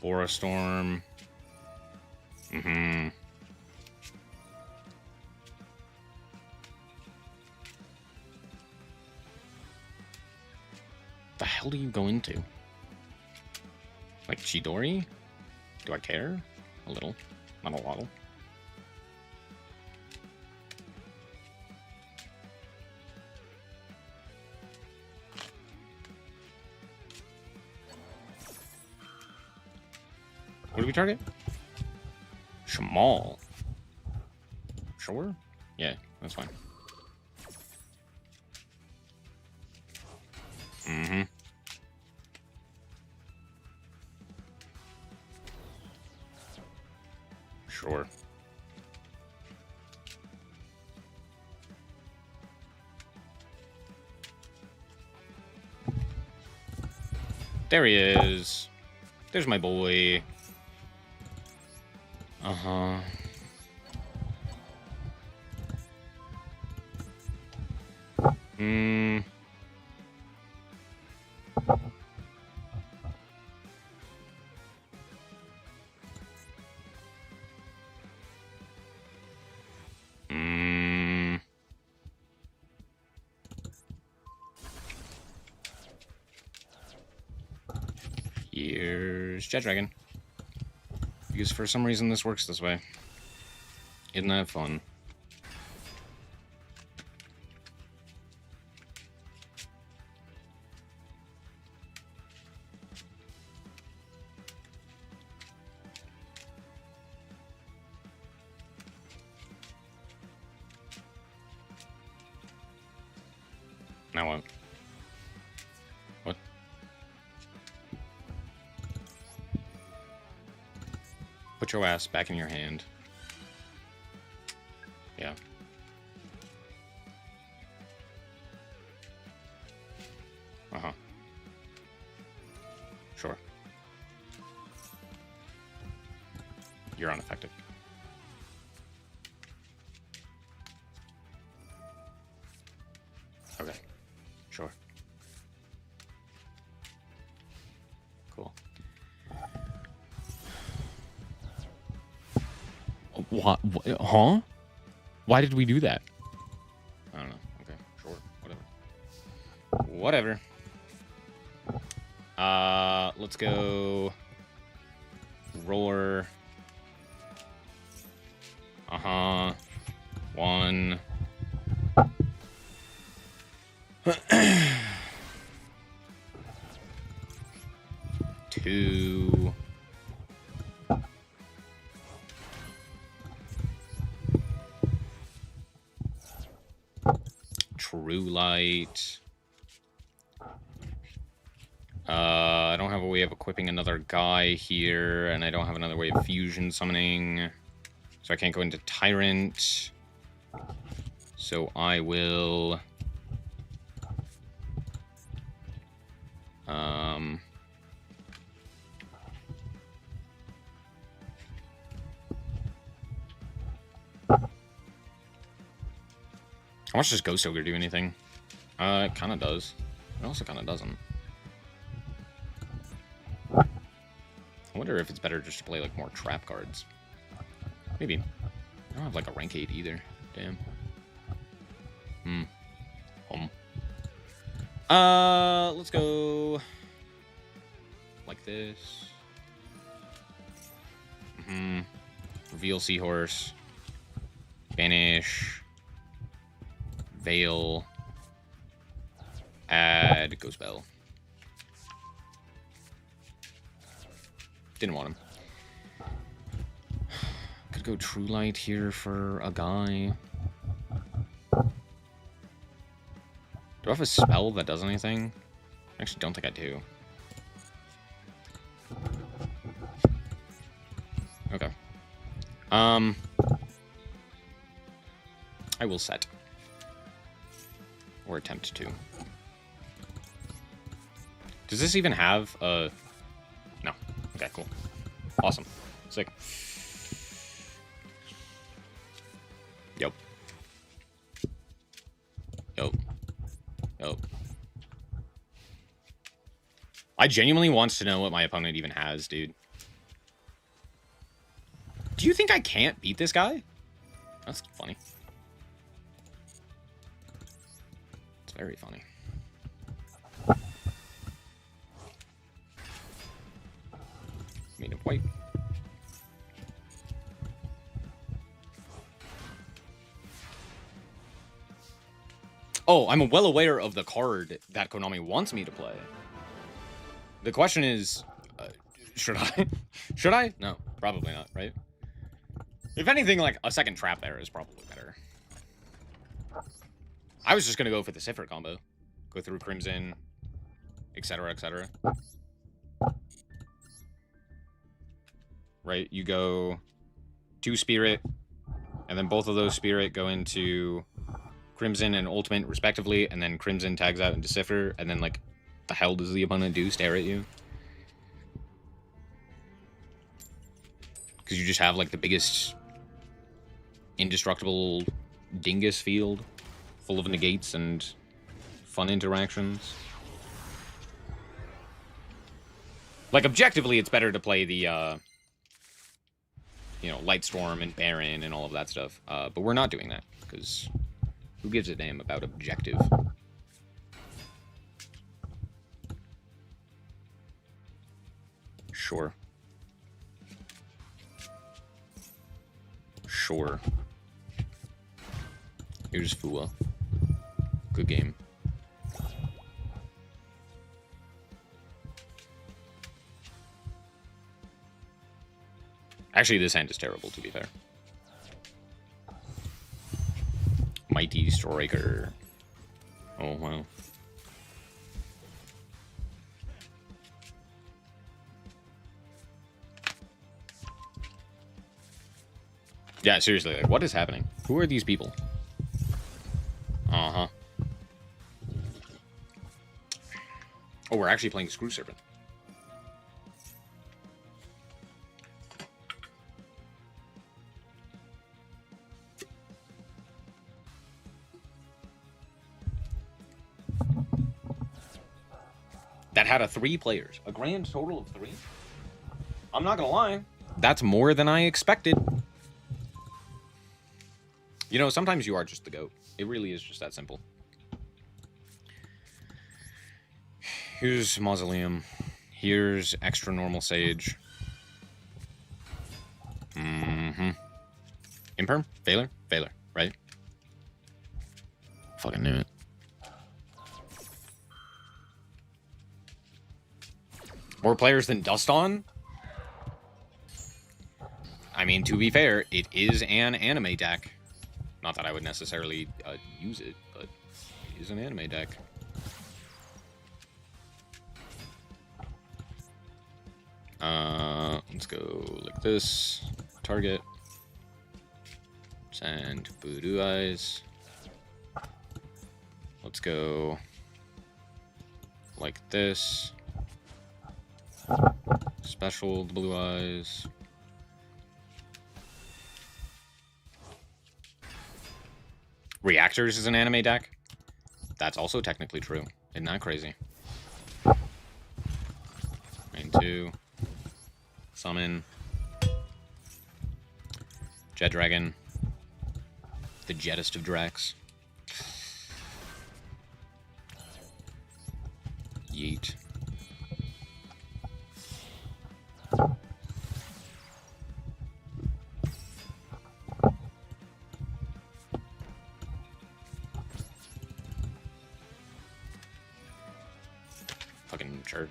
Aura Storm. The hell do you go into? Like Chidori? Do I care? A little. Not a lot. What do we target? Shamal. Sure? Yeah, that's fine. Sure. There he is. There's my boy. Uh-huh. Here's Jet Dragon. Because for some reason this works this way. Isn't that fun? Now what? What? Put your ass back in your hand. Yeah. Uh-huh. Sure. You're unaffected. Okay. Sure. Cool. What? Huh? Why did we do that? I don't know. Okay, sure. Whatever. Let's go. Roar. Uh-huh. 1. 2. True Light. I don't have a way of equipping another guy here, and I don't have another way of fusion summoning. So I can't go into Tyrant. So I will... How much does Ghost Ogre do anything? It kind of does. It also kind of doesn't. I wonder if it's better just to play like more trap cards. Maybe. I don't have like a rank 8 either. Damn. Let's go like this. Reveal Seahorse. Banish. Veil. Add Ghost Bell. Didn't want him. Could go True Light here for a guy. Do I have a spell that does anything? I actually don't think I do. I will set. Or attempt to. Does this even have a... No. Okay, cool. Awesome. Sick. Yup. Yup. Yup. I genuinely want to know what my opponent even has, dude. Do you think I can't beat this guy? That's funny. It's very funny. Made of white. Oh, I'm well aware of the card that Konami wants me to play. The question is, should I? Should I? No, probably not, right? If anything, like, a second trap there is probably better. I was just going to go for the Cipher combo. Go through Crimson, etc., etc. Right? You go 2 Spirit, and then both of those Spirit go into Crimson and Ultimate, respectively, and then Crimson tags out into Cipher, and then, like, the hell does the opponent do? Stare at you? Because you just have, like, the biggest indestructible dingus field full of negates and fun interactions. Like, objectively, it's better to play the, you know, Lightstorm and Baron and all of that stuff. But we're not doing that, because who gives a damn about objective? Sure. Sure. Here's Fua. Good game. Actually, this hand is terrible, to be fair. Mighty Striker. Oh, wow. Yeah, seriously, like, what is happening? Who are these people? Uh-huh. Oh, we're actually playing Screw Serpent. That had a 3 players. A grand total of 3? I'm not gonna lie. That's more than I expected. You know, sometimes you are just the GOAT. It really is just that simple. Here's Mausoleum. Here's Extra Normal Sage. Mm-hmm. Imperm? Failure? Failure, right? Fucking knew it. More players than Dust On? I mean, to be fair, it is an anime deck. Not that I would necessarily use it, but it is an anime deck. Let's go like this. Target. Send Voodoo Eyes. Let's go like this. Special the Blue Eyes. Reactors is an anime deck. That's also technically true. Isn't that crazy? Main 2. Summon. Jet Dragon. The jettest of Drax. Yeet. Fucking jerk.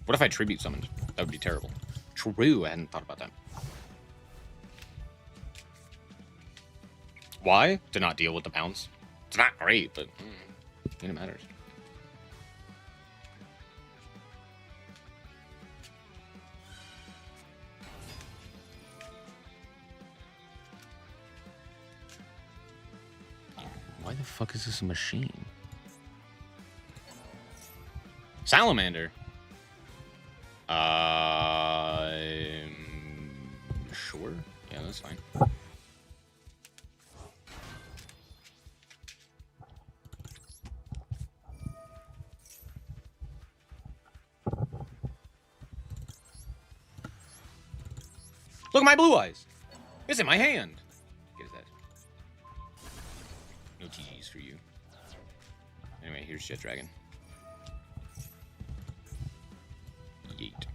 What if I tribute summoned? That would be terrible. True, I hadn't thought about that. Why? To not deal with the bounce. It's not great, but it matters. Why the fuck is this a machine? Salamander. Sure. Yeah, that's fine. Look at my blue eyes. It's in my hand. Get that. No TGs for you. Anyway, here's Jet Dragon. Yeet.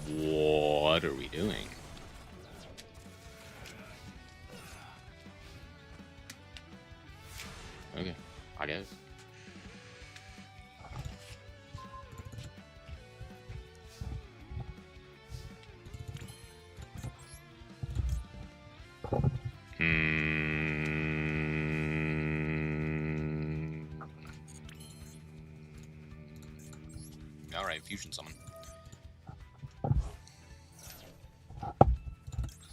What are we doing? Okay, I guess. Alright, fusion summon.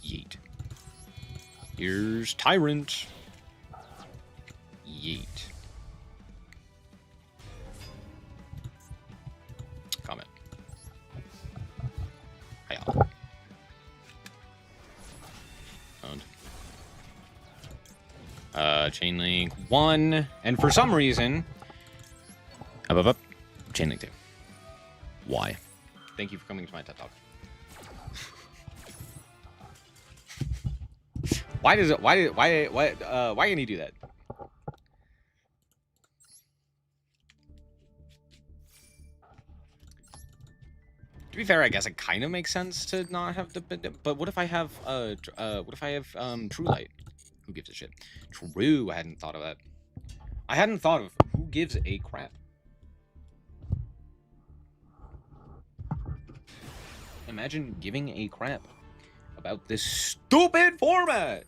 Yeet. Here's Tyrant. Yeet. Comment. Hiya. Owned. Chain link 1, and for some reason, up, chain link 2. Why? Thank you for coming to my TED Talk. Why can he do that? To be fair, I guess it kind of makes sense to not have the. But what if I have True Light? Who gives a shit? True, I hadn't thought of that. I hadn't thought of who gives a crap. Imagine giving a crap about this stupid format.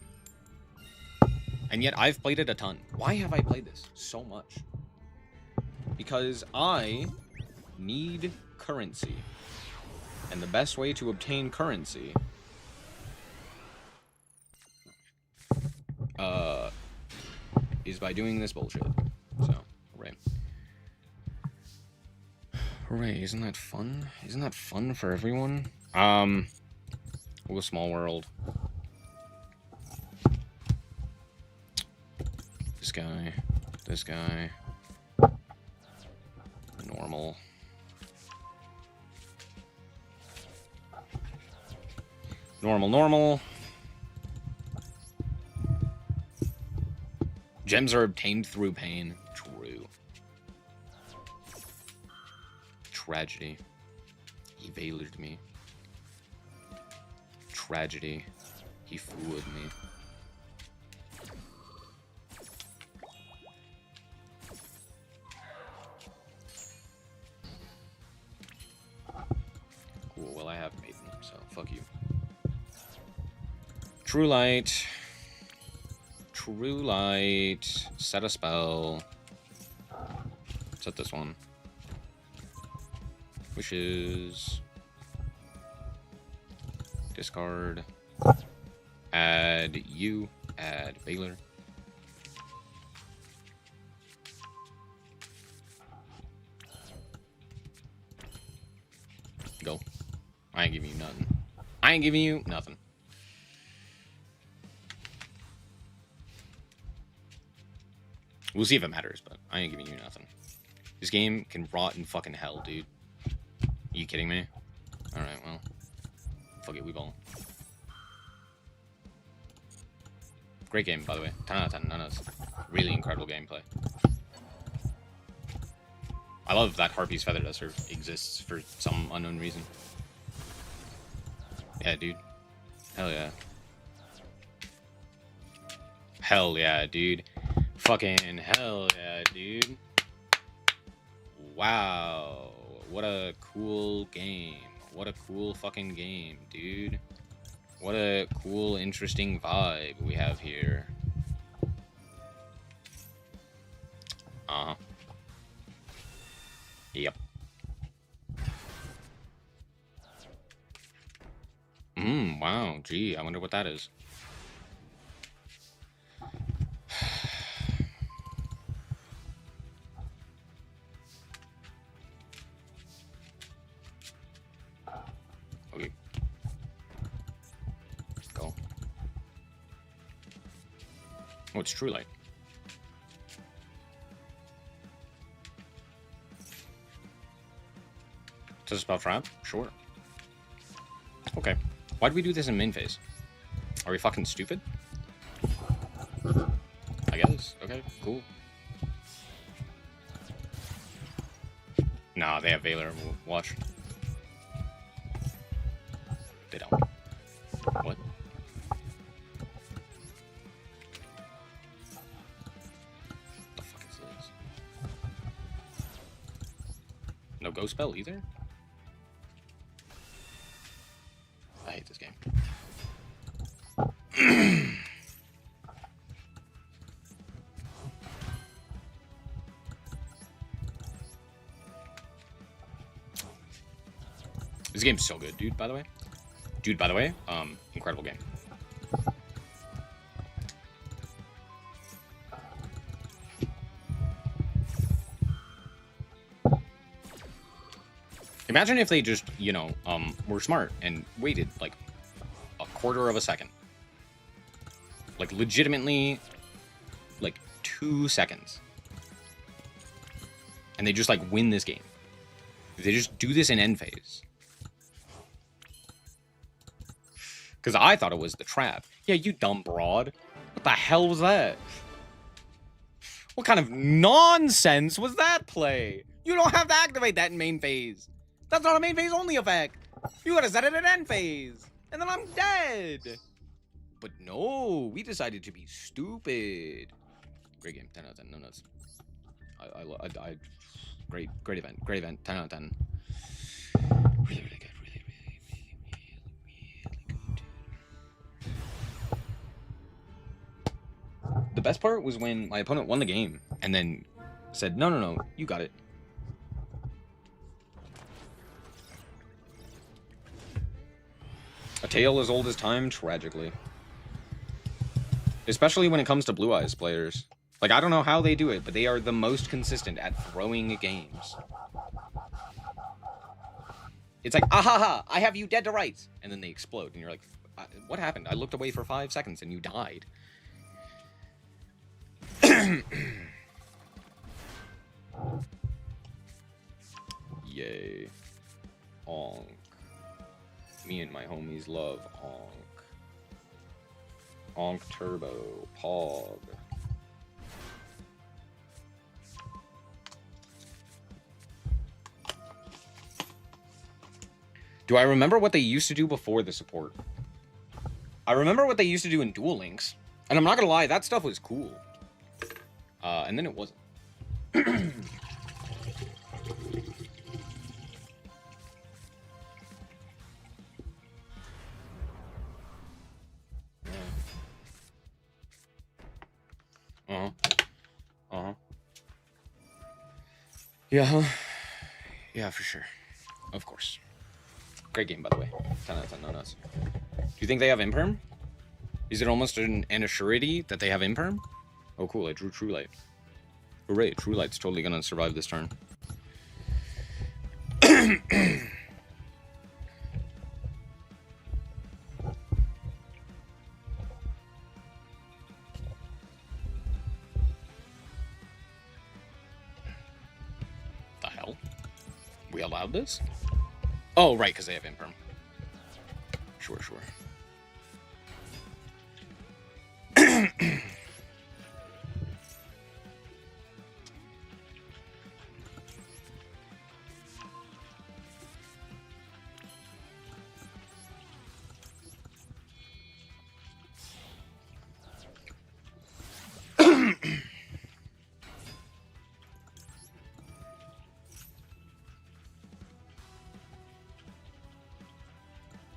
And yet I've played it a ton. Why have I played this so much? Because I need currency. And the best way to obtain currency is by doing this bullshit. So, hooray. Hooray, isn't that fun? Isn't that fun for everyone? We'll go Small World. This guy. Normal. Normal. Gems are obtained through pain. True. Tragedy. He veilered me. Tragedy. He fooled me. Cool, well I have Maiden, so fuck you. True Light. True Light. Set a spell. Set this one. Wishes. Discard. Add you. Add Veiler. Go. I ain't giving you nothing. I ain't giving you nothing. We'll see if it matters, but I ain't giving you nothing. This game can rot in fucking hell, dude. Are you kidding me? Alright, well. Fuck it, we ball. Great game, by the way. 10 out of 10. None really incredible gameplay. I love that Harpy's Feather Duster exists for some unknown reason. Yeah, dude. Hell yeah. Hell yeah, dude. Fucking hell yeah, dude. Wow. What a cool game. What a cool fucking game, dude. What a cool, interesting vibe we have here. Uh-huh. Yep. Wow. Gee, I wonder what that is. Okay. Go. Oh, it's True Light. Does it spell trap? Sure. Okay. Why do we do this in main phase? Are we fucking stupid? I guess. Okay, cool. Nah, they have Valor. Watch. They don't. What? The fuck is this? No ghost spell either? I hate this game. This game's so good, dude, by the way. Dude, by the way, incredible game. Imagine if they just, you know, were smart and waited, like, a quarter of a second. Like, legitimately, like, 2 seconds. And they just, like, win this game. If they just do this in end phase. Because I thought it was the trap. Yeah, you dumb broad. What the hell was that? What kind of nonsense was that play? You don't have to activate that in main phase. That's not a main phase only effect. You gotta set it in end phase. And then I'm dead. But no, we decided to be stupid. Great game, 10 out of 10, no nuts. Great event, 10 out of 10. Really, really good, really good. The best part was when my opponent won the game and then said, no, you got it. A tale as old as time, tragically. Especially when it comes to Blue Eyes players. Like, I don't know how they do it, but they are the most consistent at throwing games. It's like, ahaha, I have you dead to rights. And then they explode, and you're like, what happened? I looked away for 5 seconds, and you died. Yay. Onk. Me and my homies love Onk. Onk Turbo. Pog. Do I remember what they used to do before the support? I remember what they used to do in Duel Links. And I'm not gonna lie, that stuff was cool. And then it wasn't. Yeah. Yeah, for sure. Of course. Great game, by the way. 10 out of 10, no nuts. Do you think they have Imperm? Is it almost an assurity that they have Imperm? Oh, cool, I drew True Light. Hooray, True Light's totally gonna survive this turn. The hell? We allowed this? Oh, right, because they have Imperm. Sure.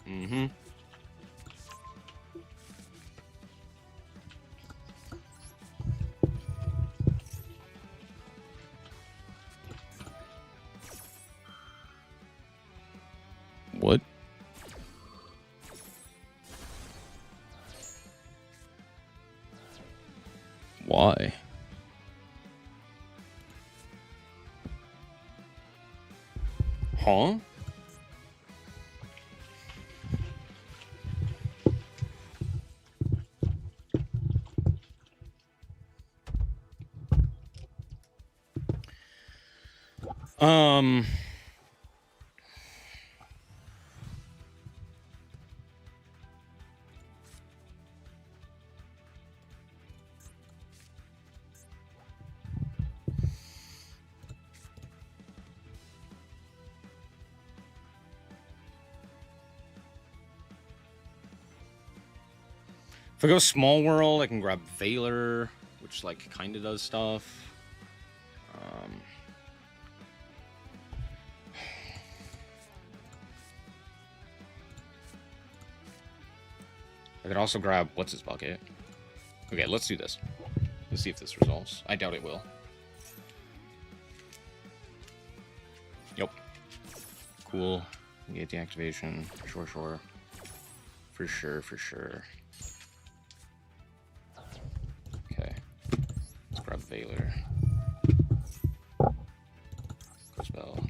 Mm-hmm. What? Why? Huh? If I go small world, I can grab Valor, which like kind of does stuff. I could also grab what's his bucket. Okay, let's do this. Let's see if this resolves. I doubt it will. Yep. Cool. Get the activation. Sure, sure. For sure, for sure. Okay. Let's grab Valor. Spell.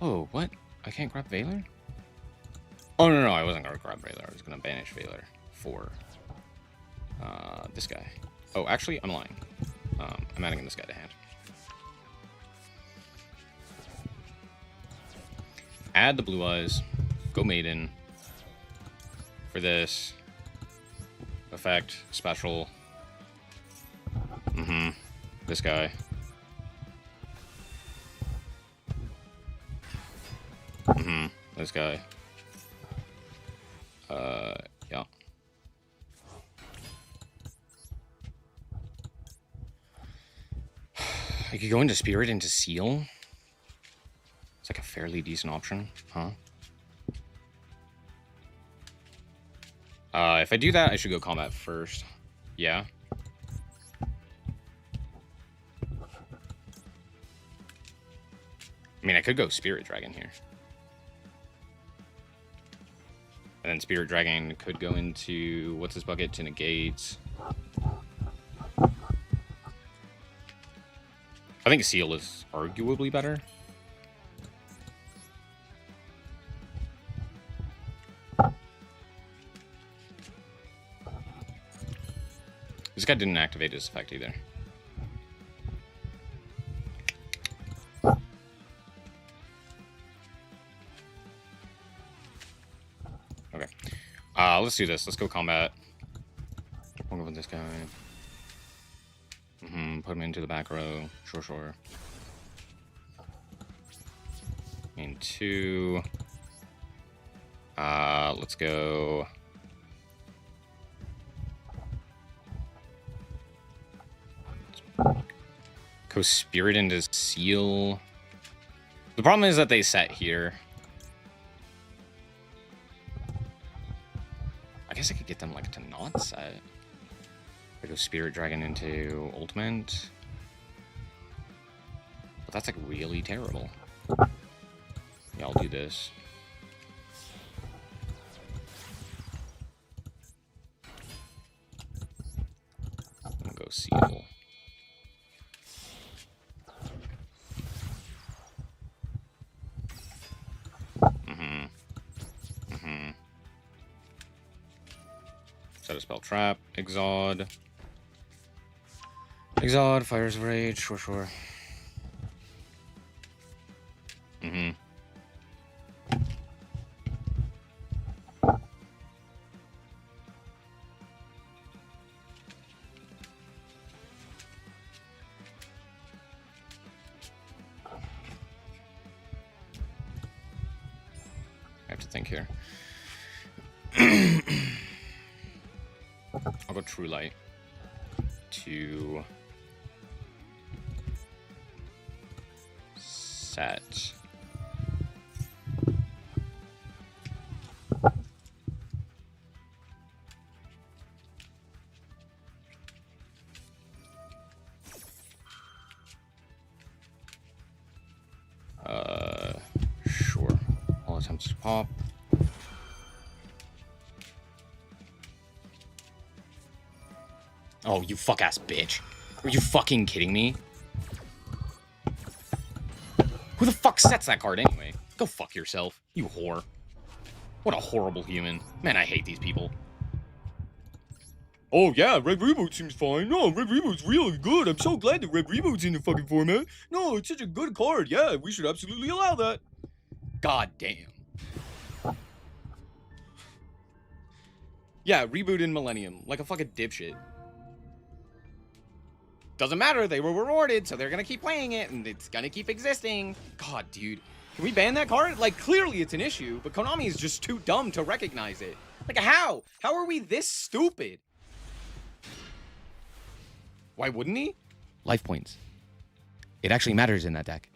Oh, what? I can't grab Valor? Oh, no, I wasn't gonna grab Valor. I was gonna banish Valor for this guy. Oh, actually, I'm lying. I'm adding in this guy to hand. Add the blue eyes. Go Maiden. For this. Effect. Special. This guy. This guy. Yeah. I could go into Spirit, into Seal. It's like a fairly decent option, huh? If I do that, I should go combat first. Yeah. I mean, I could go Spirit Dragon here. And then Spirit Dragon could go into... What's this bucket? To negate. I think Seal is arguably better. This guy didn't activate his effect either. Okay. Let's do this. Let's go combat. We'll go with this guy. Put him into the back row. Sure, sure. Main 2. Let's go... Go Spirit into Seal. The problem is that they set here. I guess I could get them like to not set. I go Spirit Dragon into Ultimate. But that's like really terrible. Yeah, I'll do this. I'm gonna go Seal. Set a spell trap. Exhaud. Exhaud, Fires of Rage, sure, sure. I have to think here. I'll go True Light to set bounce, pop. Oh, you fuck-ass bitch. Are you fucking kidding me? Who the fuck sets that card anyway? Go fuck yourself, you whore. What a horrible human. Man, I hate these people. Oh yeah, Red Reboot seems fine. No, Red Reboot's really good. I'm so glad that Red Reboot's in the fucking format. No, it's such a good card. Yeah, we should absolutely allow that. God damn. Yeah, Reboot in Millennium. Like a fucking dipshit. Doesn't matter, they were rewarded, so they're gonna keep playing it, and it's gonna keep existing. God, dude. Can we ban that card? Like, clearly it's an issue, but Konami is just too dumb to recognize it. Like, how? How are we this stupid? Why wouldn't he? Life points. It actually matters in that deck.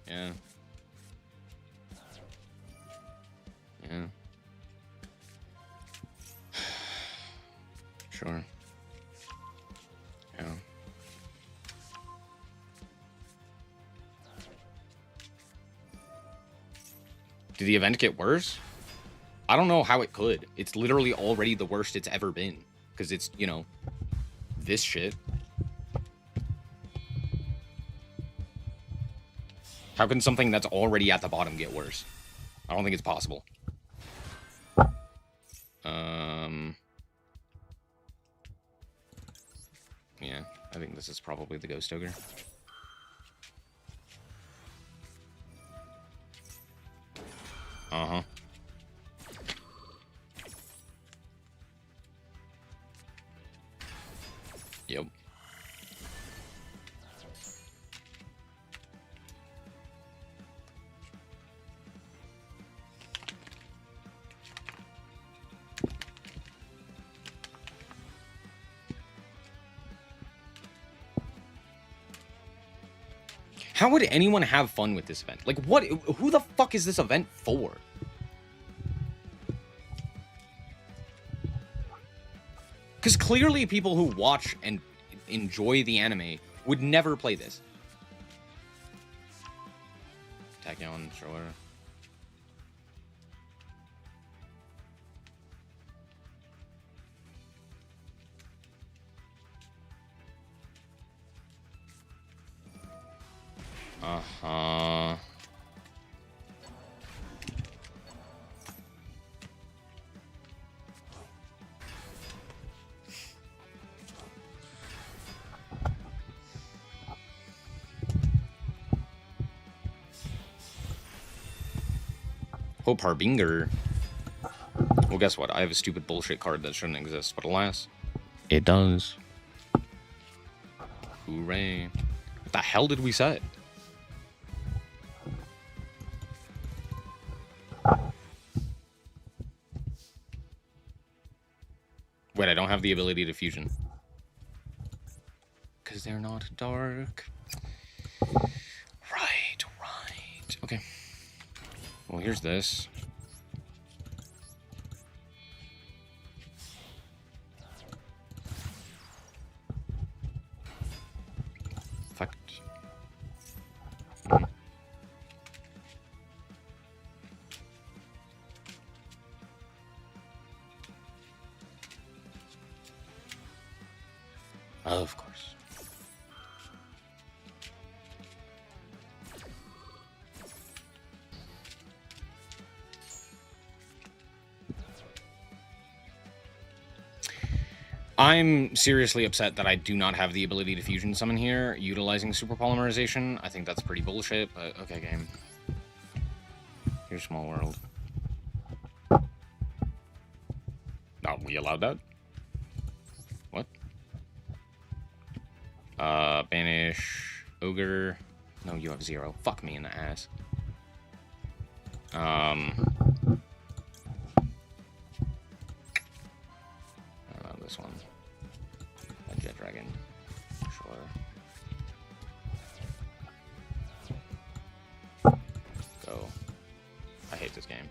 Yeah. Yeah. Sure. Yeah. Did the event get worse? I don't know how it could. It's literally already the worst it's ever been. Because it's, you know, this shit. How can something that's already at the bottom get worse? I don't think it's possible. Yeah, I think this is probably the Ghost Ogre. Uh-huh. Yep. How would anyone have fun with this event? Like, what? Who the fuck is this event for? Because clearly people who watch and enjoy the anime would never play this. Tachyon, sure. Uh-huh. Hope Harbinger. Well, guess what? I have a stupid bullshit card that shouldn't exist, but alas, it does. Hooray. What the hell did we set? Wait, I don't have the ability to fusion. Because they're not dark. Right. Okay. Well, here's this. Fuck. Of course. I'm seriously upset that I do not have the ability to fusion summon here, utilizing super polymerization. I think that's pretty bullshit, but okay, game. Here's Small World. Oh, we allowed that? What? Banish Ogre. No, you have 0. Fuck me in the ass. This one. A Jet Dragon. Sure. Go. I hate this game.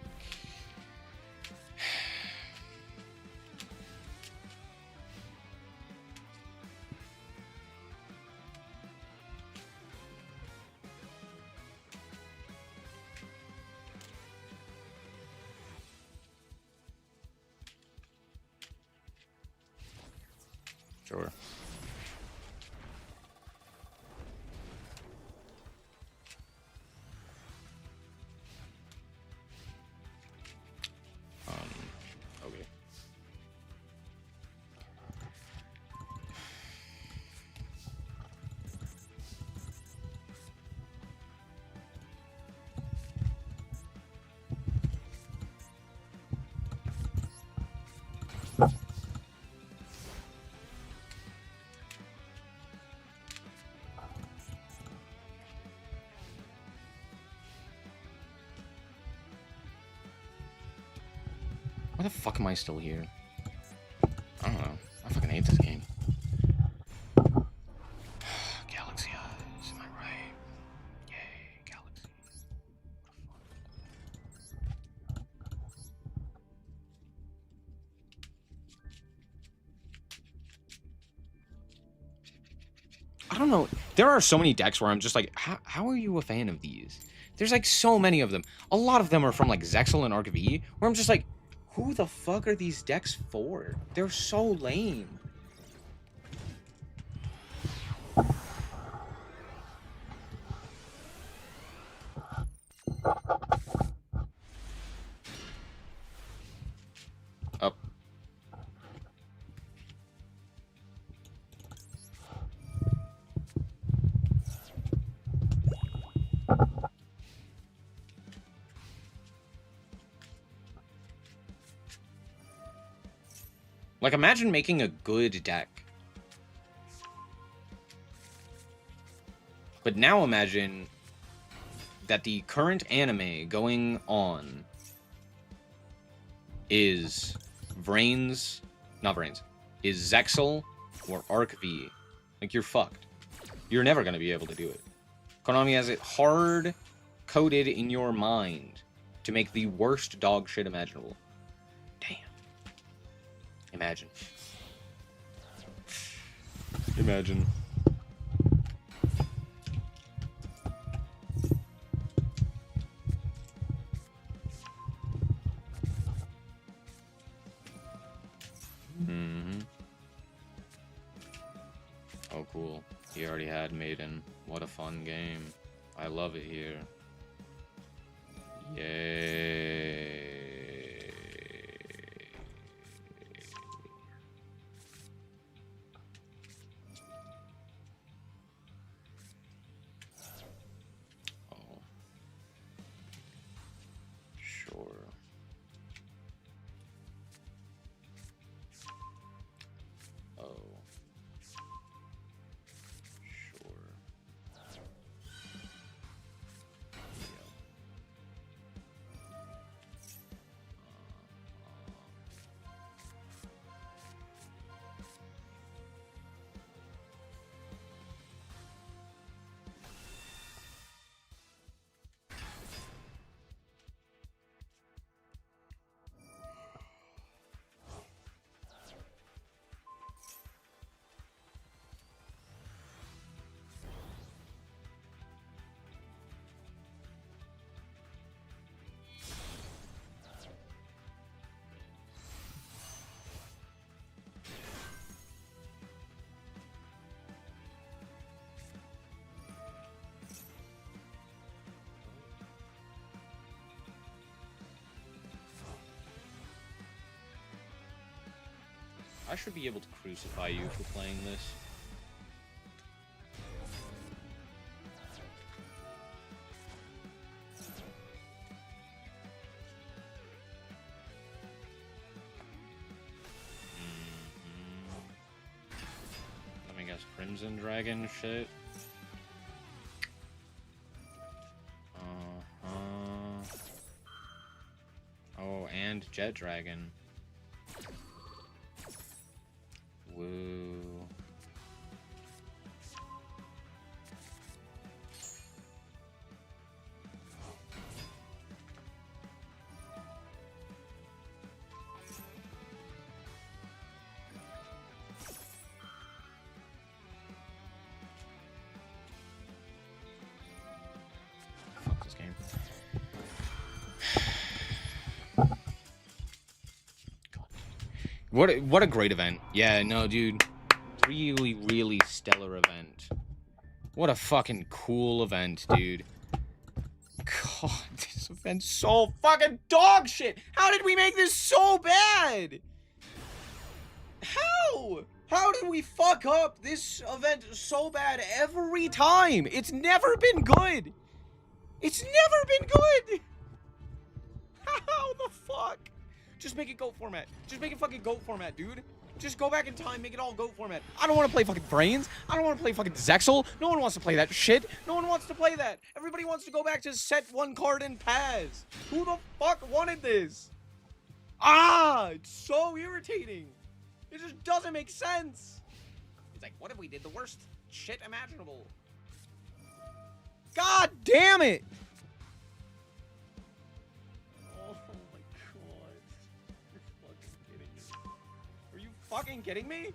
Sure. Okay. Why the fuck am I still here? I don't know. I fucking hate this game. Galaxy Eyes, am I right? Yay, Galaxy. I don't know. There are so many decks where I'm just like, how are you a fan of these? There's like so many of them. A lot of them are from like Zexal and Arc V, where I'm just like, who the fuck are these decks for? They're so lame. Up. Like, imagine making a good deck. But now imagine that the current anime going on is is Zexal or Arc V. Like, you're fucked. You're never going to be able to do it. Konami has it hard coded in your mind to make the worst dog shit imaginable. Damn. Imagine. Imagine. Oh, cool. He already had Maiden. What a fun game. I love it here. Yay. Oh. Sure. Oh. I should be able to crucify you for playing this. Let me guess, Crimson Dragon shit? Oh, and Jet Dragon. Woo. Fuck this game. What a great event. Yeah, no, dude. really, really stellar event. What a fucking cool event, dude. God, this event's so fucking dog shit! How did we make this so bad? How? How did we fuck up this event so bad every time? It's never been good! It's never been good! How the fuck? Just make it GOAT format. Just make it fucking GOAT format, dude. Just go back in time, make it all GOAT format. I don't want to play fucking Brains. I don't want to play fucking Zexal. No one wants to play that shit. No one wants to play that. Everybody wants to go back to set one card and pass. Who the fuck wanted this? Ah, it's so irritating. It just doesn't make sense. It's like, what if we did the worst shit imaginable? God damn it! Oh my god. You're fucking kidding me. Are you fucking kidding me?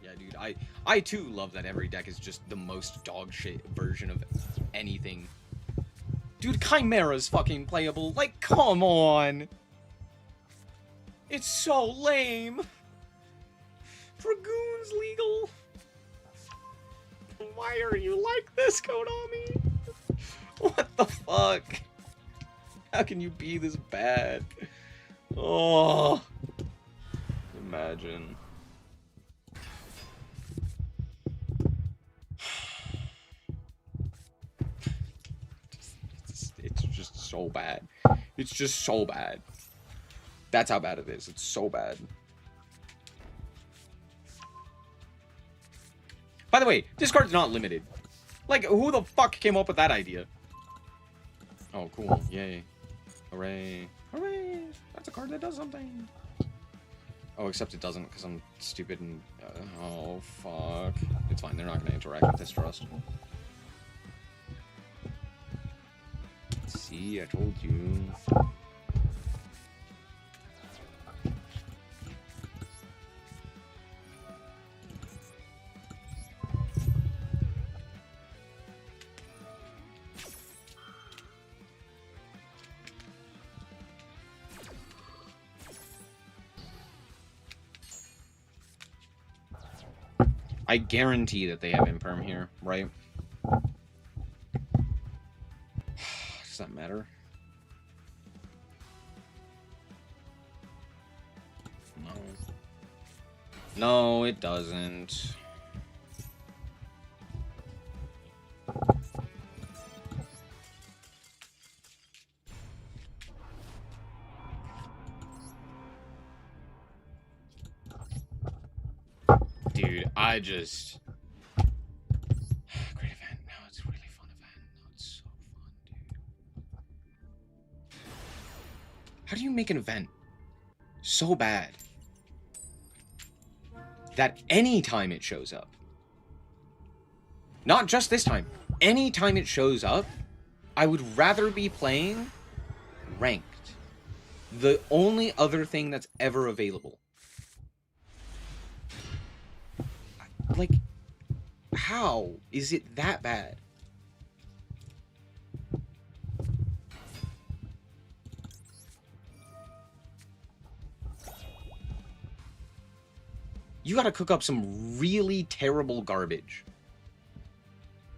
Yeah, dude, I too love that every deck is just the most dog shit version of anything. Dude, Chimera's fucking playable. Like, come on. It's so lame. Dragoon's legal. Why are you like this, Konami? What the fuck? How can you be this bad? Oh. Imagine. It's just so bad. It's just so bad. That's how bad it is. It's so bad. By the way, this card's not limited. Like, who the fuck came up with that idea? Oh, cool. Yay. Hooray. Hooray! That's a card that does something. Oh, except it doesn't, because I'm stupid and... oh, fuck. It's fine. They're not going to interact with this trust. See, I told you. I guarantee that they have Imperm here, right? Does that matter? No. No, it doesn't. Dude, I just... Great event. No, it's a really fun event. No, it's so fun, dude. How do you make an event so bad that any time it shows up, not just this time, any time it shows up, I would rather be playing ranked. The only other thing that's ever available. Like, how is it that bad? You gotta cook up some really terrible garbage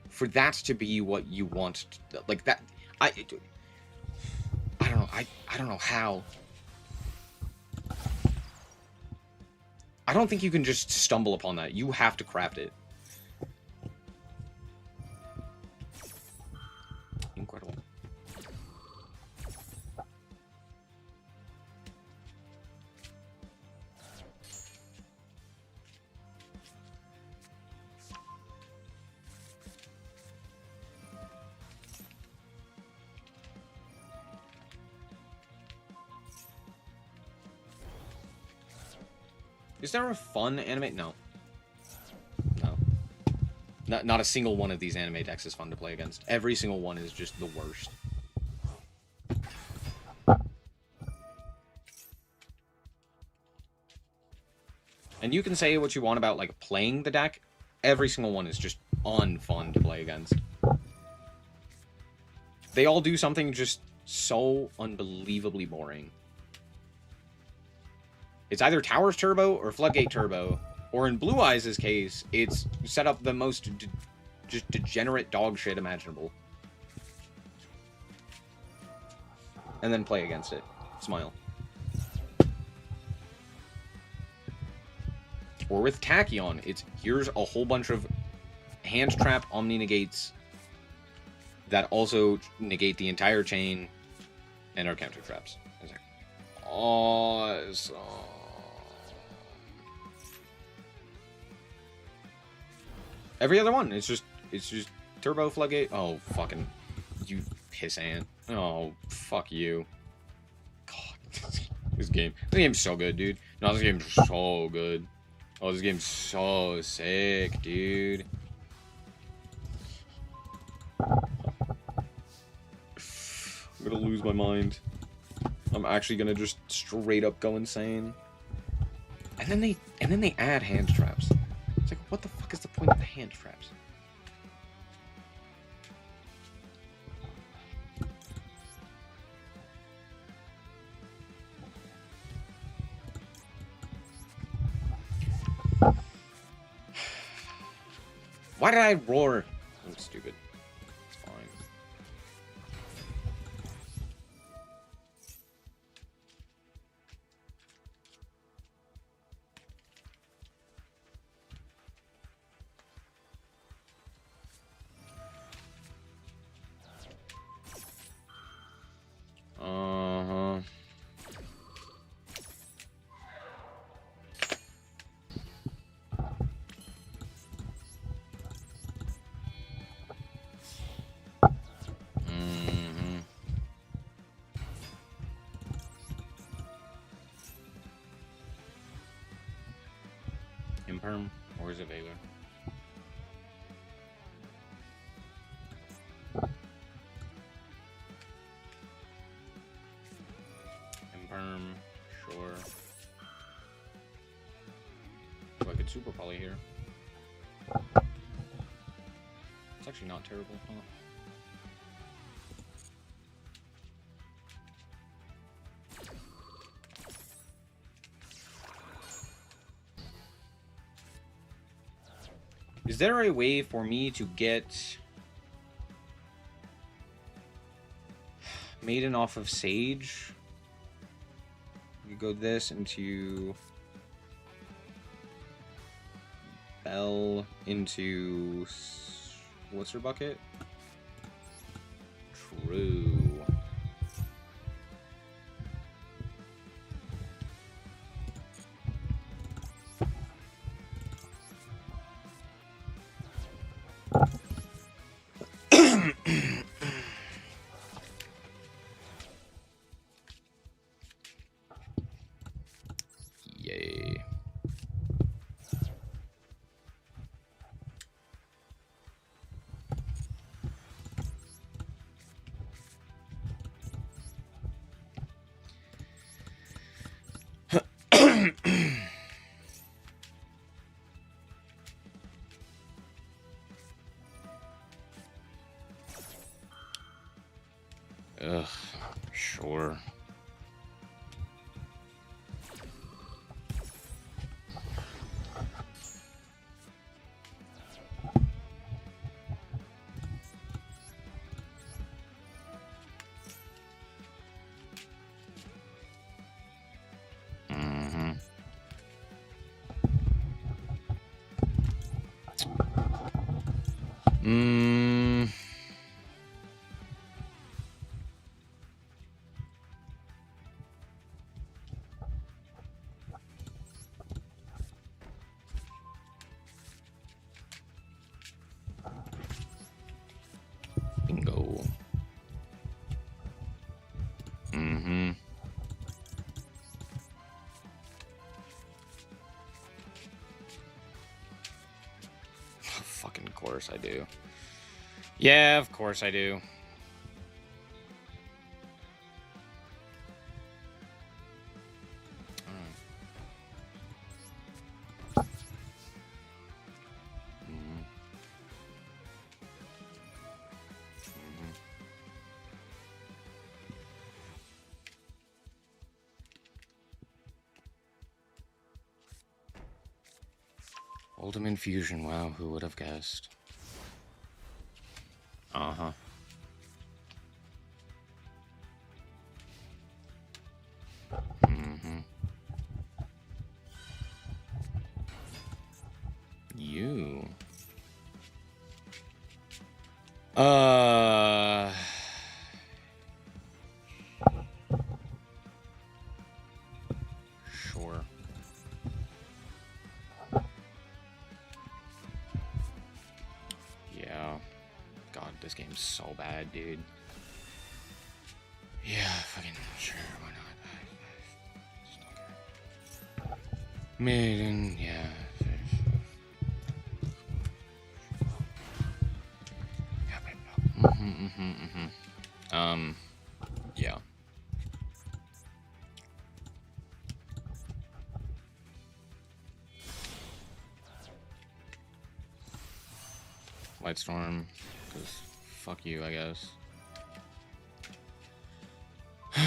for that to be what you want to, like that. I don't know. I don't know how. I don't think you can just stumble upon that. You have to craft it. Incredible. Is there a fun anime? No. No. Not a single one of these anime decks is fun to play against. Every single one is just the worst. And you can say what you want about, like, playing the deck. Every single one is just unfun to play against. They all do something just so unbelievably boring. It's either Towers Turbo or Floodgate Turbo. Or in Blue Eyes' case, it's set up the most just degenerate dog shit imaginable. And then play against it. Smile. Or with Tachyon, it's here's a whole bunch of hand trap Omni negates that also negate the entire chain and are counter traps. It's like, awesome. Every other one, it's just Turbo Floodgate. Oh, fucking, you pissant. Oh, fuck you. God, this game's so good, dude. No, this game's so good. Oh, this game's so sick, dude. I'm gonna lose my mind. I'm actually gonna just straight up go insane. And then they add hand traps. It's like, what the fuck is the point of the hand traps? Why did I roar? I'm stupid. It's fine. Uh-huh. Imperm, or is it Valor? Imperm, sure. Oh, I could Super Poly here. It's actually not terrible, huh? Is there a way for me to get Maiden off of Sage? You go this into Bell into what's her bucket? True. Yay. Ugh, sure. Bingo. Fucking course I do. Yeah, of course I do. Ultimate Fusion, wow, who would have guessed? Uh-huh. Mm-hmm. You. Sure. Yeah. God, this game's so bad, dude. Yeah, fucking sure, why not? Maiden, yeah. Yeah. Lightstorm, because fuck you, I guess. God,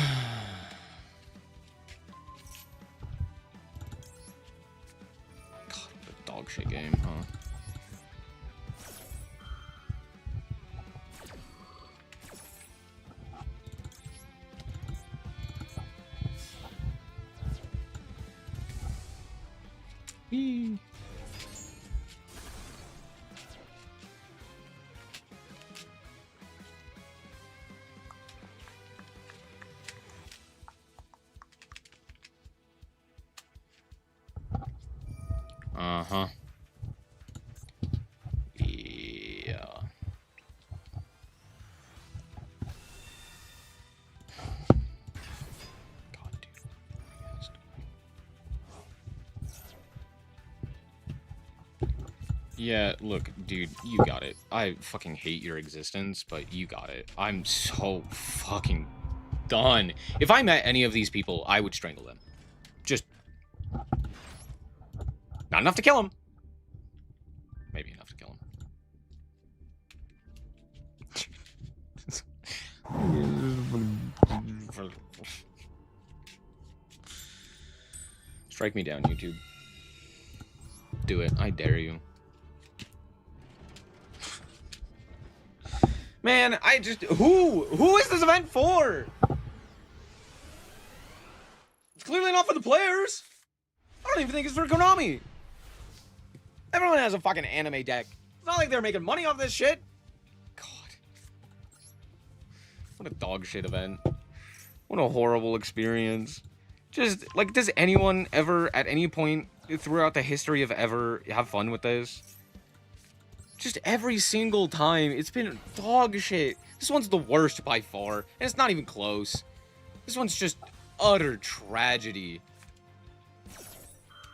what a dog shit game, huh? Whee! Uh-huh. Yeah. God, dude. Yeah, look, dude, you got it. I fucking hate your existence, but you got it. I'm so fucking done. If I met any of these people, I would strangle them. Just not enough to kill them. Maybe enough to kill him. Strike me down, YouTube. Do it. I dare you. Man, I just... Who is this event for? It's clearly not for the players. I don't even think it's for Konami. Everyone has a fucking anime deck. It's not like they're making money off this shit. God. What a dog shit event. What a horrible experience. Just, like, does anyone ever, at any point throughout the history of ever, have fun with this? Just every single time, it's been dog shit. This one's the worst by far, and it's not even close. This one's just utter tragedy.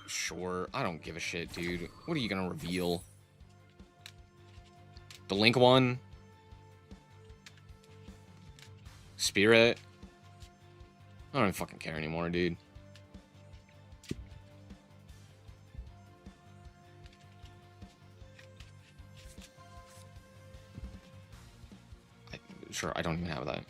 Sure, I don't give a shit, dude. What are you gonna reveal? The Link one? Spirit? I don't even fucking care anymore, dude. Sure, I don't even have that.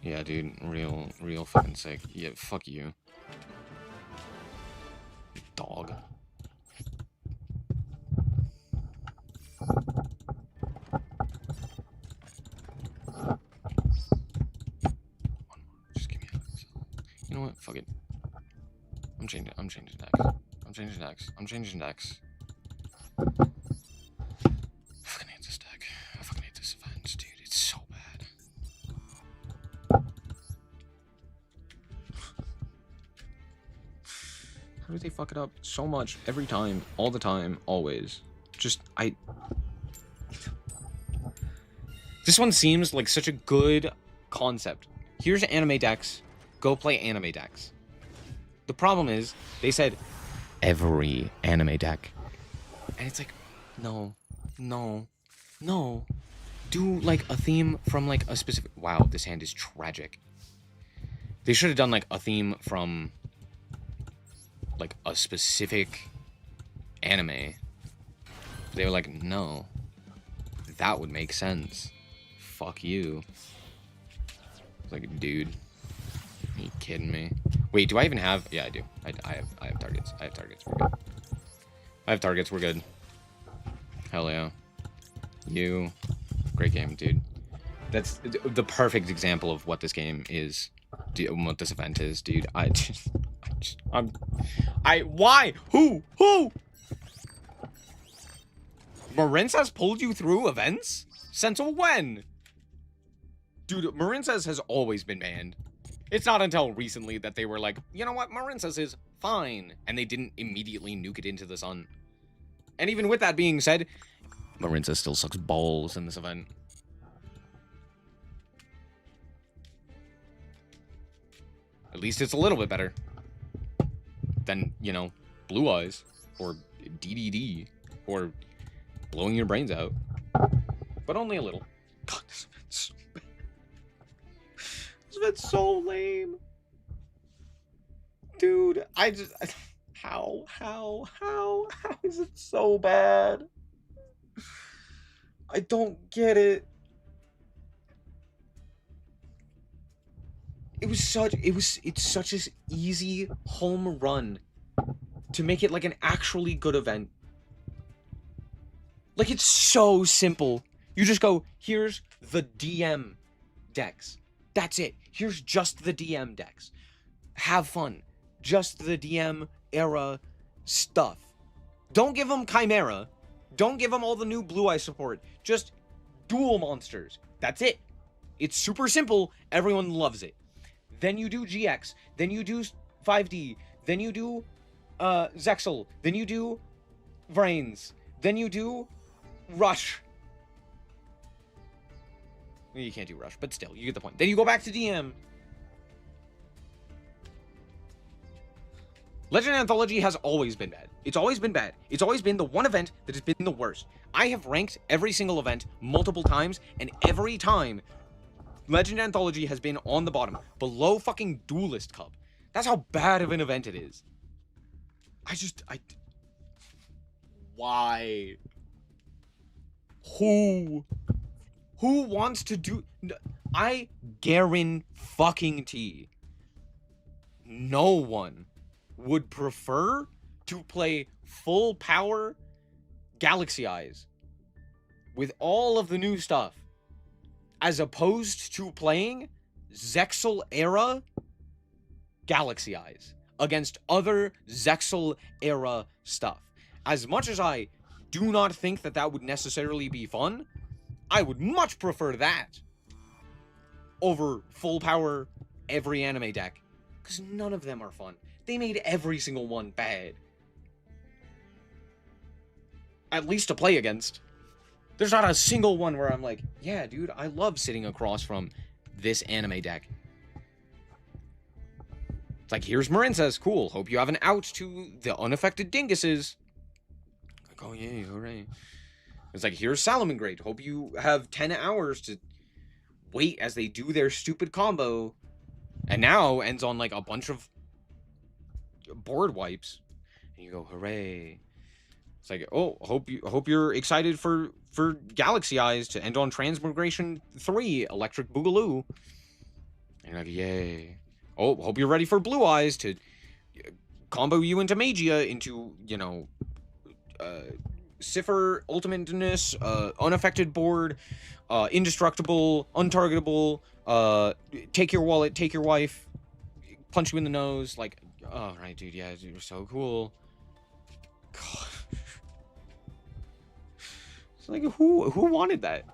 Yeah, dude, real fucking sick. Yeah, fuck you. Dog. Just get me out of this. You know what? Fuck it. I'm changing decks. I'm changing decks. I'm changing decks. I fucking hate this deck. I fucking hate this event, dude. It's so bad. How do they fuck it up so much every time, all the time, always? Just, This one seems like such a good concept. Here's anime decks. Go play anime decks. The problem is, they said every anime deck. And it's like, no. Do, like, a theme from, like, a specific... Wow, this hand is tragic. They should have done, like, a theme from, like, a specific anime. They were like, no. That would make sense. fuck you. It's like, dude. Are you kidding me? Wait, do I even have... Yeah, I do. I have targets. I have targets. We're good. I have targets. We're good. Hell yeah. You. Great game, dude. That's the perfect example of what this game is. What this event is, dude. Why? Who? Marincez pulled you through events? Since when? Dude, Marincez has always been banned. It's not until recently that they were like, you know what, Marincez is fine. And they didn't immediately nuke it into the sun. And even with that being said, Marincez still sucks balls in this event. At least it's a little bit better than, you know, Blue Eyes or DDD or blowing your brains out. But only a little. God, this event's so bad. This event's so lame. Dude, how is it so bad? I don't get it. It's such an easy home run to make it like an actually good event. Like, it's so simple. You just go, here's the DM decks. That's it. Here's just the DM decks. Have fun. Just the DM era stuff. Don't give them Chimera. Don't give them all the new Blue Eye support. Just dual monsters. That's it. It's super simple. Everyone loves it. Then you do GX. Then you do 5D. Then you do Zexal. Then you do Brains. Then you do Rush. You can't do Rush, but still, you get the point. Then you go back to DM. Legend Anthology has always been bad. It's always been bad. It's always been the one event that has been the worst. I have ranked every single event multiple times, and every time, Legend Anthology has been on the bottom, below fucking Duelist Cup. That's how bad of an event it is. Why? Who wants to do... I guarantee no one would prefer to play full power Galaxy Eyes with all of the new stuff as opposed to playing Zexal era Galaxy Eyes against other Zexal era stuff. As much as I do not think that that would necessarily be fun, I would much prefer that over full power every anime deck, because none of them are fun. They made every single one bad. At least to play against. There's not a single one where I'm like, yeah, dude, I love sitting across from this anime deck. It's like, here's Marincez, cool. Hope you have an out to the unaffected dinguses. Like, oh, yay, hooray. It's like, here's Salamangreat. Hope you have 10 hours to wait as they do their stupid combo. And now ends on, like, a bunch of board wipes. And you go, hooray. It's like, oh, hope you're excited for Galaxy Eyes to end on Transmigration 3, Electric Boogaloo. And you're like, yay. Oh, hope you're ready for Blue Eyes to combo you into Magia into, you know, Cipher, Ultimateness, Unaffected Board, Indestructible, Untargetable, Take Your Wallet, Take Your Wife, Punch You in the Nose. Like, oh, right, dude, yeah, you're so cool. God. It's like, who wanted that?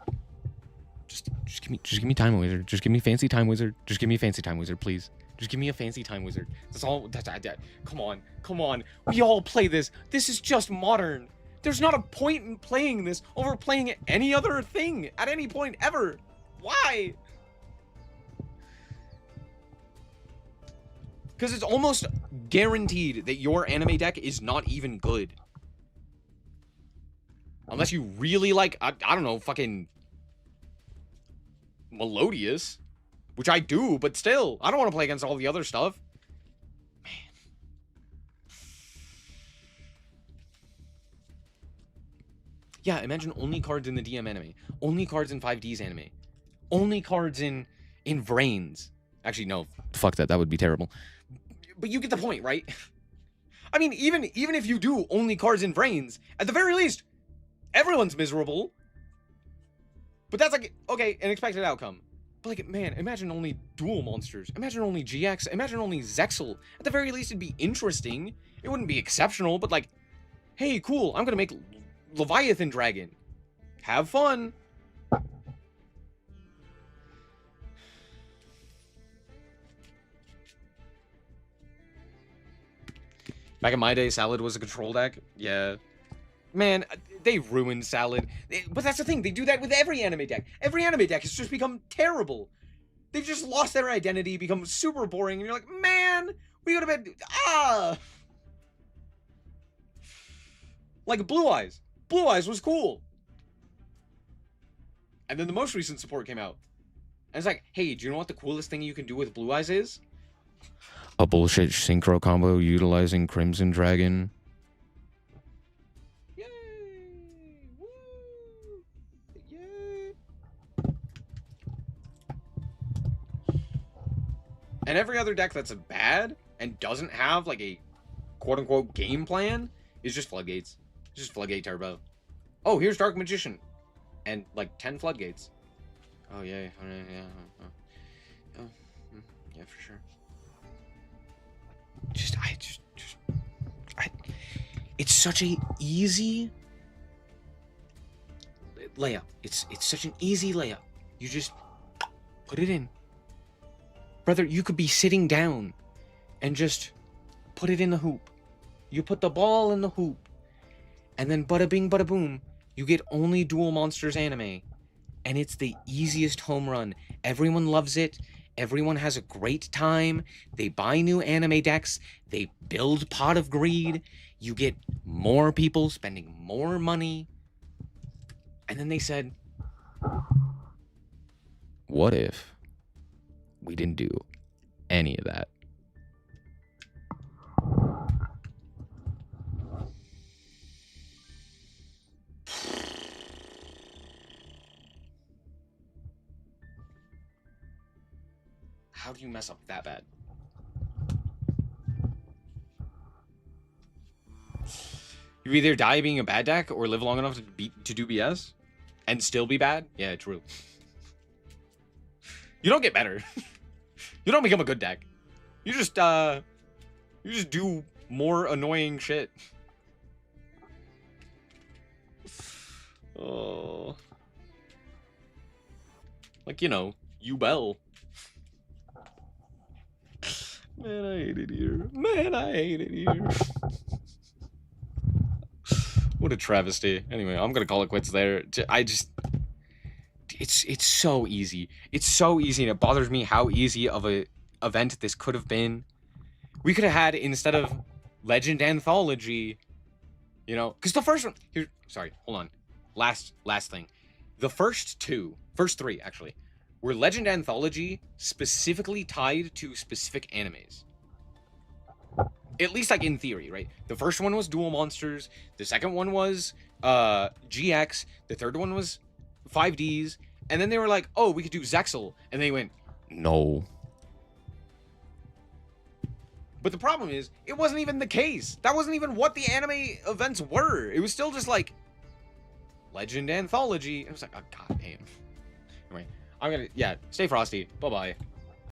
Just give me Time Wizard. Just give me fancy Time Wizard. Just give me a fancy Time Wizard, please. Just give me a fancy Time Wizard. That's all. Come on. We all play this. This is just modern. There's not a point in playing this over playing any other thing at any point ever. Why? Because it's almost guaranteed that your anime deck is not even good. Unless you really like, I don't know, fucking Melodious. Which I do, but still. I don't want to play against all the other stuff. Man. Yeah, imagine only cards in the DM anime. Only cards in 5D's anime. only cards in Vrains. Actually, no, fuck that. That would be terrible. But you get the point, right? I mean, even if you do only cards in Vrains, at the very least, everyone's miserable. But that's like, okay, an expected outcome. But like, man, imagine only dual monsters. Imagine only GX. Imagine only Zexal. At the very least, it'd be interesting. It wouldn't be exceptional, but like, hey, cool, I'm gonna make Leviathan Dragon. Have fun. Back in my day, Salad was a control deck. Yeah. Man, they ruined Salad. But that's the thing, they do that with every anime deck. Every anime deck has just become terrible. They've just lost their identity, become super boring, and you're like, man, we gotta be... Like Blue Eyes. Blue Eyes was cool. And then the most recent support came out. And it's like, hey, do you know what the coolest thing you can do with Blue Eyes is? A bullshit synchro combo utilizing Crimson Dragon. Yay! Woo! Yay! And every other deck that's bad and doesn't have like a quote-unquote game plan is just Floodgates. It's just Floodgate Turbo. Oh, here's Dark Magician. And like 10 Floodgates. Oh, yay. Oh, yeah. Oh, yeah, for sure. It's such a easy layup. It's such an easy layup. You just put it in. Brother, you could be sitting down and just put it in the hoop. You put the ball in the hoop. And then bada bing, bada boom, you get only Dual Monsters anime. And it's the easiest home run. Everyone loves it. Everyone has a great time. They buy new anime decks. They build Pot of Greed. You get more people spending more money. And then they said, what if we didn't do any of that? How do you mess up that bad? You either die being a bad deck or live long enough to do BS and still be bad? Yeah, true. You don't get better. You don't become a good deck. You just do more annoying shit. Oh. Like, you know, you bell. Man, I hate it here. Man, I hate it here. What a travesty. Anyway, I'm gonna call it quits there. It's so easy. It's so easy, and it bothers me how easy of a event this could have been. We could have had, instead of Legend Anthology, you know, because the first one here. Sorry, hold on. Last thing. The first three actually, were Legend Anthology specifically tied to specific animes. At least, like, in theory, right? The first one was Dual Monsters. The second one was GX. The third one was 5Ds. And then they were like, oh, we could do Zexal. And they went, no. But the problem is, it wasn't even the case. That wasn't even what the anime events were. It was still just like, Legend Anthology. It was like, oh, god damn. Anyway, I'm gonna, yeah, stay frosty. Bye-bye.